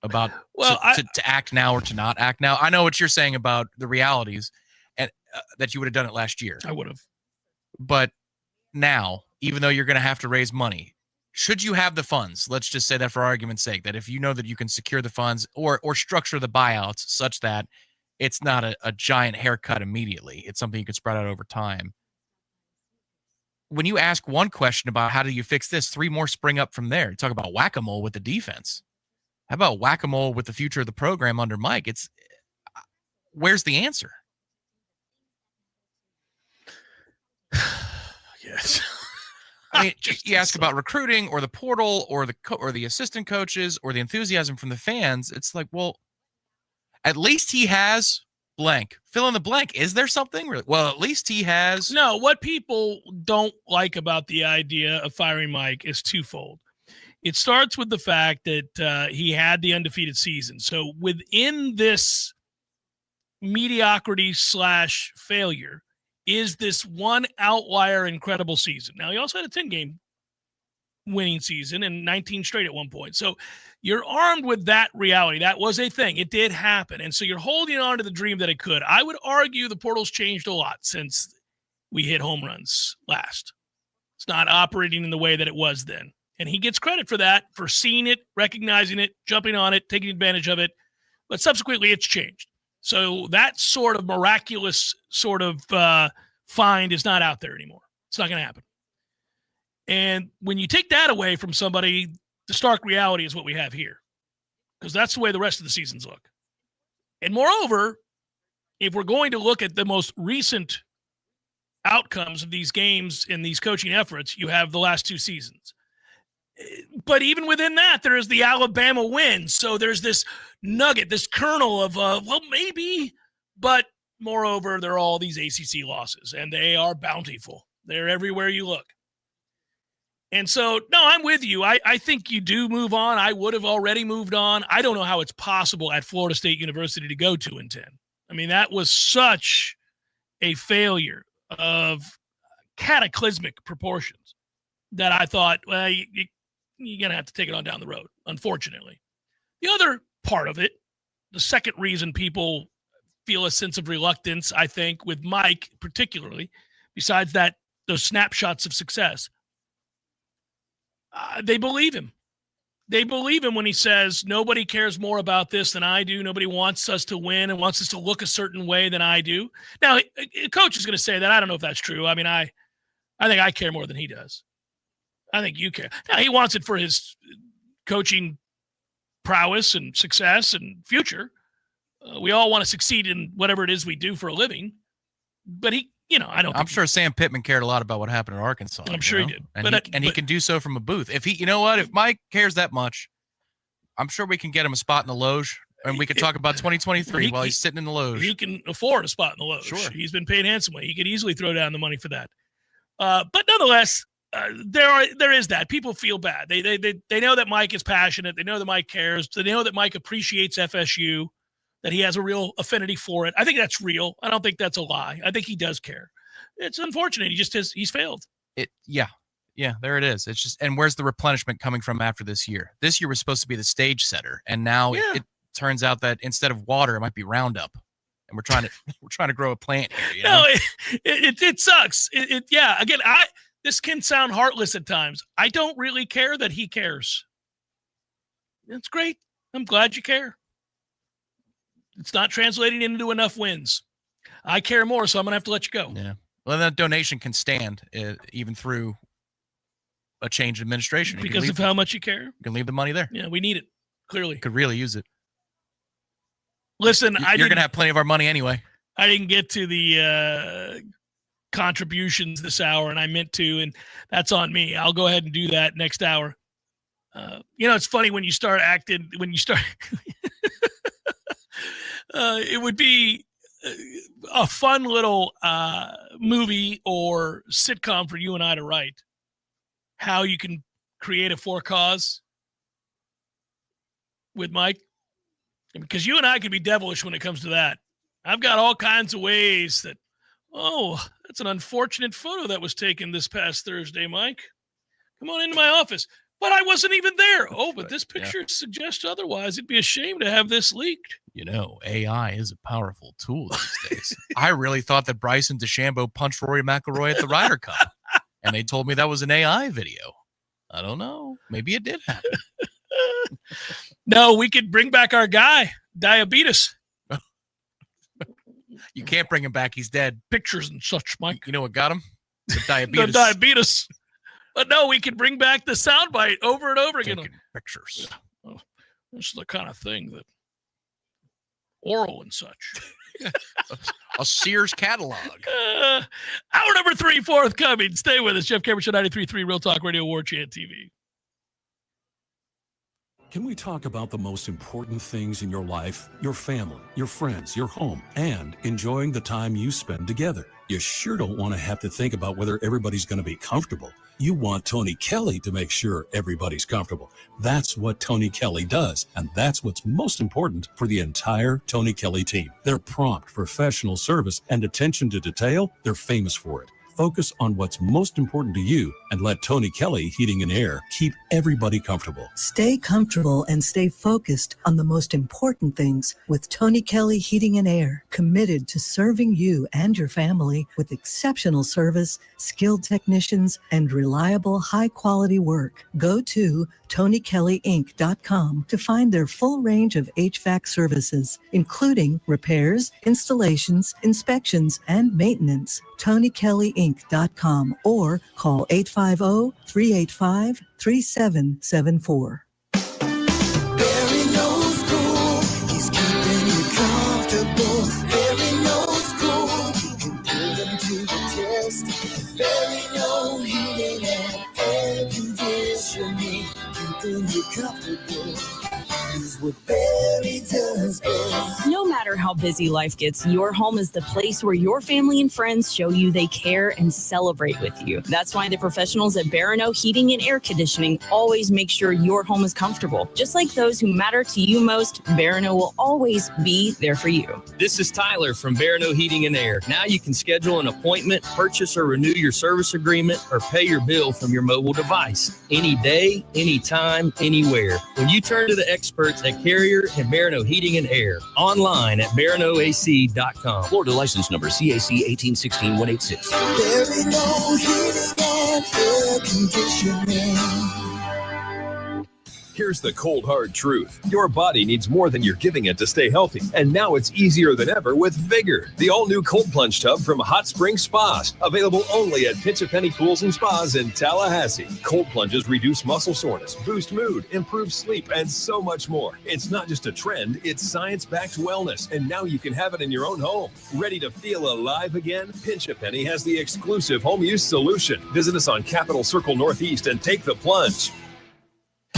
[SPEAKER 10] about to act now or to not act now. I know what you're saying about the realities and that you would have done it last year.
[SPEAKER 1] I would have.
[SPEAKER 10] But now, even though you're going to have to raise money, should you have the funds, let's just say that for argument's sake, that if you know that you can secure the funds or structure the buyouts such that it's not a giant haircut immediately, it's something you can spread out over time. When you ask one question about how do you fix this, three more spring up from there. You talk about whack-a-mole with the defense. How about whack-a-mole with the future of the program under Mike? Where's the answer?
[SPEAKER 1] Yes.
[SPEAKER 10] I mean, you ask about recruiting or the portal or the assistant coaches or the enthusiasm from the fans. It's like, well, at least he has blank. Fill in the blank. Is there something? Well, at least he has.
[SPEAKER 1] No, what people don't like about the idea of firing Mike is twofold. It starts with the fact that he had the undefeated season. So within this mediocrity / failure is this one outlier incredible season. Now, he also had a 10-game winning season and 19 straight at one point. So you're armed with that reality. That was a thing. It did happen. And so you're holding on to the dream that it could. I would argue the portal's changed a lot since we hit home runs last. It's not operating in the way that it was then. And he gets credit for that, for seeing it, recognizing it, jumping on it, taking advantage of it. But subsequently, it's changed. So that sort of miraculous sort of find is not out there anymore. It's not going to happen. And when you take that away from somebody, the stark reality is what we have here, because that's the way the rest of the seasons look. And moreover, if we're going to look at the most recent outcomes of these games and these coaching efforts, you have the last two seasons. But even within that, there is the Alabama win. So there's this nugget, this kernel of, well, maybe. But moreover, there are all these ACC losses, and they are bountiful. They're everywhere you look. And so, no, I'm with you. I think you do move on. I would have already moved on. I don't know how it's possible at Florida State University to go 2-10. I mean, that was such a failure of cataclysmic proportions that I thought, well, you're going to have to take it on down the road, unfortunately. The other part of it, the second reason people feel a sense of reluctance, I think, with Mike particularly, besides that, those snapshots of success, they believe him. They believe him when he says, nobody cares more about this than I do. Nobody wants us to win and wants us to look a certain way than I do. Now, a coach is going to say that. I don't know if that's true. I mean, I think I care more than he does. I think you care. Now, he wants it for his coaching prowess and success and future. We all want to succeed in whatever it is we do for a living. But he, I'm
[SPEAKER 10] sure Sam Pittman cared a lot about what happened at Arkansas.
[SPEAKER 1] I'm sure he did.
[SPEAKER 10] And he can do so from a booth. If if Mike cares that much, I'm sure we can get him a spot in the loge, and we could talk about 2023 while he's sitting in the loge.
[SPEAKER 1] He can afford a spot in the loge.
[SPEAKER 10] Sure.
[SPEAKER 1] He's been paid handsomely. He could easily throw down the money for that. But nonetheless, there is that. People feel bad. They know that Mike is passionate. They know that Mike cares. They know that Mike appreciates FSU. that he has a real affinity for it. I think that's real. I don't think that's a lie. I think he does care. It's unfortunate. He's failed.
[SPEAKER 10] Yeah, there it is. It's just, and where's the replenishment coming from after this year? This year was supposed to be the stage setter, and now it turns out that instead of water, it might be Roundup, and we're trying to grow a plant here.
[SPEAKER 1] No, it sucks. Again, this can sound heartless at times. I don't really care that he cares. That's great. I'm glad you care. It's not translating into enough wins. I care more, so I'm gonna have to let you go.
[SPEAKER 10] Yeah. Well, that donation can stand even through a change in administration
[SPEAKER 1] because of how much you care.
[SPEAKER 10] You can leave the money there.
[SPEAKER 1] Yeah, we need it. Clearly,
[SPEAKER 10] could really use it.
[SPEAKER 1] Listen,
[SPEAKER 10] you're gonna have plenty of our money anyway.
[SPEAKER 1] I didn't get to the contributions this hour, and I meant to, and that's on me. I'll go ahead and do that next hour. It's funny when you start acting. It would be a fun little movie or sitcom for you and I to write. How you can create a for cause with Mike. Because you and I can be devilish when it comes to that. I've got all kinds of ways that, that's an unfortunate photo that was taken this past Thursday, Mike. Come on into my office. But I wasn't even there. Oh, but this picture suggests otherwise. It'd be a shame to have this leaked.
[SPEAKER 10] AI is a powerful tool these days. I really thought that Bryson DeChambeau punched Rory McIlroy at the Ryder Cup. And they told me that was an AI video. I don't know. Maybe it did happen.
[SPEAKER 1] No, we could bring back our guy, Diabetes.
[SPEAKER 10] You can't bring him back. He's dead.
[SPEAKER 1] Pictures and such, Mike.
[SPEAKER 10] You know what got him? The diabetes.
[SPEAKER 1] The diabetes. But no, we can bring back the soundbite over and over again.
[SPEAKER 10] Pictures.
[SPEAKER 1] Yeah. Well, this is the kind of thing that oral and such.
[SPEAKER 10] A Sears catalog.
[SPEAKER 1] Hour number 3 forthcoming. Stay with us. Jeff Cameron Show 93.3 Real Talk Radio, Warchant TV.
[SPEAKER 15] Can we talk about the most important things in your life? Your family, your friends, your home, and enjoying the time you spend together. You sure don't want to have to think about whether everybody's going to be comfortable. You want Tony Kelly to make sure everybody's comfortable. That's what Tony Kelly does, and that's what's most important for the entire Tony Kelly team. Their prompt, professional service and attention to detail, they're famous for it. Focus on what's most important to you and let Tony Kelly Heating and Air keep everybody comfortable.
[SPEAKER 16] Stay comfortable and stay focused on the most important things with Tony Kelly Heating and Air, committed to serving you and your family with exceptional service, skilled technicians, and reliable high-quality work. Go to TonyKellyInc.com to find their full range of HVAC services, including repairs, installations, inspections, and maintenance. TonyKellyInc.com or call 850-385-3774.
[SPEAKER 18] Barry knows cool. He's keeping you comfortable. Barry knows cool. He can put them to the test. Barry knows heating and air conditioning. Keeping you comfortable is what Barry does best.
[SPEAKER 22] No matter how busy life gets, your home is the place where your family and friends show you they care and celebrate with you. That's why the professionals at Barano Heating and Air Conditioning always make sure your home is comfortable. Just like those who matter to you most, Barano will always be there for you.
[SPEAKER 23] This is Tyler from Barano Heating and Air. Now you can schedule an appointment, purchase or renew your service agreement, or pay your bill from your mobile device. Any day, anytime, anywhere. When you turn to the experts at Carrier and Barano Heating and Air, online at baranoac.com.
[SPEAKER 24] Florida license number CAC 1816186.
[SPEAKER 18] Barry knows heating and air conditioning.
[SPEAKER 25] Here's the cold, hard truth. Your body needs more than you're giving it to stay healthy. And now it's easier than ever with Vigor, the all-new cold plunge tub from Hot Spring Spas. Available only at Pinch A Penny Pools and Spas in Tallahassee. Cold plunges reduce muscle soreness, boost mood, improve sleep, and so much more. It's not just a trend, it's science-backed wellness. And now you can have it in your own home. Ready to feel alive again? Pinch A Penny has the exclusive home use solution. Visit us on Capitol Circle Northeast and take the plunge.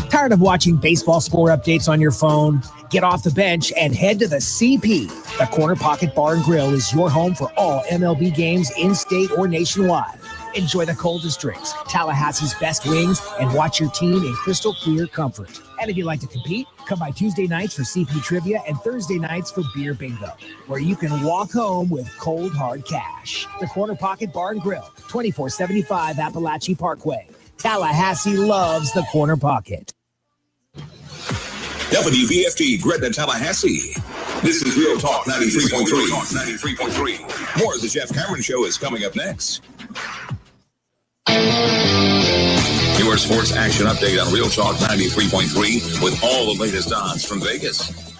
[SPEAKER 21] Tired of watching baseball score updates on your phone? Get off the bench and head to the CP. The Corner Pocket Bar and Grill is your home for all MLB games in-state or nationwide. Enjoy the coldest drinks, Tallahassee's best wings, and watch your team in crystal clear comfort. And if you'd like to compete, come by Tuesday nights for CP Trivia and Thursday nights for Beer Bingo, where you can walk home with cold, hard cash. The Corner Pocket Bar and Grill, 2475 Appalachie Parkway. Tallahassee loves the Corner Pocket.
[SPEAKER 2] WVFT Gretna, Tallahassee. This is Real Talk 93.3. More of the Jeff Cameron Show is coming up next. Your sports action update on Real Talk 93.3 with all the latest odds from Vegas.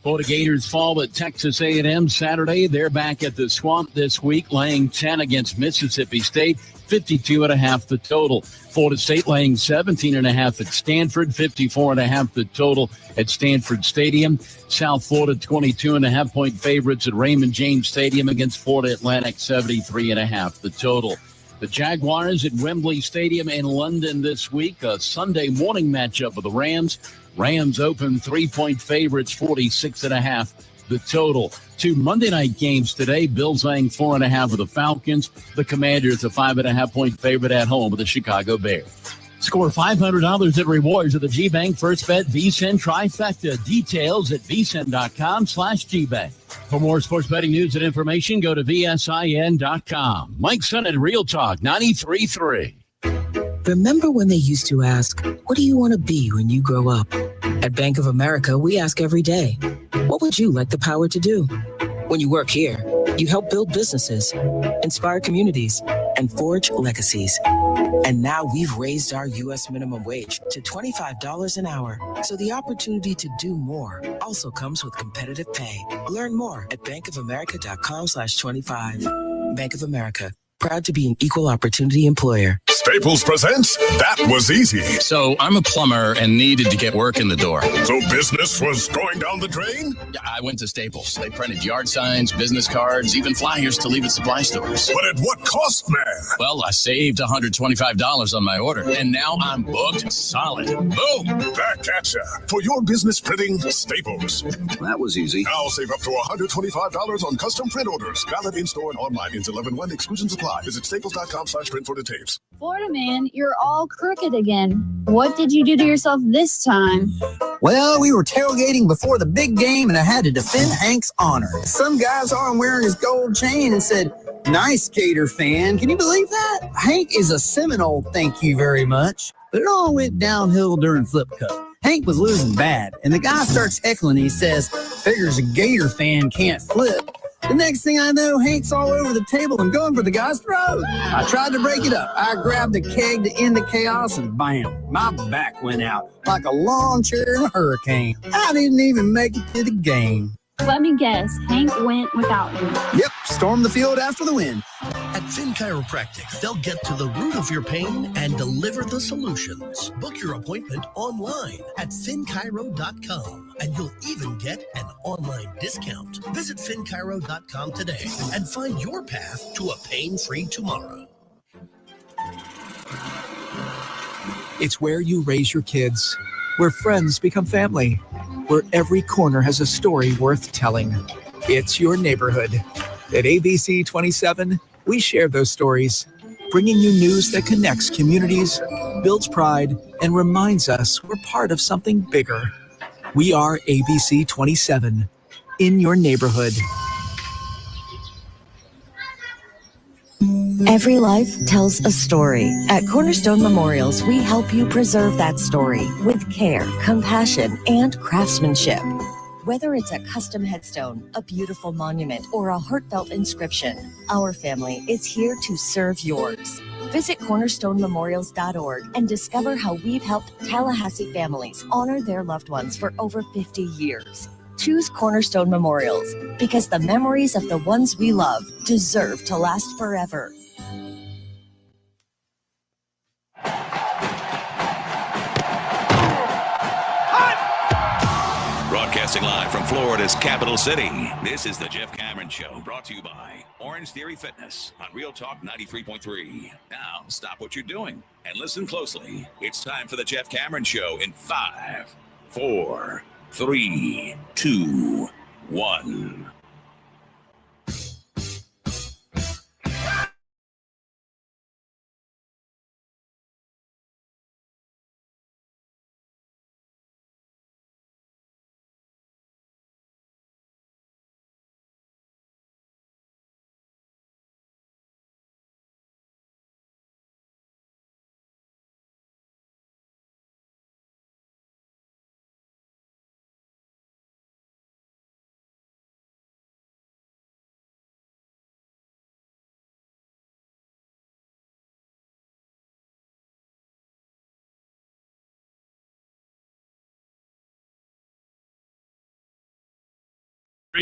[SPEAKER 3] Florida Gators fall at Texas A&M Saturday. They're back at the Swamp this week, laying 10 against Mississippi State, 52.5 the total. Florida State laying 17.5 at Stanford, 54.5 the total at Stanford Stadium. South Florida 22.5 point favorites at Raymond James Stadium against Florida Atlantic, 73.5 the total. The Jaguars at Wembley Stadium in London this week, a Sunday morning matchup with the Rams. Rams open 3-point favorites, 46.5 the total. Two Monday night games today. Bills laying 4.5 with the Falcons. The Commanders, a 5.5 point favorite at home with the Chicago Bears. Score $500 in rewards at the GBank First Bet VSiN Trifecta. Details at vsin.com/GBank. For more sports betting news and information, go to vsin.com. Mike Son at Real Talk 93.3.
[SPEAKER 4] Remember when they used to ask, what do you want to be when you grow up? At Bank of America, we ask every day, what would you like the power to do? When you work here, you help build businesses, inspire communities, and forge legacies. And now we've raised our U.S. minimum wage to $25 an hour. So the opportunity to do more also comes with competitive pay. Learn more at bankofamerica.com/25. Bank of America, proud to be an equal opportunity employer.
[SPEAKER 17] Staples presents That Was Easy.
[SPEAKER 5] So I'm a plumber and needed to get work in the door.
[SPEAKER 17] So business was going down the drain?
[SPEAKER 5] I went to Staples. They printed yard signs, business cards, even flyers to leave at supply stores.
[SPEAKER 17] But at what cost, man?
[SPEAKER 5] Well, I saved $125 on my order, and now I'm booked solid. Boom!
[SPEAKER 17] Back at ya. For your business printing, Staples.
[SPEAKER 5] That was easy.
[SPEAKER 17] Now save up to $125 on custom print orders. Valid in-store and online. Ends 11/1. Exclusions apply. Visit staples.com/print for details.
[SPEAKER 6] Florida man, you're all crooked again. What did you do to yourself this time?
[SPEAKER 7] Well, we were tailgating before the big game, and I had to defend Hank's honor. Some guy saw him wearing his gold chain and said, "Nice Gator fan." Can you believe that? Hank is a Seminole, thank you very much. But it all went downhill during Flip Cup. Hank was losing bad, and the guy starts heckling. He says, "Figures a Gator fan can't flip." The next thing I know, Hank's all over the table and going for the guy's throat. I tried to break it up. I grabbed a keg to end the chaos, and bam, my back went out like a lawn chair in a hurricane. I didn't even make it to the game.
[SPEAKER 6] Let me guess, Hank went without you.
[SPEAKER 7] Yep, stormed the field after the win.
[SPEAKER 19] At Finn Chiropractic, they'll get to the root of your pain and deliver the solutions. Book your appointment online at finchiro.com, and you'll even get an online discount. Visit finchiro.com today and find your path to a pain-free tomorrow.
[SPEAKER 27] It's where you raise your kids, where friends become family, where every corner has a story worth telling. It's your neighborhood. At ABC 27, we share those stories, bringing you news that connects communities, builds pride, and reminds us we're part of something bigger. We are ABC 27, in your neighborhood.
[SPEAKER 28] Every life tells a story. At Cornerstone Memorials, we help you preserve that story with care, compassion, and craftsmanship. Whether it's a custom headstone, a beautiful monument, or a heartfelt inscription, our family is here to serve yours. Visit cornerstonememorials.org and discover how we've helped Tallahassee families honor their loved ones for over 50 years. Choose Cornerstone Memorials because the memories of the ones we love deserve to last forever.
[SPEAKER 9] Broadcasting live from Florida's capital city, this is the Jeff Cameron Show, brought to you by Orange Theory Fitness on Real Talk 93.3. Now, stop what you're doing and listen closely. It's time for the Jeff Cameron Show in 5, 4, 3, 2, 1.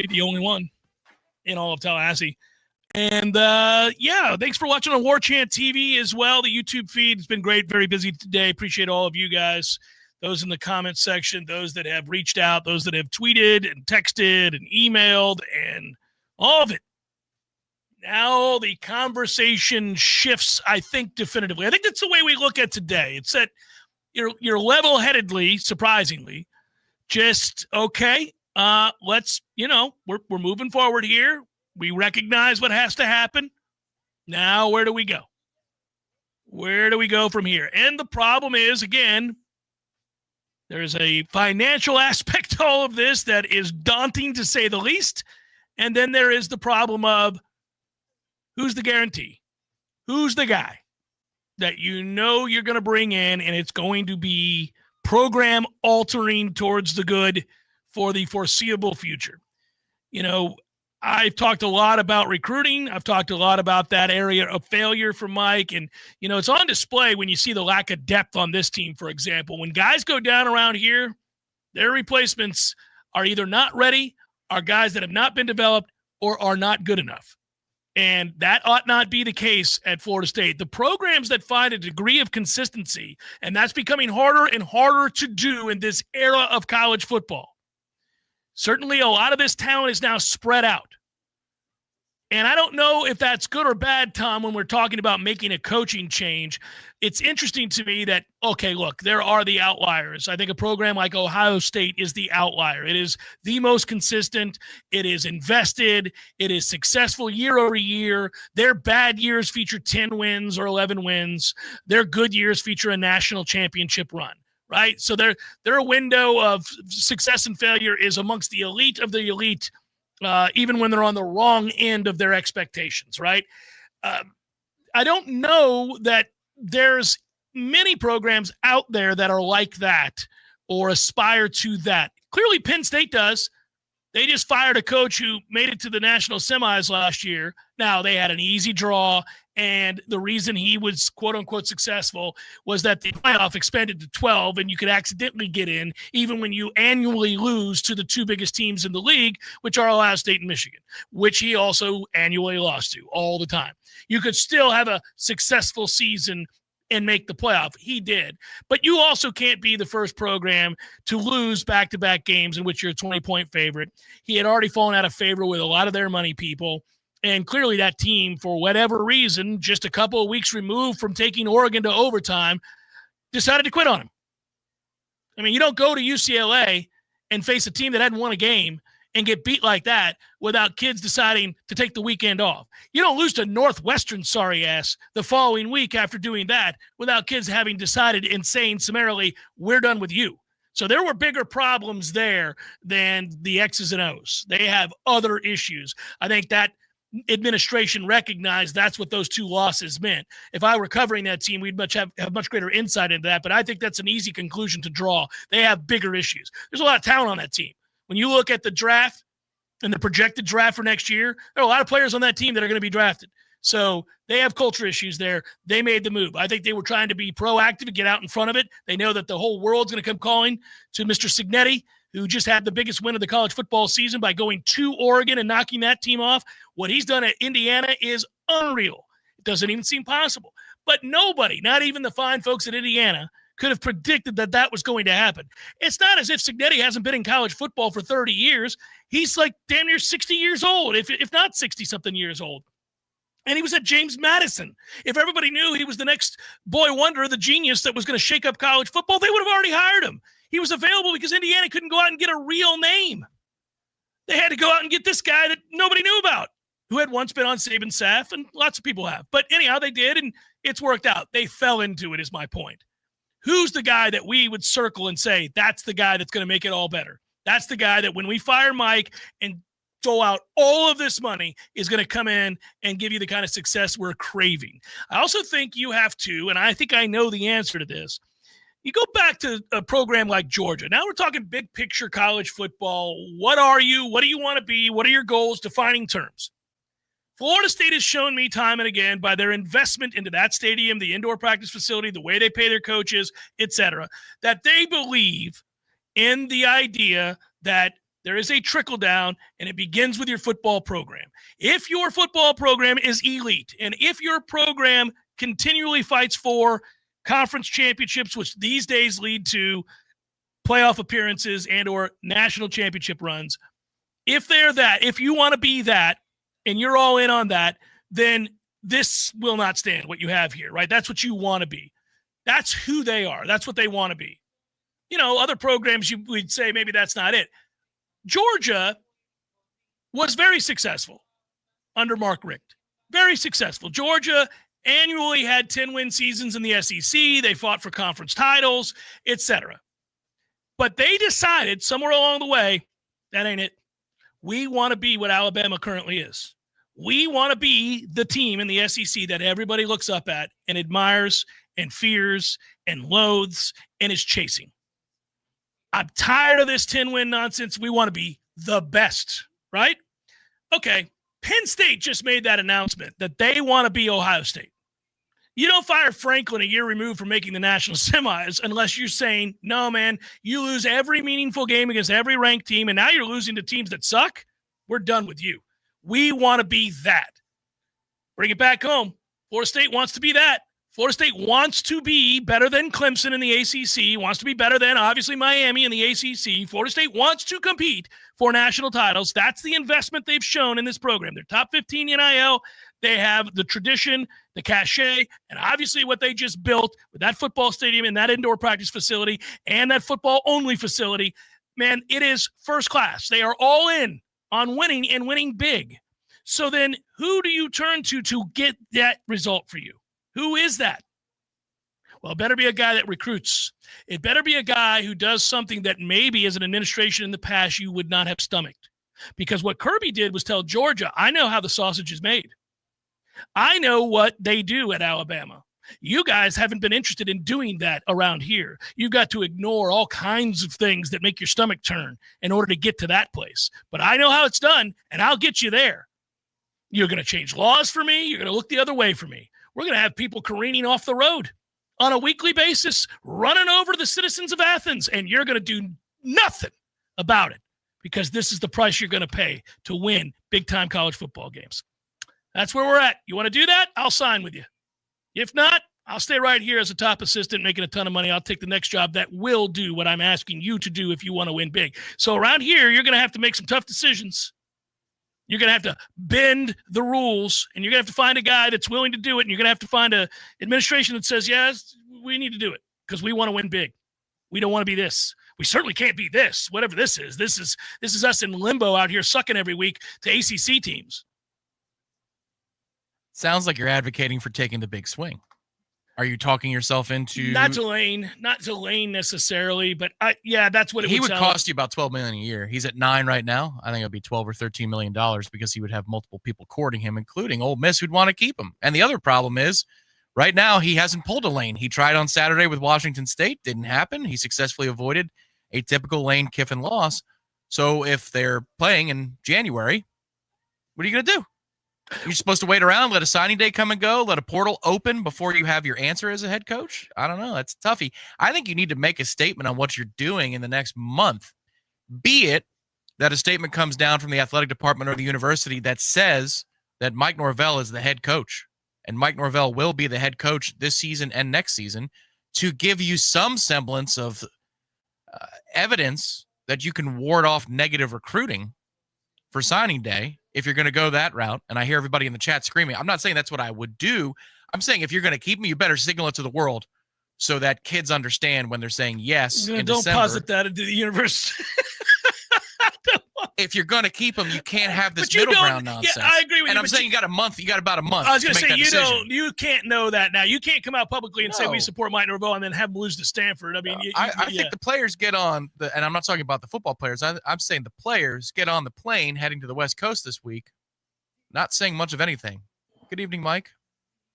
[SPEAKER 1] agree. The only one in all of Tallahassee. And, thanks for watching on Warchant TV as well. The YouTube feed has been great. Very busy today. Appreciate all of you guys, those in the comments section, those that have reached out, those that have tweeted and texted and emailed and all of it. Now the conversation shifts, I think, definitively. I think that's the way we look at today. It's that you're level-headedly, surprisingly, just, okay, let's, we're moving forward here. We recognize what has to happen. Now, where do we go? Where do we go from here? And the problem is, again, there's a financial aspect to all of this that is daunting, to say the least. And then there is the problem of who's the guarantee? Who's the guy that you're going to bring in and it's going to be program altering towards the good for the foreseeable future? I've talked a lot about recruiting. I've talked a lot about that area of failure for Mike. And, it's on display when you see the lack of depth on this team, for example. When guys go down around here, their replacements are either not ready, are guys that have not been developed, or are not good enough. And that ought not be the case at Florida State. The programs that find a degree of consistency, and that's becoming harder and harder to do in this era of college football. Certainly a lot of this talent is now spread out. And I don't know if that's good or bad, Tom, when we're talking about making a coaching change. It's interesting to me that, okay, look, there are the outliers. I think a program like Ohio State is the outlier. It is the most consistent. It is invested. It is successful year over year. Their bad years feature 10 wins or 11 wins. Their good years feature a national championship run. Right? So their window of success and failure is amongst the elite of the elite, even when they're on the wrong end of their expectations, right? I don't know that there's many programs out there that are like that or aspire to that. Clearly, Penn State does. They just fired a coach who made it to the national semis last year. Now, they had an easy draw, and the reason he was quote-unquote successful was that the playoff expanded to 12, and you could accidentally get in even when you annually lose to the two biggest teams in the league, which are Ohio State and Michigan, which he also annually lost to all the time. You could still have a successful season and make the playoff. He did. But you also can't be the first program to lose back-to-back games in which you're a 20-point favorite. He had already fallen out of favor with a lot of their money people. And clearly that team, for whatever reason, just a couple of weeks removed from taking Oregon to overtime, decided to quit on him. I mean, you don't go to UCLA and face a team that hadn't won a game and get beat like that without kids deciding to take the weekend off. You don't lose to Northwestern, sorry ass, the following week after doing that without kids having decided and saying summarily, we're done with you. So there were bigger problems there than the X's and O's. They have other issues. I think that administration recognized that's what those two losses meant. If I were covering that team, we'd have much greater insight into that, but I think that's an easy conclusion to draw. They have bigger issues. There's a lot of talent on that team. When you look at the draft and the projected draft for next year, there are a lot of players on that team that are going to be drafted. So they have culture issues there. They made the move. I think they were trying to be proactive and get out in front of it. They know that the whole world's going to come calling to Mr. Cignetti, who just had the biggest win of the college football season by going to Oregon and knocking that team off. What he's done at Indiana is unreal. It doesn't even seem possible. But nobody, not even the fine folks at Indiana, could have predicted that that was going to happen. It's not as if Cignetti hasn't been in college football for 30 years. He's like damn near 60 years old, if not 60-something years old. And he was at James Madison. If everybody knew he was the next boy wonder, the genius that was going to shake up college football, they would have already hired him. He was available because Indiana couldn't go out and get a real name. They had to go out and get this guy that nobody knew about, who had once been on Saban's staff, and lots of people have. But anyhow, they did, and it's worked out. They fell into it, is my point. Who's the guy that we would circle and say, that's the guy that's going to make it all better? That's the guy that when we fire Mike and dole out all of this money is going to come in and give you the kind of success we're craving. I also think you have to, and I think I know the answer to this, you go back to a program like Georgia. Now we're talking big picture college football. What are you? What do you want to be? What are your goals? Defining terms. Florida State has shown me time and again by their investment into that stadium, the indoor practice facility, the way they pay their coaches, etc., that they believe in the idea that There is a trickle down, and it begins with your football program. If your football program is elite, and if your program continually fights for conference championships, which these days lead to playoff appearances and or national championship runs, if they're that, if you want to be that, and you're all in on that, then this will not stand what you have here, right? That's what you want to be. That's who they are. That's what they want to be. Other programs, we'd say maybe that's not it. Georgia was very successful under Mark Richt. Very successful. Georgia annually had 10-win seasons in the SEC. They fought for conference titles, etc. But they decided somewhere along the way, that ain't it. We want to be what Alabama currently is. We want to be the team in the SEC that everybody looks up at and admires and fears and loathes and is chasing. I'm tired of this 10-win nonsense. We want to be the best, right? Okay, Penn State just made that announcement that they want to be Ohio State. You don't fire Franklin a year removed from making the national semis unless you're saying, no, man, you lose every meaningful game against every ranked team, and now you're losing to teams that suck. We're done with you. We want to be that. Bring it back home. Florida State wants to be that. Florida State wants to be better than Clemson in the ACC, wants to be better than, obviously, Miami in the ACC. Florida State wants to compete for national titles. That's the investment they've shown in this program. They're top 15 NIL. They have the tradition, the cachet, and obviously what they just built with that football stadium and that indoor practice facility and that football-only facility. Man, it is first class. They are all in on winning and winning big. So then who do you turn to get that result for you? Who is that? Well, it better be a guy that recruits. It better be a guy who does something that maybe as an administration in the past you would not have stomached. Because what Kirby did was tell Georgia, I know how the sausage is made. I know what they do at Alabama. You guys haven't been interested in doing that around here. You've got to ignore all kinds of things that make your stomach turn in order to get to that place. But I know how it's done, and I'll get you there. You're going to change laws for me. You're going to look the other way for me. We're going to have people careening off the road on a weekly basis, running over the citizens of Athens, and you're going to do nothing about it because this is the price you're going to pay to win big-time college football games. That's where we're at. You want to do that? I'll sign with you. If not, I'll stay right here as a top assistant making a ton of money. I'll take the next job that will do what I'm asking you to do if you want to win big. So around here, you're going to have to make some tough decisions. You're going to have to bend the rules, and you're going to have to find a guy that's willing to do it, and you're going to have to find an administration that says, yes, we need to do it because we want to win big. We don't want to be this. We certainly can't be this, whatever this is. This is us in limbo out here sucking every week to ACC teams.
[SPEAKER 8] Sounds like you're advocating for taking the big swing. Are you talking yourself into
[SPEAKER 1] not Tulane necessarily, but that's what
[SPEAKER 8] he would cost you about $12 million a year. He's at $9 million right now. I think it'll be $12 or $13 million because he would have multiple people courting him, including Ole Miss, who'd want to keep him. And the other problem is, right now he hasn't pulled a Lane. He tried on Saturday with Washington State, didn't happen. He successfully avoided a typical Lane Kiffin loss. So if they're playing in January, what are you going to do? You're supposed to wait around, let a signing day come and go, let a portal open before you have your answer as a head coach? I don't know. That's toughy. I think you need to make a statement on what you're doing in the next month, be it that a statement comes down from the athletic department or the university that says that Mike Norvell is the head coach, and Mike Norvell will be the head coach this season and next season to give you some semblance of evidence that you can ward off negative recruiting for signing day. If you're going to go that route, and I hear everybody in the chat screaming, I'm not saying that's what I would do. I'm saying if you're going to keep me, you better signal it to the world so that kids understand when they're saying yes in
[SPEAKER 1] don't
[SPEAKER 8] December.
[SPEAKER 1] Posit that into the universe.
[SPEAKER 8] If you're going to keep them, you can't have this middle ground nonsense.
[SPEAKER 1] Yeah, I agree with you.
[SPEAKER 8] And I'm saying you got a month. You got about a month.
[SPEAKER 1] I was going to say
[SPEAKER 8] decision.
[SPEAKER 1] You can't know that now. You can't come out publicly and say we support Mike Norvell and then have him lose to Stanford. I mean,
[SPEAKER 8] I think the players get on and I'm not talking about the football players. I'm saying the players get on the plane heading to the West Coast this week, not saying much of anything. Good evening, Mike.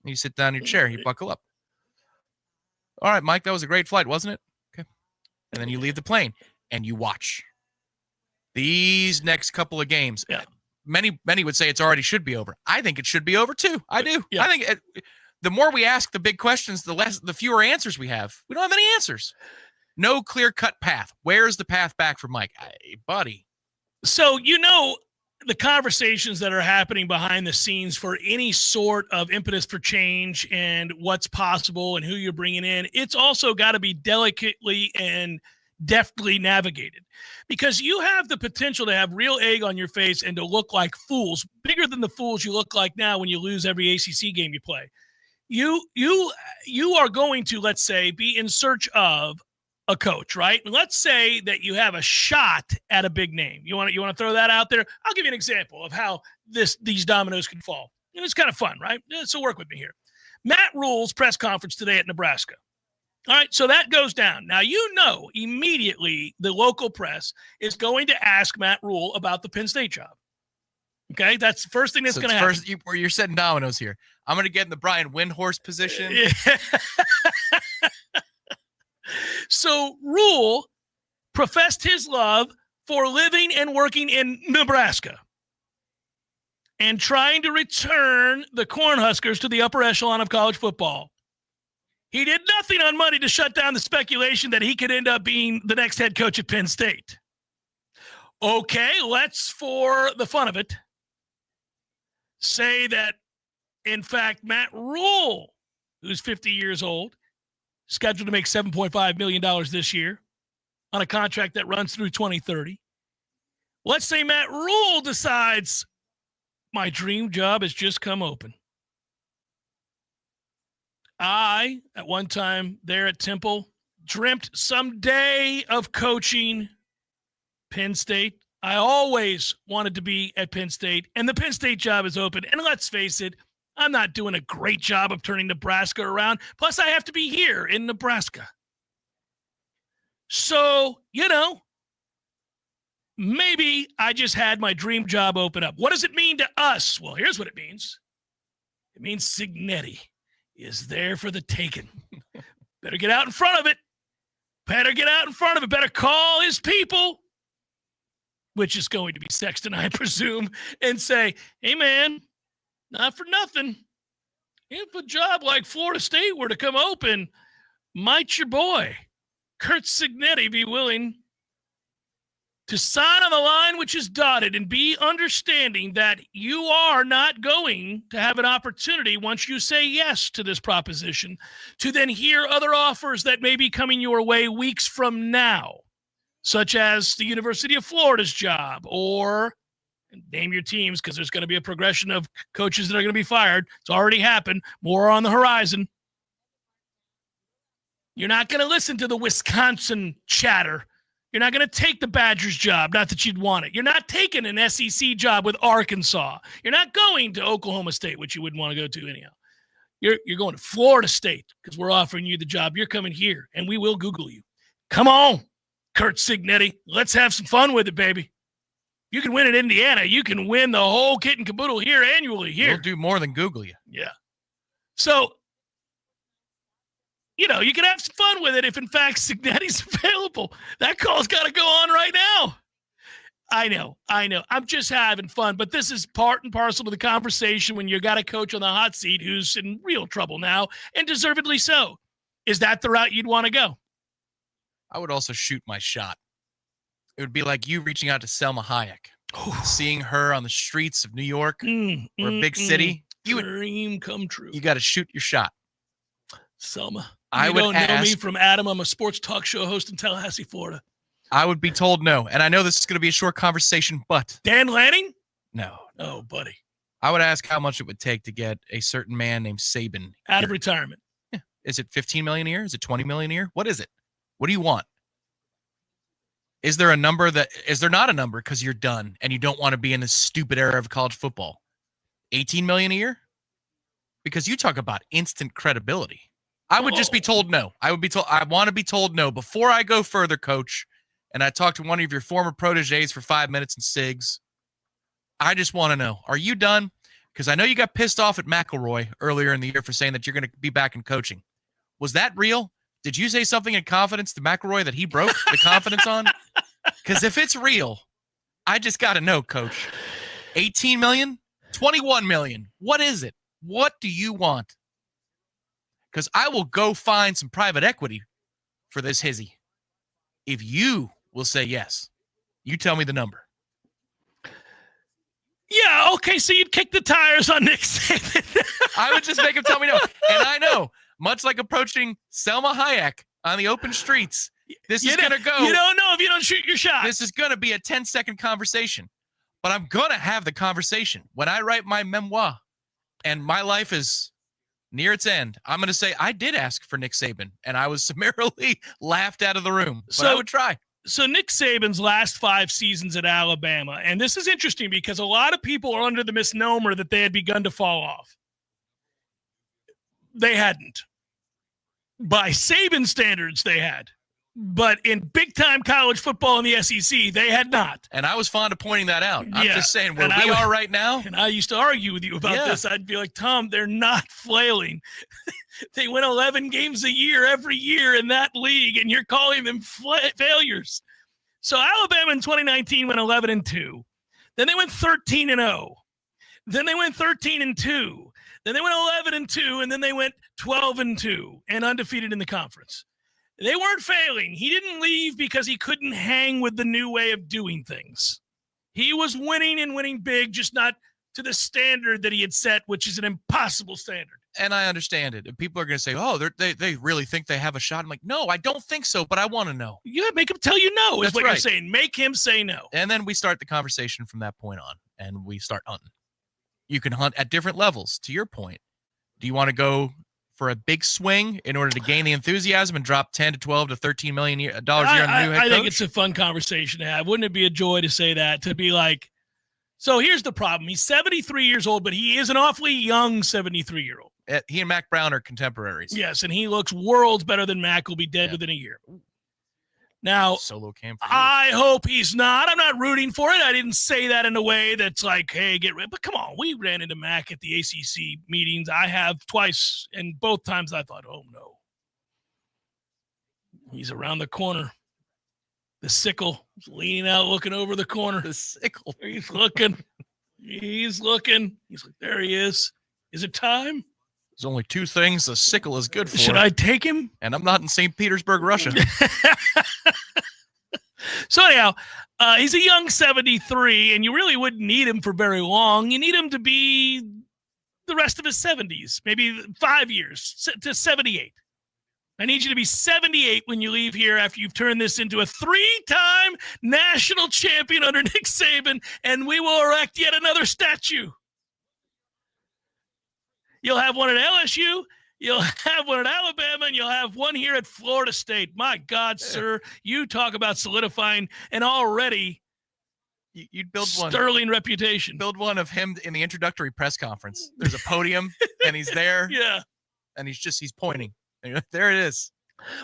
[SPEAKER 8] And you sit down in your chair. You buckle up. All right, Mike, that was a great flight, wasn't it? Okay. And then you leave the plane and you watch these next couple of games.
[SPEAKER 1] Yeah.
[SPEAKER 8] Many would say it's already should be over. I think it should be over too. I do.
[SPEAKER 1] Yeah.
[SPEAKER 8] I think the more we ask the big questions, the fewer answers we have. We don't have any answers. No clear-cut path. Where's the path back for Mike? Hey, buddy,
[SPEAKER 1] So, the conversations that are happening behind the scenes for any sort of impetus for change and what's possible and who you're bringing in, it's also got to be delicately and deftly navigated, because you have the potential to have real egg on your face and to look like fools, bigger than the fools you look like now when you lose every ACC game you play. You are going to, let's say, be in search of a coach, right? And let's say that you have a shot at a big name. You want to throw that out there? I'll give you an example of how these dominoes can fall. And it's kind of fun, right? So work with me here. Matt Rule's press conference today at Nebraska. All right, so that goes down. Now, immediately the local press is going to ask Matt Rule about the Penn State job. Okay, that's the first thing that's going to happen.
[SPEAKER 8] You're setting dominoes here. I'm going to get in the Brian Windhorst position.
[SPEAKER 1] So Rule professed his love for living and working in Nebraska and trying to return the Cornhuskers to the upper echelon of college football. He did nothing on Monday to shut down the speculation that he could end up being the next head coach at Penn State. Okay, let's, for the fun of it, say that, in fact, Matt Rule, who's 50 years old, scheduled to make $7.5 million this year on a contract that runs through 2030. Let's say Matt Rule decides, my dream job has just come open. I, at one time there at Temple, dreamt someday of coaching Penn State. I always wanted to be at Penn State, and the Penn State job is open. And let's face it, I'm not doing a great job of turning Nebraska around. Plus, I have to be here in Nebraska. So, maybe I just had my dream job open up. What does it mean to us? Well, here's what it means. It means Signetti is there for the taking. Better get out in front of it. Better call his people, which is going to be Sexton, I presume, and say, hey, man, not for nothing. If a job like Florida State were to come open, might your boy, Kurt Signetti, be willing to sign on the line which is dotted and be understanding that you are not going to have an opportunity once you say yes to this proposition to then hear other offers that may be coming your way weeks from now, such as the University of Florida's job, or name your teams, because there's going to be a progression of coaches that are going to be fired. It's already happened. More on the horizon. You're not going to listen to the Wisconsin chatter. You're not going to take the Badgers job, not that you'd want it. You're not taking an SEC job with Arkansas. You're not going to Oklahoma State, which you wouldn't want to go to anyhow. You're going to Florida State because we're offering you the job. You're coming here, and we will Google you. Come on, Kurt Signetti. Let's have some fun with it, baby. You can win in Indiana. You can win the whole kit and caboodle here annually here.
[SPEAKER 8] We'll do more than Google you.
[SPEAKER 1] Yeah. So, you can have some fun with it if, in fact, Signetti's available. That call's got to go on right now. I know. I'm just having fun, but this is part and parcel to the conversation when you got a coach on the hot seat who's in real trouble now, and deservedly so. Is that the route you'd want to go?
[SPEAKER 8] I would also shoot my shot. It would be like you reaching out to Selma Hayek, seeing her on the streets of New York or a big city.
[SPEAKER 1] Dream come true.
[SPEAKER 8] You got to shoot your shot.
[SPEAKER 1] Selma.
[SPEAKER 8] I
[SPEAKER 1] you
[SPEAKER 8] would
[SPEAKER 1] don't
[SPEAKER 8] ask,
[SPEAKER 1] know me from Adam. I'm a sports talk show host in Tallahassee, Florida.
[SPEAKER 8] I would be told no. And I know this is going to be a short conversation, but.
[SPEAKER 1] Dan Lanning?
[SPEAKER 8] No.
[SPEAKER 1] Oh, buddy.
[SPEAKER 8] I would ask how much it would take to get a certain man named Saban
[SPEAKER 1] out of retirement.
[SPEAKER 8] Yeah. Is it $15 million a year? Is it $20 million a year? What is it? What do you want? Is there a number is there not a number because you're done and you don't want to be in this stupid era of college football? $18 million a year? Because you talk about instant credibility. I would just be told no. I want to be told no before I go further, coach. And I talked to one of your former proteges for 5 minutes in SIGs. I just want to know, are you done? Because I know you got pissed off at McElroy earlier in the year for saying that you're going to be back in coaching. Was that real? Did you say something in confidence to McElroy that he broke the confidence on? Because if it's real, I just got to know, coach. 18 million? 21 million? What is it? What do you want? Because I will go find some private equity for this hizzy. If you will say yes, you tell me the number.
[SPEAKER 1] Yeah, okay, so you'd kick the tires on Nick Saban.
[SPEAKER 8] I would just make him tell me no. And I know, much like approaching Selma Hayek on the open streets, this is going to go.
[SPEAKER 1] You don't know if you don't shoot your shot.
[SPEAKER 8] This is going to be a 10-second conversation. But I'm going to have the conversation. When I write my memoir and my life is near its end, I'm going to say, I did ask for Nick Saban, and I was summarily laughed out of the room. But I would try.
[SPEAKER 1] So Nick Saban's last 5 seasons at Alabama, and this is interesting because a lot of people are under the misnomer that they had begun to fall off. They hadn't. By Saban standards, they had. But in big-time college football in the SEC, they had not.
[SPEAKER 8] And I was fond of pointing that out. I'm just saying, where we are right now.
[SPEAKER 1] And I used to argue with you about this. I'd be like, Tom, they're not flailing. They win 11 games a year every year in that league, and you're calling them failures. So Alabama in 2019 went 11-2. Then they went 13-0. Then they went 13-2. Then they went 11-2, and then they went 12-2 and undefeated in the conference. They weren't failing. He didn't leave because he couldn't hang with the new way of doing things. He was winning and winning big, just not to the standard that he had set, which is an impossible standard.
[SPEAKER 8] And I understand it. People are going to say, oh, they really think they have a shot. I'm like, no, I don't think so, but I want to know.
[SPEAKER 1] Yeah, make him tell you no, is
[SPEAKER 8] That's
[SPEAKER 1] what
[SPEAKER 8] right.
[SPEAKER 1] you're saying. Make him say no.
[SPEAKER 8] And then we start the conversation from that point on, and we start hunting. You can hunt at different levels, to your point. Do you want to go for a big swing in order to gain the enthusiasm and drop $10 to $12 to $13 million a year on the new head coach?
[SPEAKER 1] I think it's a fun conversation to have. Wouldn't it be a joy to say that, to be like, so here's the problem. He's 73 years old, but he is an awfully young 73-year-old.
[SPEAKER 8] He and Mac Brown are contemporaries.
[SPEAKER 1] Yes, and he looks worlds better than Mac. Will be dead within a year. Now,
[SPEAKER 8] solo camp.
[SPEAKER 1] I hope he's not. I'm not rooting for it. I didn't say that in a way that's like, hey, get rid. But come on, we ran into Mac at the ACC meetings. I have twice, and both times I thought, oh, no. He's around the corner. The sickle is leaning out, looking over the corner.
[SPEAKER 8] The sickle.
[SPEAKER 1] He's looking. He's looking. He's like, there he is. Is it time?
[SPEAKER 8] There's only 2 things a sickle is good for.
[SPEAKER 1] Should I take him?
[SPEAKER 8] And I'm not in St. Petersburg, Russia.
[SPEAKER 1] So anyhow, he's a young 73, and you really wouldn't need him for very long. You need him to be the rest of his 70s, maybe 5 years to 78. I need you to be 78 when you leave here after you've turned this into a 3-time national champion under Nick Saban, and we will erect yet another statue. You'll have one at LSU, you'll have one at Alabama, and you'll have one here at Florida State. My God, sir, you talk about solidifying an already
[SPEAKER 8] you'd build one
[SPEAKER 1] sterling reputation.
[SPEAKER 8] Build one of him in the introductory press conference. There's a podium, and he's there.
[SPEAKER 1] Yeah.
[SPEAKER 8] And he's pointing. There it is.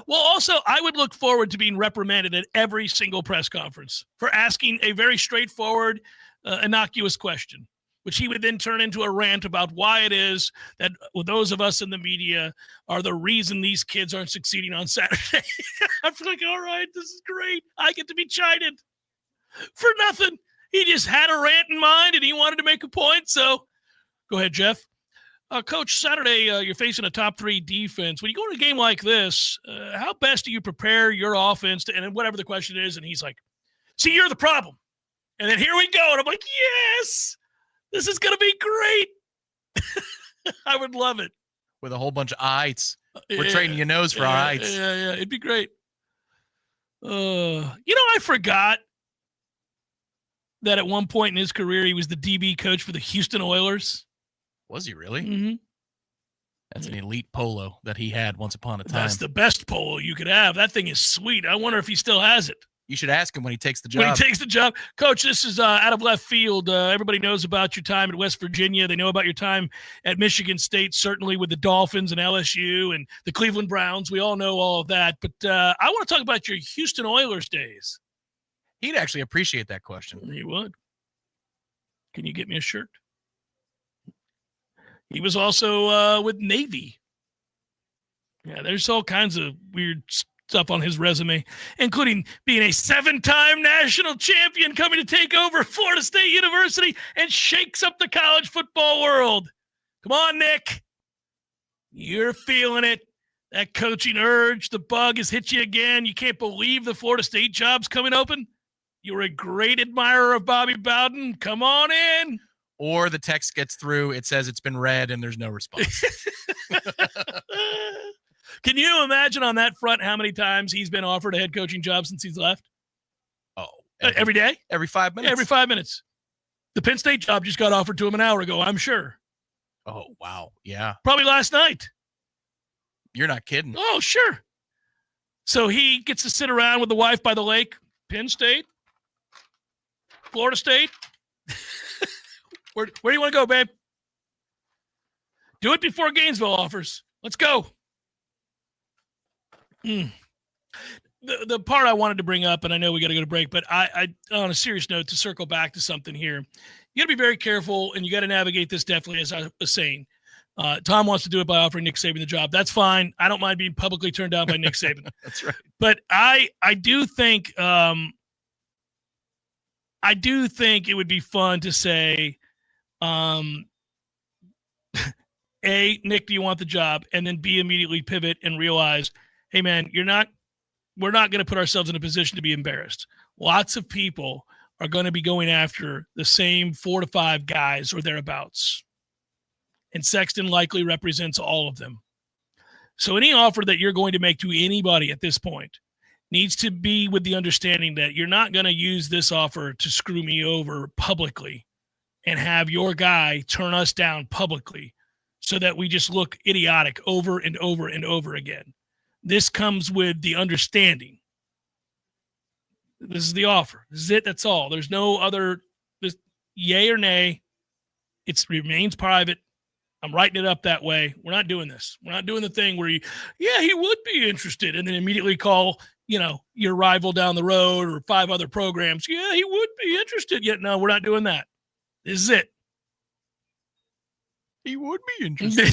[SPEAKER 1] Well, also, I would look forward to being reprimanded at every single press conference for asking a very straightforward, innocuous question, which he would then turn into a rant about why it is that those of us in the media are the reason these kids aren't succeeding on Saturday. I'm like, all right, this is great. I get to be chided for nothing. He just had a rant in mind, and he wanted to make a point. So go ahead, Jeff. Coach, Saturday, you're facing a top 3 defense. When you go to a game like this, how best do you prepare your offense to, and whatever the question is? And he's like, see, you're the problem. And then here we go. And I'm like, yes, this is going to be great. I would love it.
[SPEAKER 8] With a whole bunch of ites. We're trading your nose for our ites.
[SPEAKER 1] Yeah. It'd be great. I forgot that at one point in his career, he was the DB coach for the Houston Oilers.
[SPEAKER 8] Was he really?
[SPEAKER 1] Mm-hmm.
[SPEAKER 8] That's an elite polo that he had once upon a time.
[SPEAKER 1] That's the best polo you could have. That thing is sweet. I wonder if he still has it.
[SPEAKER 8] You should ask him when he takes the job.
[SPEAKER 1] When he takes the job. Coach, this is out of left field. Everybody knows about your time at West Virginia. They know about your time at Michigan State, certainly with the Dolphins and LSU and the Cleveland Browns. We all know all of that. But I want to talk about your Houston Oilers days.
[SPEAKER 8] He'd actually appreciate that question.
[SPEAKER 1] He would. Can you get me a shirt? He was also with Navy. Yeah, there's all kinds of weird stuff on his resume, including being a 7-time national champion coming to take over Florida State University and shakes up the college football world. Come on, Nick. You're feeling it. That coaching urge, the bug has hit you again. You can't believe the Florida State job's coming open. You were a great admirer of Bobby Bowden. Come on in.
[SPEAKER 8] or the text gets through. It says it's been read and there's no response.
[SPEAKER 1] Can you imagine on that front how many times he's been offered a head coaching job since he's left?
[SPEAKER 8] Oh,
[SPEAKER 1] every day?
[SPEAKER 8] Every 5 minutes.
[SPEAKER 1] Every 5 minutes. The Penn State job just got offered to him an hour ago, I'm sure.
[SPEAKER 8] Oh, wow. Yeah.
[SPEAKER 1] Probably last night.
[SPEAKER 8] You're not kidding.
[SPEAKER 1] Oh, sure. So he gets to sit around with the wife by the lake. Penn State, Florida State. Where do you want to go, babe? Do it before Gainesville offers. Let's go. The part I wanted to bring up, and I know we got to go to break, but I on a serious note, to circle back to something here, you got to be very careful, and you got to navigate this definitely, as I was saying. Tom wants to do it by offering Nick Saban the job. That's fine. I don't mind being publicly turned down by Nick Saban.
[SPEAKER 8] That's right.
[SPEAKER 1] But I do think it would be fun to say, A, Nick, do you want the job? And then B, immediately pivot and realize, hey man, we're not going to put ourselves in a position to be embarrassed. Lots of people are going to be going after the same 4 to 5 guys or thereabouts. And Sexton likely represents all of them. So any offer that you're going to make to anybody at this point needs to be with the understanding that you're not going to use this offer to screw me over publicly and have your guy turn us down publicly so that we just look idiotic over and over and over again. This comes with the understanding. This is the offer. This is it. That's all. There's no other yay or nay. It remains private. I'm writing it up that way. We're not doing this. We're not doing the thing where he would be interested, and then immediately call, your rival down the road or 5 other programs. Yeah, he would be interested. Yet no, we're not doing that. This is it.
[SPEAKER 8] He would be interested.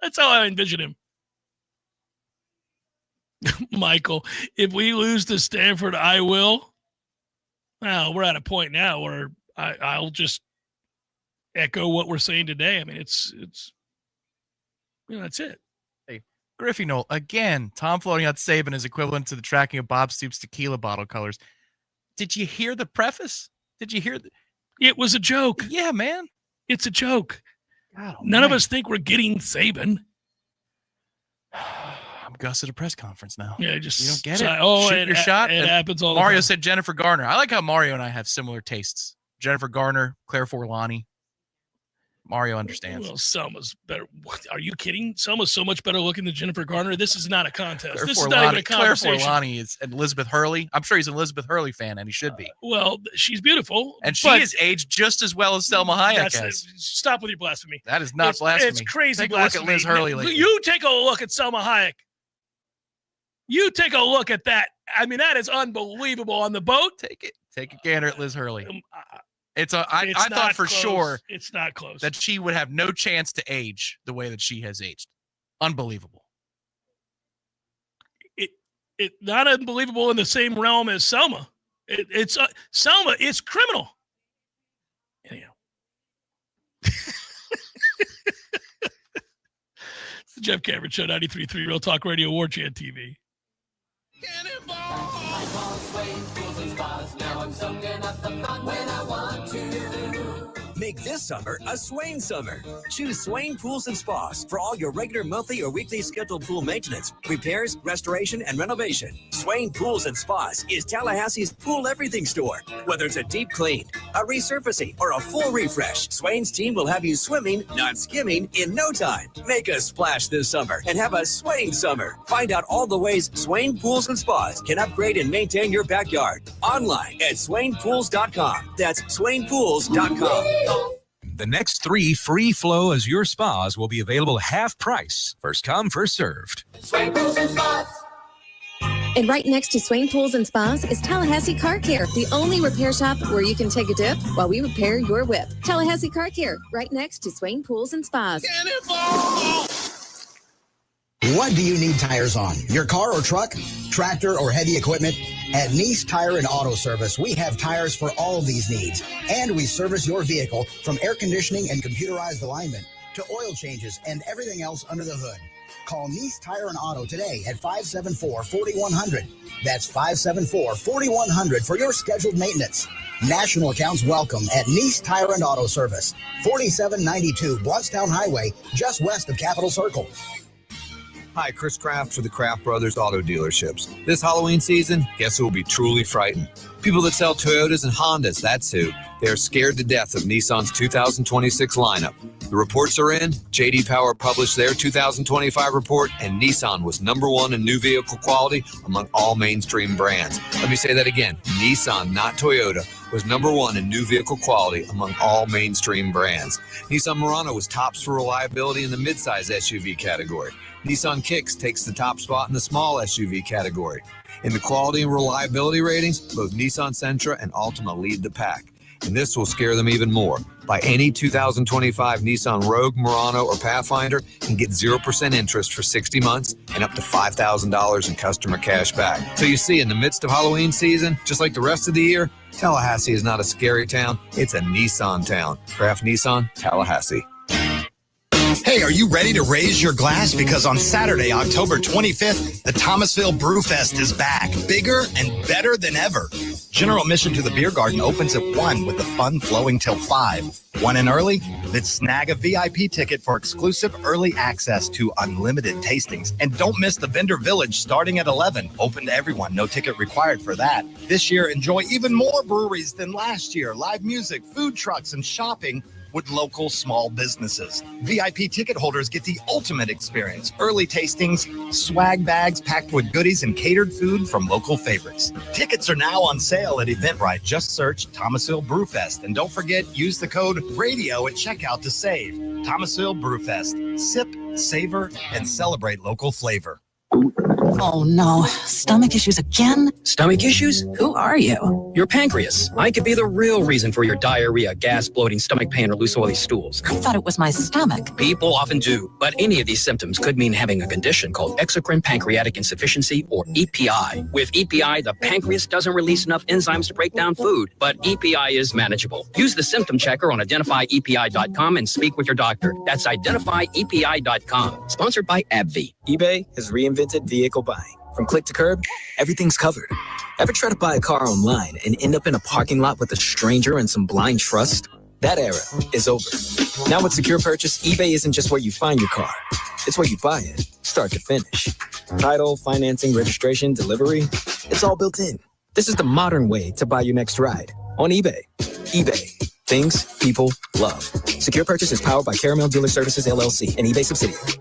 [SPEAKER 1] That's how I envision him. Michael, if we lose to Stanford, I will. Well, we're at a point now where I'll just echo what we're saying today. I mean, it's that's it.
[SPEAKER 8] Hey, Griffey Knoll, again, Tom floating out Saban is equivalent to the tracking of Bob Stoops tequila bottle colors. Did you hear the preface? Did you hear?
[SPEAKER 1] It was a joke.
[SPEAKER 8] Yeah, man.
[SPEAKER 1] It's a joke.
[SPEAKER 8] God,
[SPEAKER 1] none of us think we're getting Saban.
[SPEAKER 8] I'm Gus at a press conference now.
[SPEAKER 1] Yeah, just
[SPEAKER 8] you don't get it.
[SPEAKER 1] Shoot
[SPEAKER 8] your shot.
[SPEAKER 1] It happens all
[SPEAKER 8] Mario
[SPEAKER 1] the time.
[SPEAKER 8] said Jennifer Garner. I like how Mario and I have similar tastes. Jennifer Garner, Claire Forlani. Mario understands.
[SPEAKER 1] Well, Selma's better. What, are you kidding? Selma's so much better looking than Jennifer Garner. This is not a contest.
[SPEAKER 8] Claire
[SPEAKER 1] This
[SPEAKER 8] Forlani,
[SPEAKER 1] is not even a conversation.
[SPEAKER 8] Claire Forlani is Elizabeth Hurley. I'm sure he's an Elizabeth Hurley fan, and he should be.
[SPEAKER 1] Well, she's beautiful.
[SPEAKER 8] And she is aged just as well as Selma Hayek has.
[SPEAKER 1] Stop with your blasphemy.
[SPEAKER 8] That is not blasphemy.
[SPEAKER 1] It's crazy
[SPEAKER 8] Take
[SPEAKER 1] blasphemy.
[SPEAKER 8] a look at Liz Hurley lately.
[SPEAKER 1] You take a look at Selma Hayek. You take a look at that. I mean, that is unbelievable on the boat.
[SPEAKER 8] Take a gander at Liz Hurley. I thought for sure
[SPEAKER 1] it's not close
[SPEAKER 8] that she would have no chance to age the way that she has aged. Unbelievable.
[SPEAKER 1] It not unbelievable in the same realm as Selma. It's Selma is criminal. Anyhow. It's the Jeff Cameron Show, 93.3 Real Talk Radio, Warchant TV.
[SPEAKER 10] Make this summer a Swain summer. Choose Swain Pools and Spas for all your regular monthly or weekly scheduled pool maintenance, repairs, restoration, and renovation. Swain Pools and Spas is Tallahassee's pool everything store. Whether it's a deep clean, a resurfacing, or a full refresh, Swain's team will have you swimming, not skimming, in no time. Make a splash this summer and have a Swain summer. Find out all the ways Swain Pools and Spas can upgrade and maintain your backyard. Online at swainpools.com. That's swainpools.com.
[SPEAKER 11] The next 3 free flow Azure spas will be available half price. First come, first served.
[SPEAKER 12] Swain Pools and Spas. And right next to Swain Pools and Spas is Tallahassee Car Care, the only repair shop where you can take a dip while we repair your whip. Tallahassee Car Care, right next to Swain Pools and Spas.
[SPEAKER 13] What do you need tires on? Your car or truck, tractor or heavy equipment? At Nice Tire and Auto Service, we have tires for all of these needs. And we service your vehicle from air conditioning and computerized alignment to oil changes and everything else under the hood. Call Nice Tire and Auto today at 574-4100. That's 574-4100 for your scheduled maintenance. National accounts welcome at Nice Tire and Auto Service, 4792 Bluntstown Highway, just west of Capitol Circle.
[SPEAKER 14] Hi, Chris Kraft for the Kraft Brothers Auto Dealerships. This Halloween season, guess who will be truly frightened? People that sell Toyotas and Hondas, that's who. They are scared to death of Nissan's 2026 lineup. The reports are in. J.D. Power published their 2025 report, and Nissan was #1 in new vehicle quality among all mainstream brands. Let me say that again. Nissan, not Toyota, was #1 in new vehicle quality among all mainstream brands. Nissan Murano was tops for reliability in the midsize SUV category. Nissan Kicks takes the top spot in the small SUV category. In the quality and reliability ratings, both Nissan Sentra and Altima lead the pack. And this will scare them even more. Buy any 2025 Nissan Rogue, Murano, or Pathfinder and get 0% interest for 60 months and up to $5,000 in customer cash back. So you see, in the midst of Halloween season, just like the rest of the year, Tallahassee is not a scary town. It's a Nissan town. Kraft Nissan, Tallahassee.
[SPEAKER 15] Hey, are you ready to raise your glass? Because on Saturday, October 25th, the Thomasville Brew Fest is back, bigger and better than ever. General admission to the beer garden opens at 1 with the fun flowing till 5. 1 in early? Then snag a VIP ticket for exclusive early access to unlimited tastings. And don't miss the Vendor Village starting at 11. Open to everyone, no ticket required for that. This year, enjoy even more breweries than last year. Live music, food trucks, and shopping with local small businesses. VIP ticket holders get the ultimate experience. Early tastings, swag bags packed with goodies, and catered food from local favorites. Tickets are now on sale at Eventbrite. Just search Thomasville Brewfest. And don't forget, use the code RADIO at checkout to save. Thomasville Brewfest. Sip, savor, and celebrate local flavor.
[SPEAKER 16] Oh no, stomach issues again?
[SPEAKER 20] Stomach issues? Who are you? Your pancreas. I could be the real reason for your diarrhea, gas, bloating, stomach pain, or loose oily stools.
[SPEAKER 16] I thought it was my stomach.
[SPEAKER 20] People often do, but any of these symptoms could mean having a condition called exocrine pancreatic insufficiency, or EPI. With EPI, the pancreas doesn't release enough enzymes to break down food, but EPI is manageable. Use the symptom checker on identifyepi.com and speak with your doctor. That's identifyepi.com. Sponsored by AbbVie.
[SPEAKER 22] eBay has reinvented vehicle buying. From click to curb, everything's covered. Ever try to buy a car online and end up in a parking lot with a stranger and some blind trust? That era is over. Now with Secure Purchase, eBay isn't just where you find your car. It's where you buy it, start to finish. Title, financing, registration, delivery, it's all built in. This is the modern way to buy your next ride on eBay. eBay. Things people love. Secure Purchase is powered by Caramel Dealer Services, LLC, an eBay subsidiary.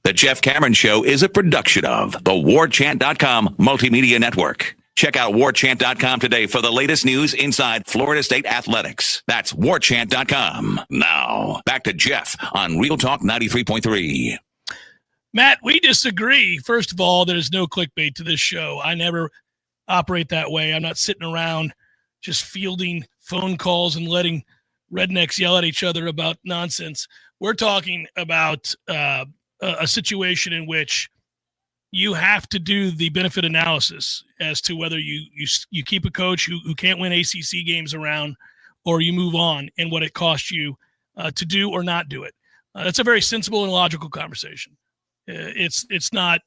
[SPEAKER 9] The Jeff Cameron Show is a production of the Warchant.com Multimedia Network. Check out Warchant.com today for the latest news inside Florida State athletics. That's Warchant.com. Now, back to Jeff on Real Talk 93.3.
[SPEAKER 1] Matt, we disagree. First of all, there's no clickbait to this show. I never operate that way. I'm not sitting around just fielding phone calls and letting rednecks yell at each other about nonsense. We're talking about a situation in which you have to do the benefit analysis as to whether you keep a coach who can't win ACC games around, or you move on, and what it costs you to do or not do it. That's a very sensible and logical conversation. It's not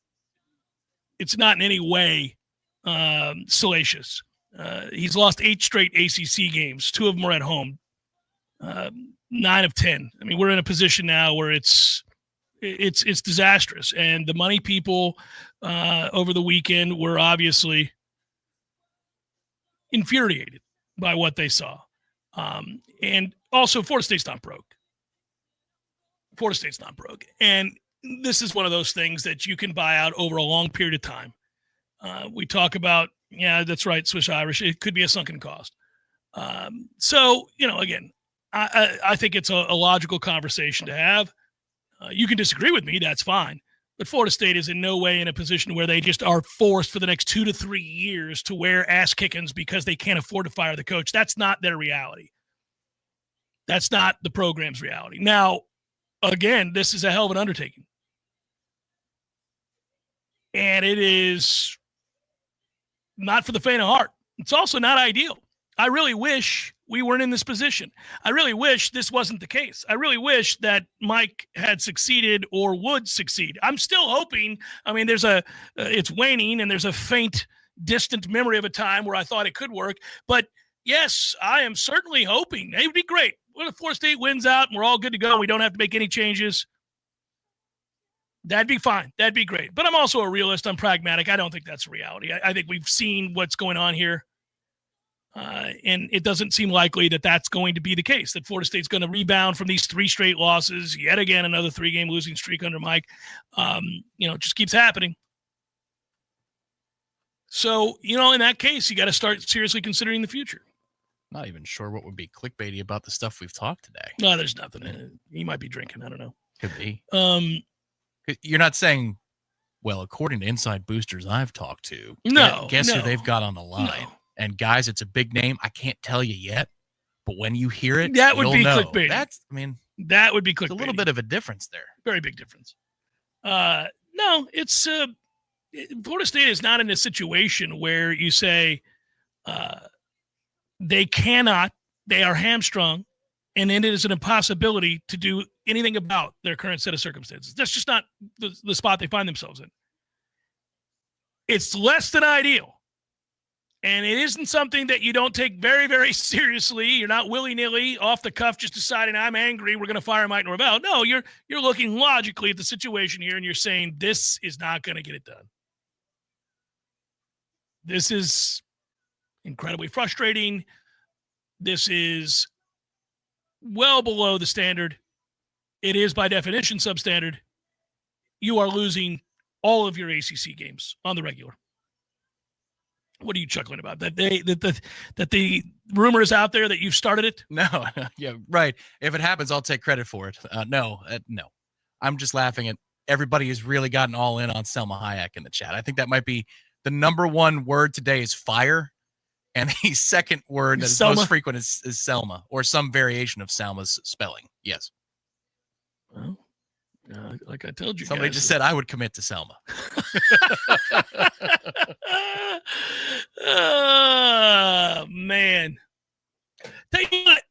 [SPEAKER 1] in any way salacious. He's lost 8 straight ACC games. 2 of them are at home. 9 of 10. I mean, we're in a position now where it's disastrous, and the money people over the weekend were obviously infuriated by what they saw. And also, Florida State's not broke. And this is one of those things that you can buy out over a long period of time. We talk about, yeah, that's right, Swiss Irish. It could be a sunken cost. So, again, I think it's a logical conversation to have. You can disagree with me, that's fine. But Florida State is in no way in a position where they just are forced for the next 2 to 3 years to wear ass kickings because they can't afford to fire the coach. That's not their reality. That's not the program's reality. Now, again, this is a hell of an undertaking. And it is not for the faint of heart. It's also not ideal. I really wish we weren't in this position. I really wish this wasn't the case. I really wish that Mike had succeeded or would succeed. I'm still hoping. I mean, it's waning, and there's a faint, distant memory of a time where I thought it could work. But yes, I am certainly hoping. It would be great. What if Florida State wins out and we're all good to go and we don't have to make any changes? That'd be fine. That'd be great. But I'm also a realist. I'm pragmatic. I don't think that's reality. I think we've seen what's going on here. And it doesn't seem likely that that's going to be the case, that Florida State's going to rebound from these 3 straight losses, yet again, another 3-game losing streak under Mike. It just keeps happening. So, in that case, you got to start seriously considering the future.
[SPEAKER 8] Not even sure what would be clickbaity about the stuff we've talked today.
[SPEAKER 1] No, there's nothing. He might be drinking. I don't know.
[SPEAKER 8] Could be. You're not saying, well, according to inside boosters I've talked to, guess who they've got on the line? No. And guys, it's a big name. I can't tell you yet, but when you hear it,
[SPEAKER 1] that would be
[SPEAKER 8] know.
[SPEAKER 1] clickbait. That would be clickbait.
[SPEAKER 8] It's a little bit of a difference there.
[SPEAKER 1] Very big difference. No, it's Florida State is not in a situation where you say they are hamstrung, and then it is an impossibility to do anything about their current set of circumstances. That's just not the spot they find themselves in. It's less than ideal. And it isn't something that you don't take very, very seriously. You're not willy-nilly, off the cuff, just deciding, I'm angry, we're going to fire Mike Norvell. No, you're looking logically at the situation here, and you're saying, this is not going to get it done. This is incredibly frustrating. This is well below the standard. It is, by definition, substandard. You are losing all of your ACC games on the regular. What are you chuckling about? That the rumor is out there that you've started it?
[SPEAKER 8] No, yeah, right. If it happens, I'll take credit for it. No. I'm just laughing at everybody who's really gotten all in on Selma Hayek in the chat. I think that might be the number one word today is fire, and the second word that is most frequent is Selma, or some variation of Selma's spelling. Yes.
[SPEAKER 1] Well, like I told you,
[SPEAKER 8] somebody
[SPEAKER 1] guys,
[SPEAKER 8] just said I would commit to Selma.
[SPEAKER 1] Oh, man. Tell you what,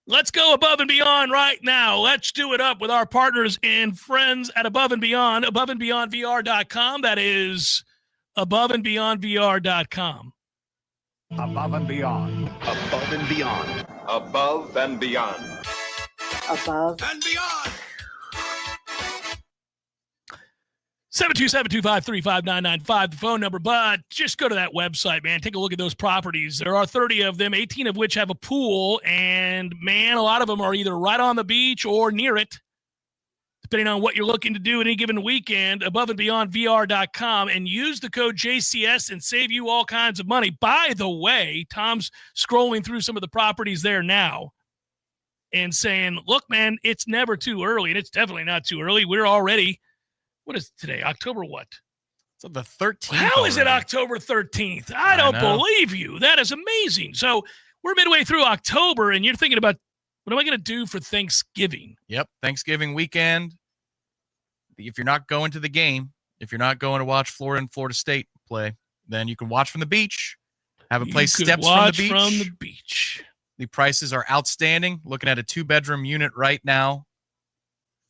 [SPEAKER 1] let's go above and beyond right now. Let's do it up with our partners and friends at Above and Beyond, aboveandbeyondvr.com. That is aboveandbeyondvr.com.
[SPEAKER 2] Above and beyond. Above and beyond. Above and beyond.
[SPEAKER 3] Above
[SPEAKER 2] and beyond.
[SPEAKER 1] 727-253-5995, the phone number. But just go to that website, man. Take a look at those properties. There are 30 of them, 18 of which have a pool. And, man, a lot of them are either right on the beach or near it, depending on what you're looking to do any given weekend. Aboveandbeyondvr.com, and use the code JCS and save you all kinds of money. By the way, Tom's scrolling through some of the properties there now and saying, look, man, it's never too early, and it's definitely not too early. We're already, what is today, October what?
[SPEAKER 8] So the 13th.
[SPEAKER 1] How is it October 13th? I don't believe you. That is amazing. So we're midway through October, and you're thinking about, what am I going to do for Thanksgiving?
[SPEAKER 8] Yep, Thanksgiving weekend. If you're not going to the game, if you're not going to watch Florida and Florida State play, then you can watch from the beach. Have a place steps from the beach. The prices are outstanding. Looking at a 2-bedroom unit right now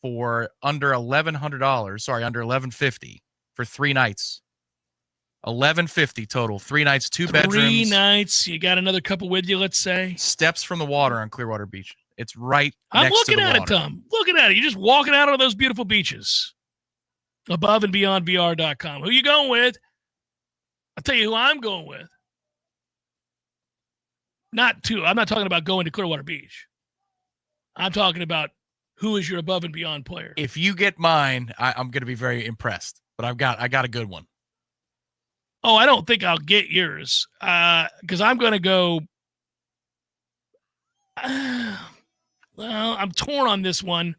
[SPEAKER 8] for under $1,100. Sorry, under $1,150 for 3 nights. $1,150 total. 3 nights, 2 bedrooms.
[SPEAKER 1] 3 nights. You got another couple with you, let's say.
[SPEAKER 8] Steps from the water on Clearwater Beach. It's right
[SPEAKER 1] I'm
[SPEAKER 8] next to the water.
[SPEAKER 1] looking at it, Tom. Looking at it. You're just walking out of those beautiful beaches. Aboveandbeyondvr.com. Who you going with? I'll tell you who I'm going with. I'm not talking about going to Clearwater Beach. I'm talking about who is your above and beyond player.
[SPEAKER 8] If you get mine, I'm going to be very impressed. But I got a good one.
[SPEAKER 1] Oh, I don't think I'll get yours because I'm going to go. Well, I'm torn on this one.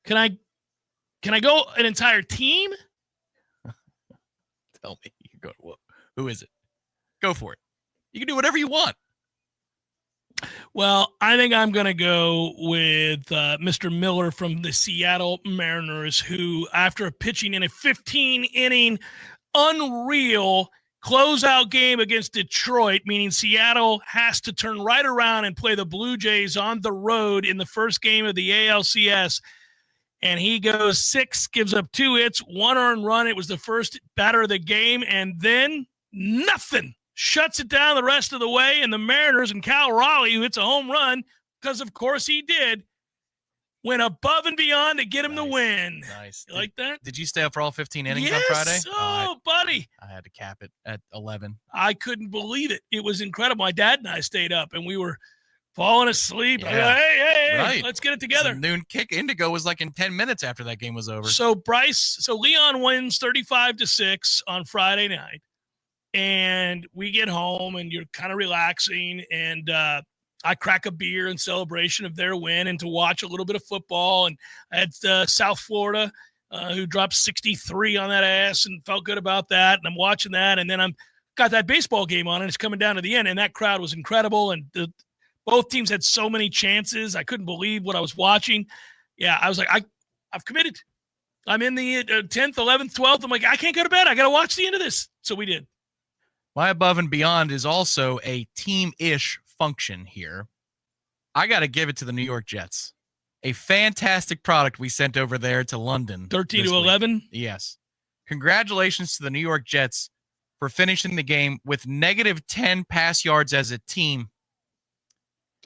[SPEAKER 1] Can I go an entire team?
[SPEAKER 8] Tell me. You go. Who is it? Go for it. You can do whatever you want.
[SPEAKER 1] Well, I think I'm going to go with Mr. Miller from the Seattle Mariners, who, after pitching in a 15-inning, unreal closeout game against Detroit, meaning Seattle has to turn right around and play the Blue Jays on the road in the first game of the ALCS. And he goes 6, gives up 2 hits, 1 earned run. It was the first batter of the game, and then nothing. Shuts it down the rest of the way, and the Mariners and Cal Raleigh, who hits a home run, because of course he did, went above and beyond to get him the win.
[SPEAKER 8] Nice.
[SPEAKER 1] You like that?
[SPEAKER 8] Did you stay up for all 15 innings on
[SPEAKER 1] Yes.
[SPEAKER 8] Friday?
[SPEAKER 1] Oh, buddy.
[SPEAKER 8] I had to cap it at 11.
[SPEAKER 1] I couldn't believe it. It was incredible. My dad and I stayed up, and we were falling asleep.
[SPEAKER 8] Yeah.
[SPEAKER 1] I go, hey,
[SPEAKER 8] Right.
[SPEAKER 1] let's get it together.
[SPEAKER 8] The noon kick. Indigo was like in 10 minutes after that game was over.
[SPEAKER 1] So Leon wins 35-6 on Friday night, and we get home, and you're kind of relaxing, and I crack a beer in celebration of their win and to watch a little bit of football. And I had South Florida, who dropped 63 on that ass and felt good about that. And I'm watching that, and then I'm got that baseball game on, and it's coming down to the end, and that crowd was incredible, and both teams had so many chances. I couldn't believe what I was watching. Yeah, I was like, I've committed. I'm in the 10th, 11th, 12th. I'm like, I can't go to bed. I got to watch the end of this. So we did.
[SPEAKER 8] My above and beyond is also a team-ish function here. I got to give it to the New York Jets. A fantastic product we sent over there to London.
[SPEAKER 1] 13-11?
[SPEAKER 8] Yes. Congratulations to the New York Jets for finishing the game with -10 pass yards as a team.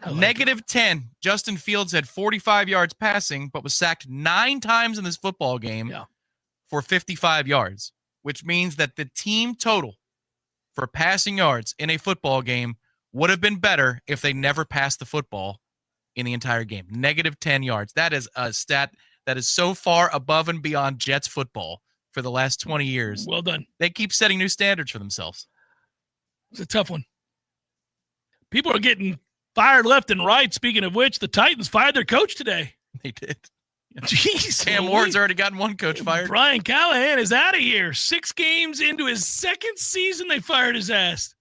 [SPEAKER 8] -10. Justin Fields had 45 yards passing, but was sacked 9 times in this football game for 55 yards, which means that the team total for passing yards in a football game would have been better if they never passed the football in the entire game. -10 yards. That is a stat that is so far above and beyond Jets football for the last 20 years.
[SPEAKER 1] Well done.
[SPEAKER 8] They keep setting new standards for themselves.
[SPEAKER 1] It's a tough one. People are getting fired left and right. Speaking of which, the Titans fired their coach today.
[SPEAKER 8] They did.
[SPEAKER 1] Jeez.
[SPEAKER 8] Cam Ward's already gotten one coach fired.
[SPEAKER 1] Brian Callahan is out of here. 6 games into his 2nd season, they fired his ass.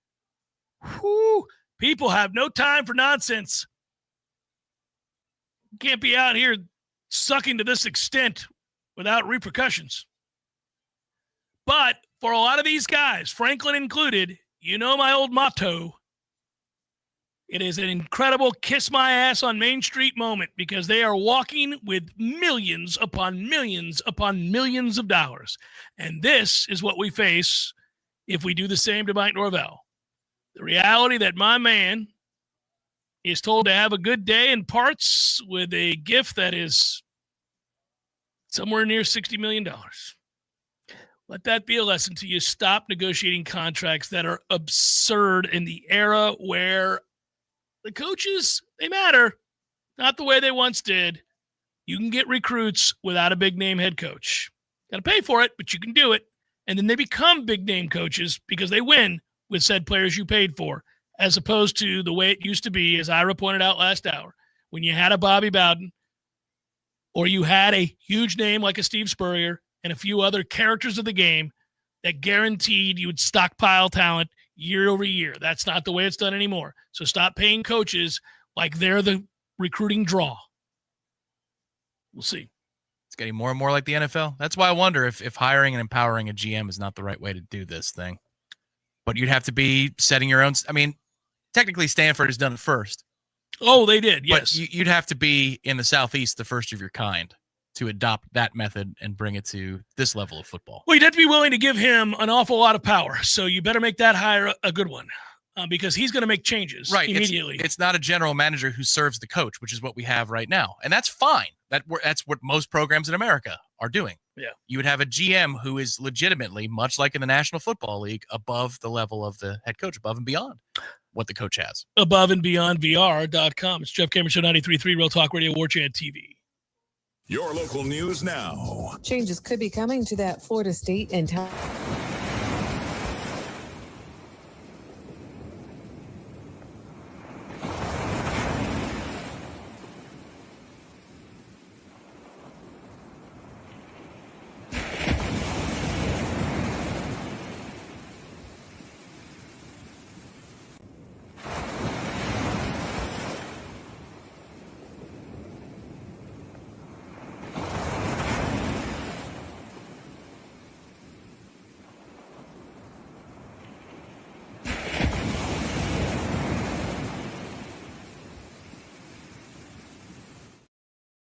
[SPEAKER 1] Whew. People have no time for nonsense. You can't be out here sucking to this extent without repercussions. But for a lot of these guys, Franklin included, you know my old motto, it is an incredible kiss my ass on Main Street moment because they are walking with millions upon millions upon millions of dollars. And this is what we face if we do the same to Mike Norvell. The reality that my man is told to have a good day and parts with a gift that is somewhere near $60 million. Let that be a lesson to you. Stop negotiating contracts that are absurd in the era where the coaches, they matter, not the way they once did. You can get recruits without a big-name head coach. Got to pay for it, but you can do it. And then they become big-name coaches because they win with said players you paid for, as opposed to the way it used to be, as Ira pointed out last hour, when you had a Bobby Bowden or you had a huge name like a Steve Spurrier and a few other characters of the game that guaranteed you would stockpile talent year over year. That's not the way it's done anymore. So stop paying coaches like they're the recruiting draw. We'll see.
[SPEAKER 8] It's getting more and more like the NFL. That's why I wonder if hiring and empowering a GM is not the right way to do this thing. But you'd have to be setting your own. I mean, technically Stanford has done it first.
[SPEAKER 1] Oh, they did, yes.
[SPEAKER 8] But you'd have to be in the Southeast the first of your kind to adopt that method and bring it to this level of football.
[SPEAKER 1] Well, you'd have to be willing to give him an awful lot of power. So you better make that hire a good one because he's going to make changes immediately.
[SPEAKER 8] It's not a general manager who serves the coach, which is what we have right now. And that's fine. That's what most programs in America are doing.
[SPEAKER 1] Yeah.
[SPEAKER 8] You would have a GM who is legitimately, much like in the National Football League, above the level of the head coach, above and beyond what the coach has.
[SPEAKER 1] Above and beyond VR.com. It's Jeff Cameron Show 93.3 Real Talk Radio, Warchant TV.
[SPEAKER 17] Your local news now.
[SPEAKER 4] Changes could be coming to that Florida State and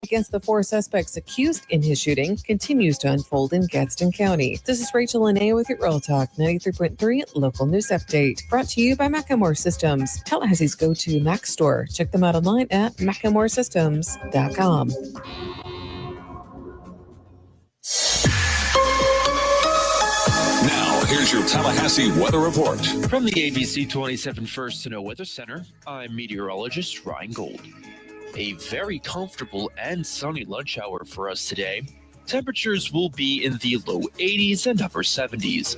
[SPEAKER 4] against the 4 suspects accused in his shooting continues to unfold in Gadsden County. This is Rachel Linnea with your Real Talk 93.3 local news update, brought to you by Macklemore Systems, Tallahassee's go-to Mac store. Check them out online at MacklemoreSystems.com.
[SPEAKER 17] Now, here's your Tallahassee weather report.
[SPEAKER 5] From the ABC 27 First to Know Weather Center, I'm meteorologist Ryan Gold. A very comfortable and sunny lunch hour for us today. Temperatures will be in the low 80s and upper 70s.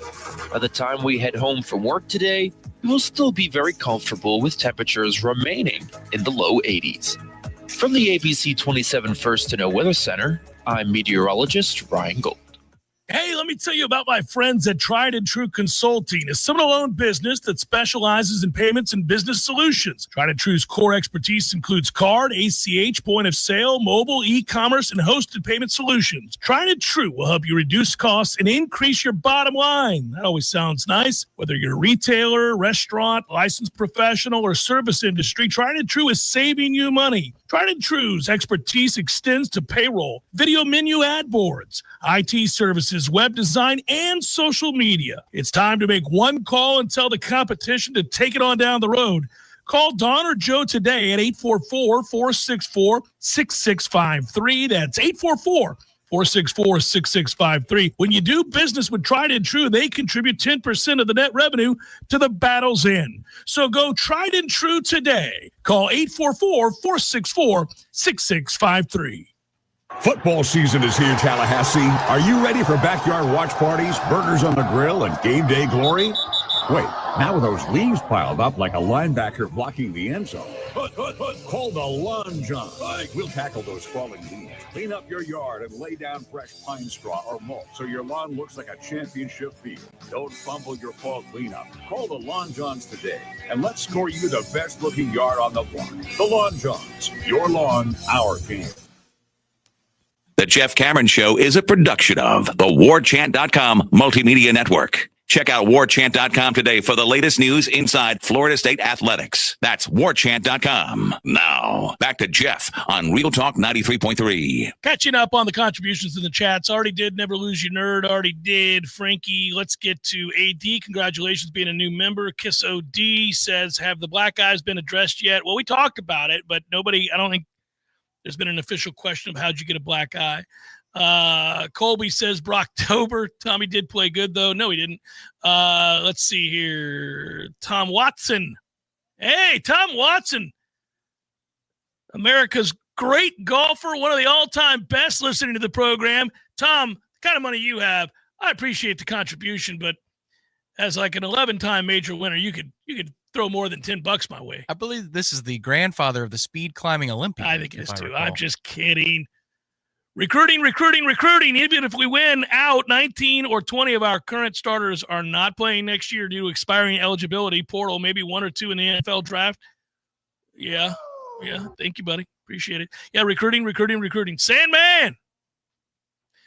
[SPEAKER 5] By the time we head home from work today, we will still be very comfortable with temperatures remaining in the low 80s. From the ABC 27 First to Know Weather Center, I'm meteorologist Ryan Gold.
[SPEAKER 1] Hey, let me tell you about my friends at Tried and True Consulting, a Seminole-owned business that specializes in payments and business solutions. Tried and True's core expertise includes card, ACH, point of sale, mobile, e-commerce, and hosted payment solutions. Tried and True will help you reduce costs and increase your bottom line. That always sounds nice. Whether you're a retailer, restaurant, licensed professional, or service industry, Tried and True is saving you money. Tried and True's expertise extends to payroll, video menu ad boards, IT services, web design, and social media. It's time to make one call and tell the competition to take it on down the road. Call Don or Joe today at 844-464-6653. That's 844-464-6653. When you do business with Tried and True, they contribute 10% of the net revenue to the battle's end. So go Tried and True today. Call 844-464-6653.
[SPEAKER 17] Football season is here, Tallahassee. Are you ready for backyard watch parties, burgers on the grill, and game day glory? Wait, now with those leaves piled up like a linebacker blocking the end zone. Call the Lawn John. We'll tackle those falling leaves, clean up your yard, and lay down fresh pine straw or mulch so your lawn looks like a championship field. Don't fumble your fall cleanup. Call the Lawn Johns today, and let's score you the best-looking yard on the block. The Lawn Johns. Your lawn, our game.
[SPEAKER 9] The Jeff Cameron Show is a production of the Warchant.com Multimedia Network. Check out Warchant.com today for the latest news inside Florida State athletics. That's Warchant.com. Now, back to Jeff on Real Talk 93.3.
[SPEAKER 1] Catching up on the contributions in the chats. Already did Never Lose Your Nerd. Already did Frankie. Let's get to AD. Congratulations being a new member. Kiss OD says, have the black guys been addressed yet? Well, we talked about it, but nobody, I don't think there's been an official question of how'd you get a black eye. Colby says Brocktober. Tommy did play good, though. No, he didn't. Let's see here. Tom Watson. Hey, Tom Watson. America's great golfer, one of the all-time best listening to the program. Tom, the kind of money you have, I appreciate the contribution, but as like an 11-time major winner, you could throw more than $10 my way.
[SPEAKER 8] I believe this is the grandfather of the speed climbing Olympian.
[SPEAKER 1] I think it is too. I'm just kidding. Recruiting. Even if we win out, 19 or 20 of our current starters are not playing next year due to expiring eligibility. Portal, maybe 1 or 2 in the NFL draft. Yeah. Thank you, buddy. Appreciate it. Yeah, recruiting. Sandman.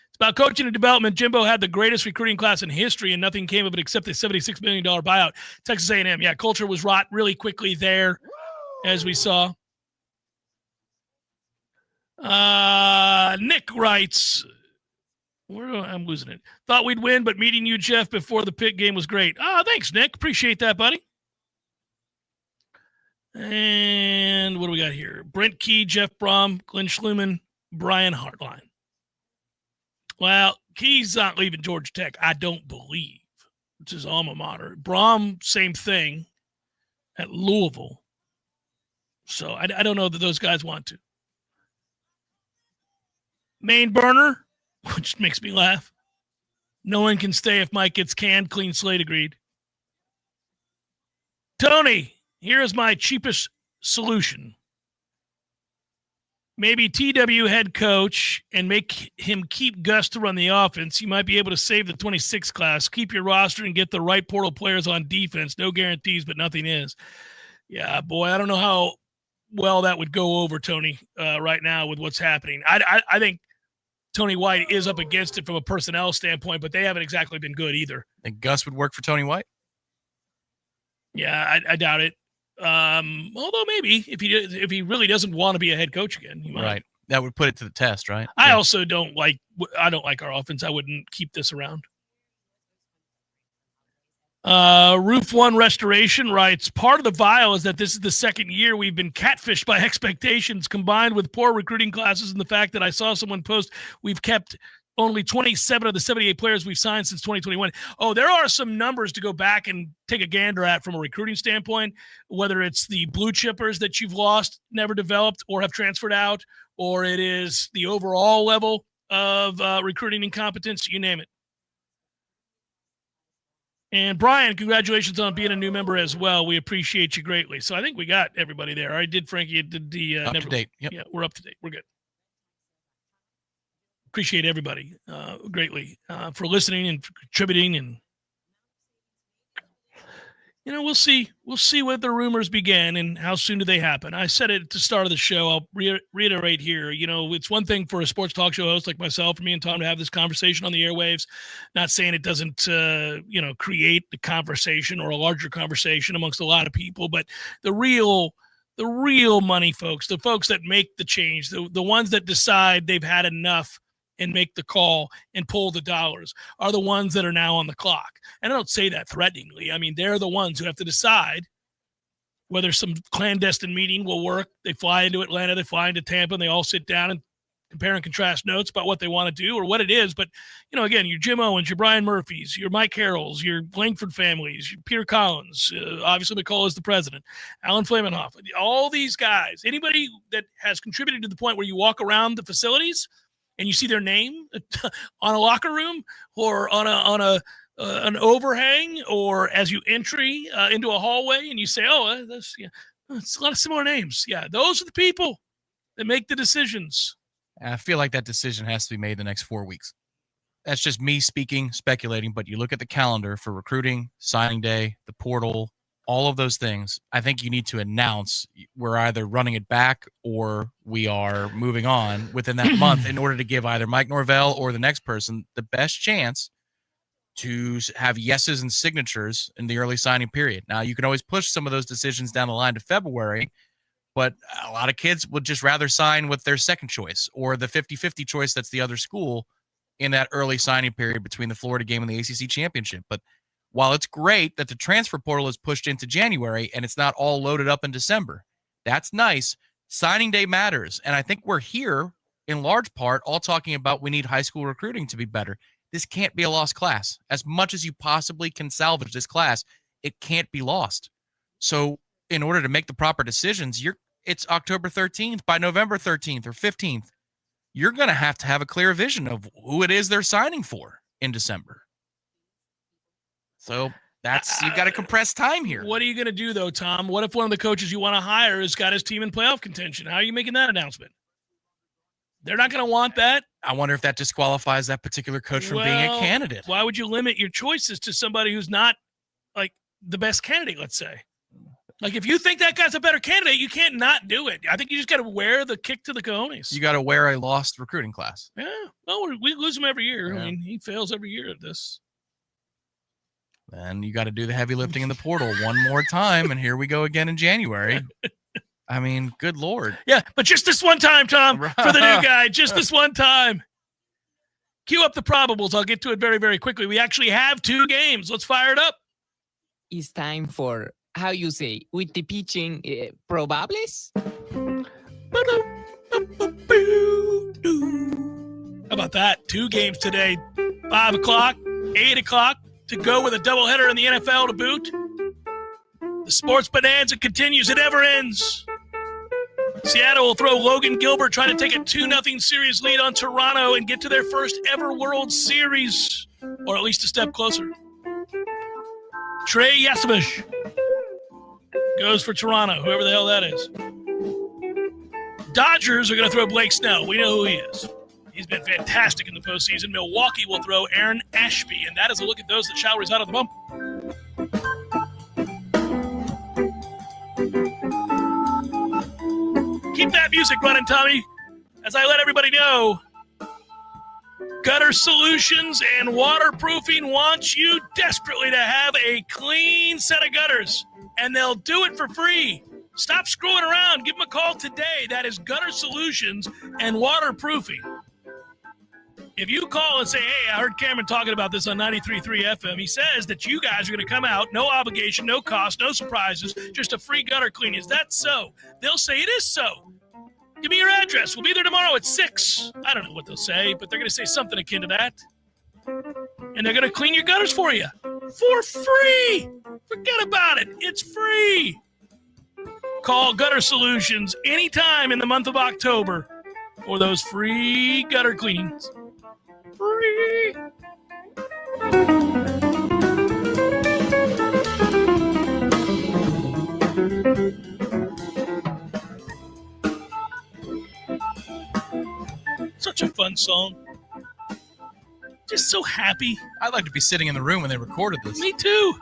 [SPEAKER 1] It's about coaching and development. Jimbo had the greatest recruiting class in history, and nothing came of it except a $76 million buyout. Texas A&M. Yeah, culture was rot really quickly there, as we saw. Nick writes, I'm losing it. Thought we'd win, but meeting you, Jeff, before the Pitt game was great. Thanks, Nick. Appreciate that, buddy. And what do we got here? Brent Key, Jeff Brom, Glenn Schluman, Brian Hartline. Well, Key's not leaving Georgia Tech, I don't believe. It's his alma mater. Brom, same thing at Louisville. So I don't know that those guys want to. Main burner, which makes me laugh. No one can stay if Mike gets canned. Clean slate, agreed. Tony, here is my cheapest solution. Maybe TW head coach and make him keep Gus to run the offense. You might be able to save the 26 class, keep your roster, and get the right portal players on defense. No guarantees, but nothing is. Yeah, boy, I don't know how well that would go over, Tony, right now with what's happening. I think Tony White is up against it from a personnel standpoint, but they haven't exactly been good either.
[SPEAKER 8] Think Gus would work for Tony White?
[SPEAKER 1] Yeah, I doubt it. Although maybe if he really doesn't want to be a head coach again, he might.
[SPEAKER 8] Right. That would put it to the test, right?
[SPEAKER 1] I also don't like our offense. I wouldn't keep this around. Roof One Restoration writes, part of the vial is that this is the second year we've been catfished by expectations combined with poor recruiting classes and the fact that I saw someone post we've kept only 27 of the 78 players we've signed since 2021. Oh, there are some numbers to go back and take a gander at from a recruiting standpoint, whether it's the blue chippers that you've lost, never developed, or have transferred out, or it is the overall level of recruiting incompetence, you name it. And Brian, congratulations on being a new member as well. We appreciate you greatly. So I think we got everybody there. I did, Frankie. It did the
[SPEAKER 8] up to date. Yep.
[SPEAKER 1] Yeah, we're up to date. We're good. Appreciate everybody greatly for listening and for contributing. And we'll see what the rumors begin and how soon do they happen. I said it at the start of the show. I'll reiterate here. It's one thing for a sports talk show host like myself, for me and Tom, to have this conversation on the airwaves. Not saying it doesn't, create the conversation or a larger conversation amongst a lot of people, but the real money folks, the folks that make the change, the ones that decide they've had enough and make the call and pull the dollars are the ones that are now on the clock. And I don't say that threateningly. I mean, they're the ones who have to decide whether some clandestine meeting will work. They fly into Atlanta, they fly into Tampa, and they all sit down and compare and contrast notes about what they want to do or what it is. But, again, your Jim Owens, your Brian Murphys, your Mike Carrolls, your Langford families, your Peter Collins, obviously McCullough is the president, Alan Flamenhoff, all these guys, anybody that has contributed to the point where you walk around the facilities and you see their name on a locker room or on an overhang or as you entry into a hallway and you say, it's a lot of similar names. Yeah, those are the people that make the decisions.
[SPEAKER 8] I feel like that decision has to be made the next 4 weeks. That's just me speaking, speculating, but you look at the calendar for recruiting, signing day, the portal, all of those things. I think you need to announce we're either running it back or we are moving on within that month in order to give either Mike Norvell or the next person the best chance to have yeses and signatures in the early signing period. Now, you can always push some of those decisions down the line to February, but a lot of kids would just rather sign with their second choice or the 50-50 choice that's the other school in that early signing period between the Florida game and the ACC championship. But while it's great that the transfer portal is pushed into January and it's not all loaded up in December, that's nice. Signing day matters. And I think we're here in large part all talking about we need high school recruiting to be better. This can't be a lost class. As much as you possibly can salvage this class, it can't be lost. So in order to make the proper decisions, it's October 13th. By November 13th or 15th, you're going to have a clear vision of who it is they're signing for in December. So you've got to compress time here.
[SPEAKER 1] What are you going to do, though, Tom? What if one of the coaches you want to hire has got his team in playoff contention? How are you making that announcement? They're not going to want that.
[SPEAKER 8] I wonder if that disqualifies that particular coach from being a candidate.
[SPEAKER 1] Why would you limit your choices to somebody who's not, like, the best candidate, let's say? Like, if you think that guy's a better candidate, you can't not do it. I think you just got to wear the kick to the cojones.
[SPEAKER 8] You got to wear a lost recruiting class.
[SPEAKER 1] Yeah. Well, we lose him every year. Yeah. I mean, he fails every year at this.
[SPEAKER 8] Then you got to do the heavy lifting in the portal one more time, and here we go again in January. I mean, good Lord.
[SPEAKER 1] Yeah, but just this one time, Tom, for the new guy, just this one time. Cue up the probables. I'll get to it very, very quickly. We actually have 2 games. Let's fire it up.
[SPEAKER 6] It's time for, how you say, with the pitching, probables?
[SPEAKER 1] How about that? 2 games today, 5 o'clock, 8 o'clock, to go with a doubleheader in the NFL to boot. The sports bonanza continues. It never ends. Seattle will throw Logan Gilbert trying to take a 2-0 series lead on Toronto and get to their first ever World Series, or at least a step closer. Trey Yasovich goes for Toronto, whoever the hell that is. Dodgers are going to throw Blake Snell. We know who he is. He's been fantastic in the postseason. Milwaukee will throw Aaron Ashby, and that is a look at those that shall reside on the bump. Keep that music running, Tommy, as I let everybody know. Gutter Solutions and Waterproofing wants you desperately to have a clean set of gutters, and they'll do it for free. Stop screwing around. Give them a call today. That is Gutter Solutions and Waterproofing. If you call and say, hey, I heard Cameron talking about this on 93.3 FM, he says that you guys are going to come out, no obligation, no cost, no surprises, just a free gutter cleaning. Is that so? They'll say it is so. Give me your address. We'll be there tomorrow at 6. I don't know what they'll say, but they're going to say something akin to that. And they're going to clean your gutters for you for free. Forget about it. It's free. Call Gutter Solutions anytime in the month of October for those free gutter cleanings. Free. Such a fun song. Just so happy.
[SPEAKER 8] I'd like to be sitting in the room when they recorded this.
[SPEAKER 1] Me too.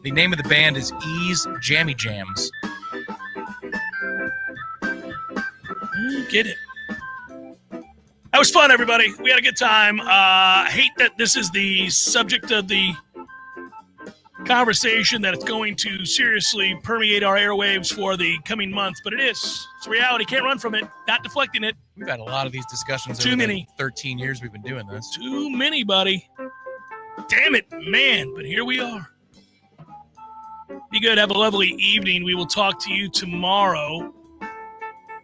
[SPEAKER 8] The name of the band is Ease Jammy Jams.
[SPEAKER 1] Get it. That was fun, everybody. We had a good time. I hate that this is the subject of the conversation, that it's going to seriously permeate our airwaves for the coming months, but it is. It's reality. Can't run from it. Not deflecting it.
[SPEAKER 8] We've had a lot of these discussions
[SPEAKER 1] Too
[SPEAKER 8] over
[SPEAKER 1] many.
[SPEAKER 8] the 13 years we've been doing this.
[SPEAKER 1] Too many, buddy. Damn it, man. But here we are. Be good. Have a lovely evening. We will talk to you tomorrow.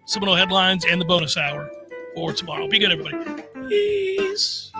[SPEAKER 1] Seminole headlines and the bonus hour for tomorrow. Be good, everybody. Peace.